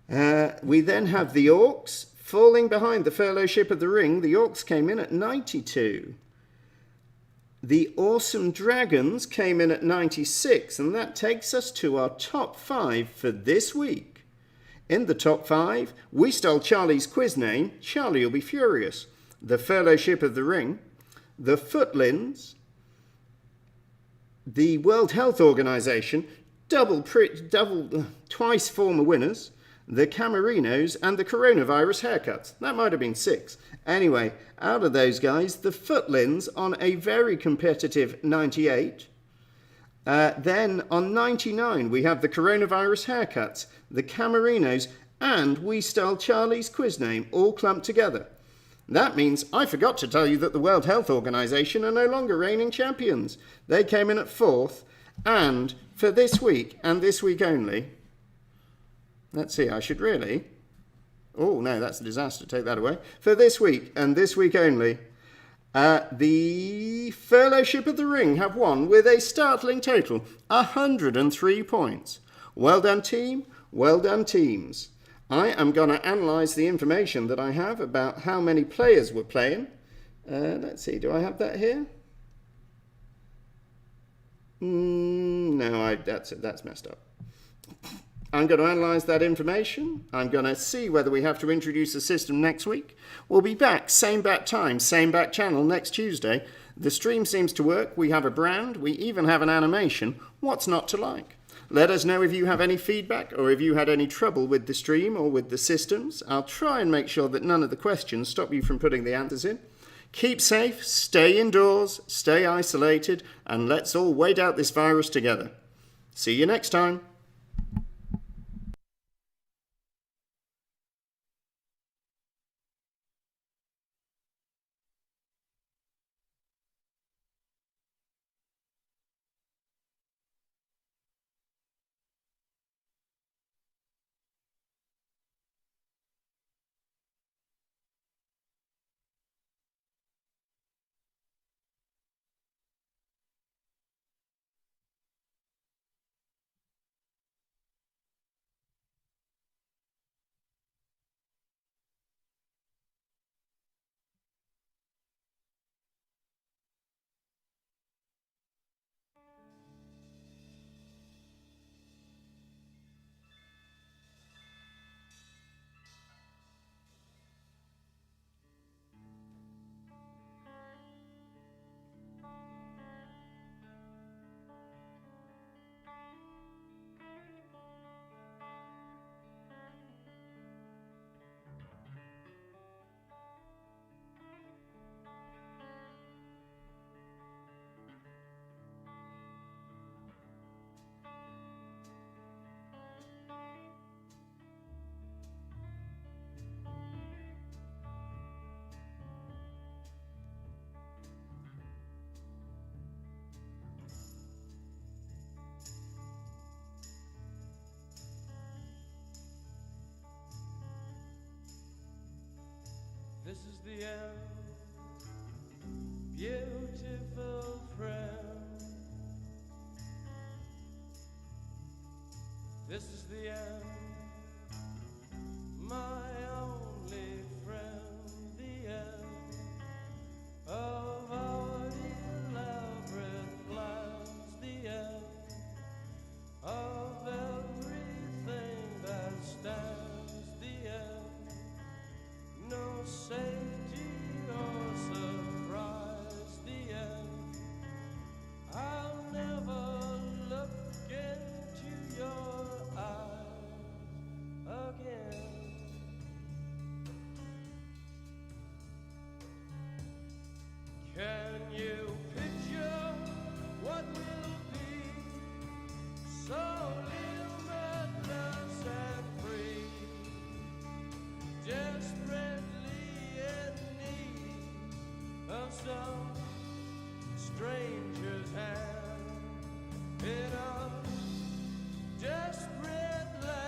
We then have the Orcs falling behind the Fellowship of the Ring. The Orcs came in at 92. The Awesome Dragons came in at 96, and that takes us to our top 5 for this week. In the top 5, we stole Charlie's quiz name. Charlie will be furious. The Fellowship of the Ring, the Footlins, the World Health Organization, twice former winners, the Camarinos, and the coronavirus haircuts. That might have been 6. Anyway, out of those guys, the Footlins on a very competitive 98. Then on 99, we have the coronavirus haircuts, the Camarinos, and We Stole Charlie's quiz name, all clumped together. That means I forgot to tell you that the World Health Organization are no longer reigning champions. They came in at 4th, and for this week, and this week only, let's see, I should really... Oh, no, that's a disaster. Take that away. For this week, and this week only, the Fellowship of the Ring have won with a startling total, 103 points. Well done, team. Well done, teams. I am going to analyse the information that I have about how many players were playing. Let's see, do I have that here? No, that's messed up. I'm going to analyse that information. I'm going to see whether we have to introduce a system next week. We'll be back, same bat time, same bat channel next Tuesday. The stream seems to work. We have a brand. We even have an animation. What's not to like? Let us know if you have any feedback or if you had any trouble with the stream or with the systems. I'll try and make sure that none of the questions stop you from putting the answers in. Keep safe, stay indoors, stay isolated, and let's all wait out this virus together. See you next time. the end, beautiful friend. This is the end, my only friend, the end of our elaborate plans, the end of everything that stands, the end, no safety or surprise, the end, I'll never look into your eyes again. Can you picture what will be so limitless and free, desperately in need of some stranger's hand in a desperate land?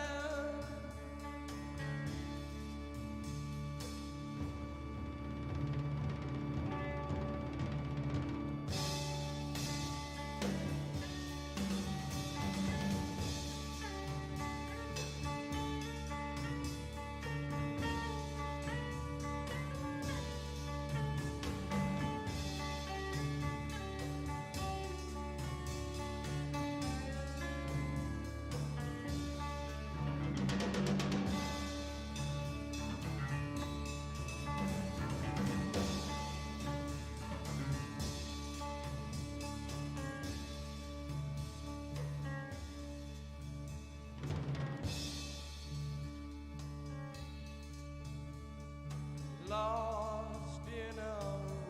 Lost in a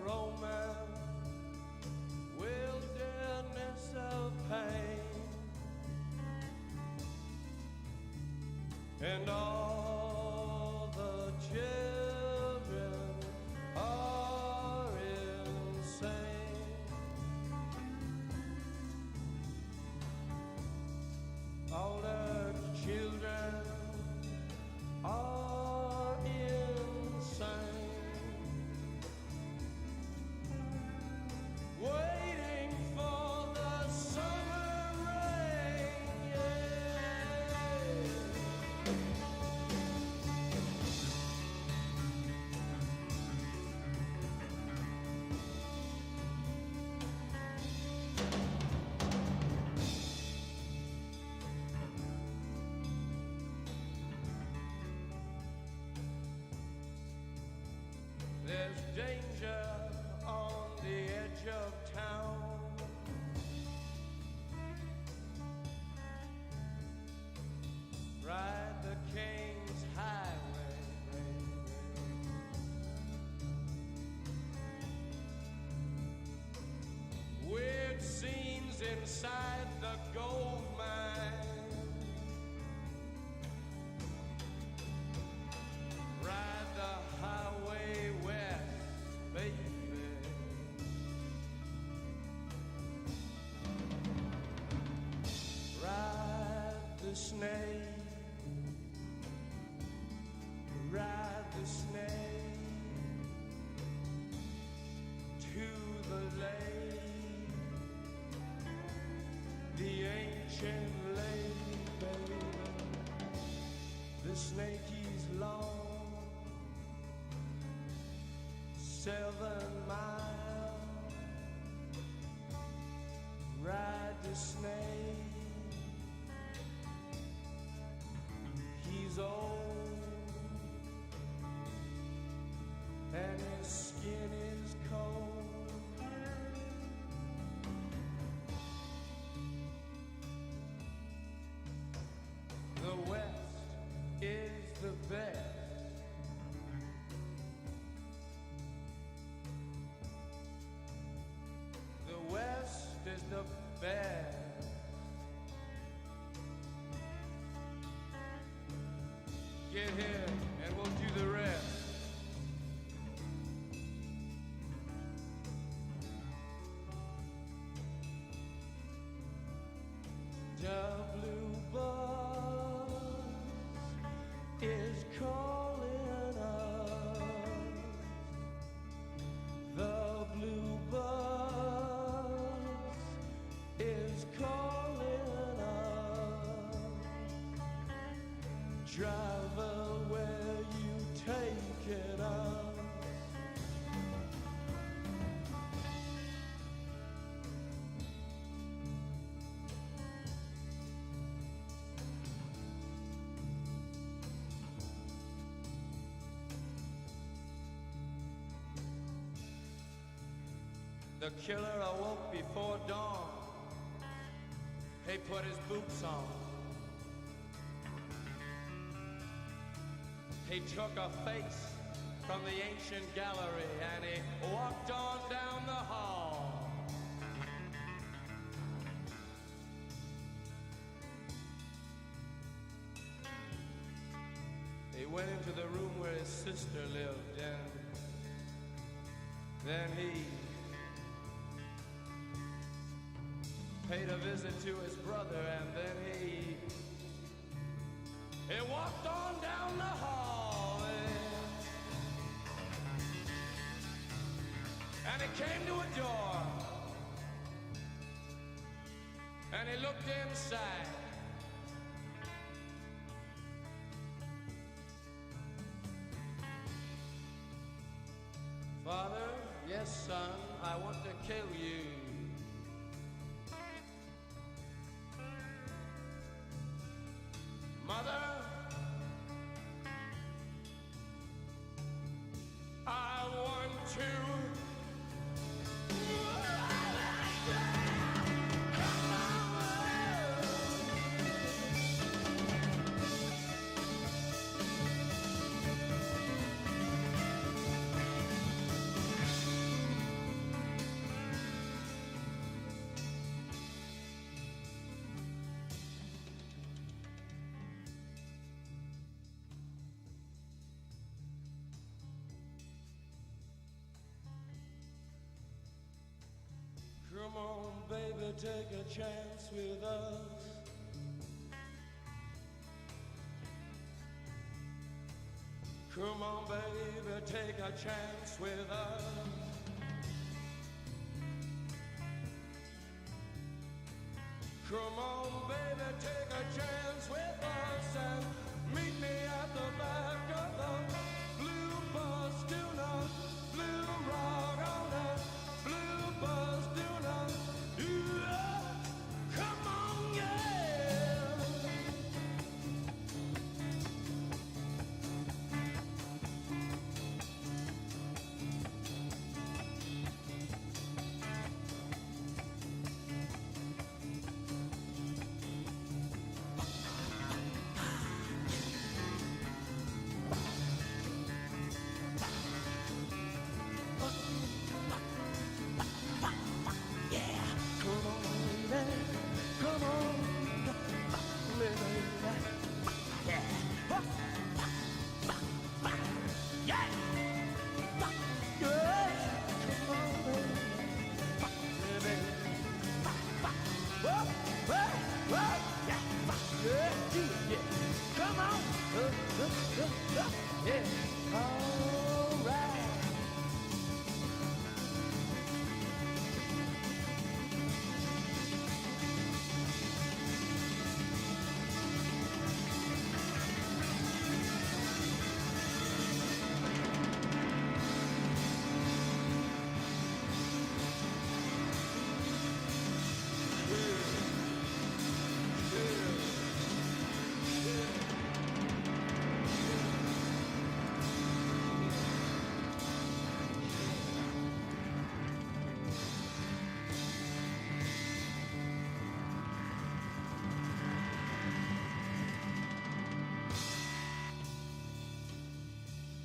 romance, wilderness of pain, and all the children are insane. All the children are insane, waiting for the summer rain, yeah. There's danger on the edge of town. Ride the King's Highway, baby. Weird scenes inside the gold mine. Ride the highway west, baby. Ride the snake, ride the snake to the lake, the ancient lake, baby. The snake is long, 7 miles. Ride the snake. He's old and his skin is cold. The West is the best. The West is the best. Get here and we'll do the rest. The blue bus is calling us. travel where you take it up. The killer awoke before dawn. He put his boots on. He took a face from the ancient gallery and he walked on down the hall. He went into the room where his sister lived, and then he paid a visit to his brother, and then he walked on down the hall, and he came to a door, and he looked inside. Father, yes, son, I want to kill you. Mother, I want to. Come on, baby, take a chance with us. Come on, baby, take a chance with us. Come on, baby, take a chance with us and meet me at the back of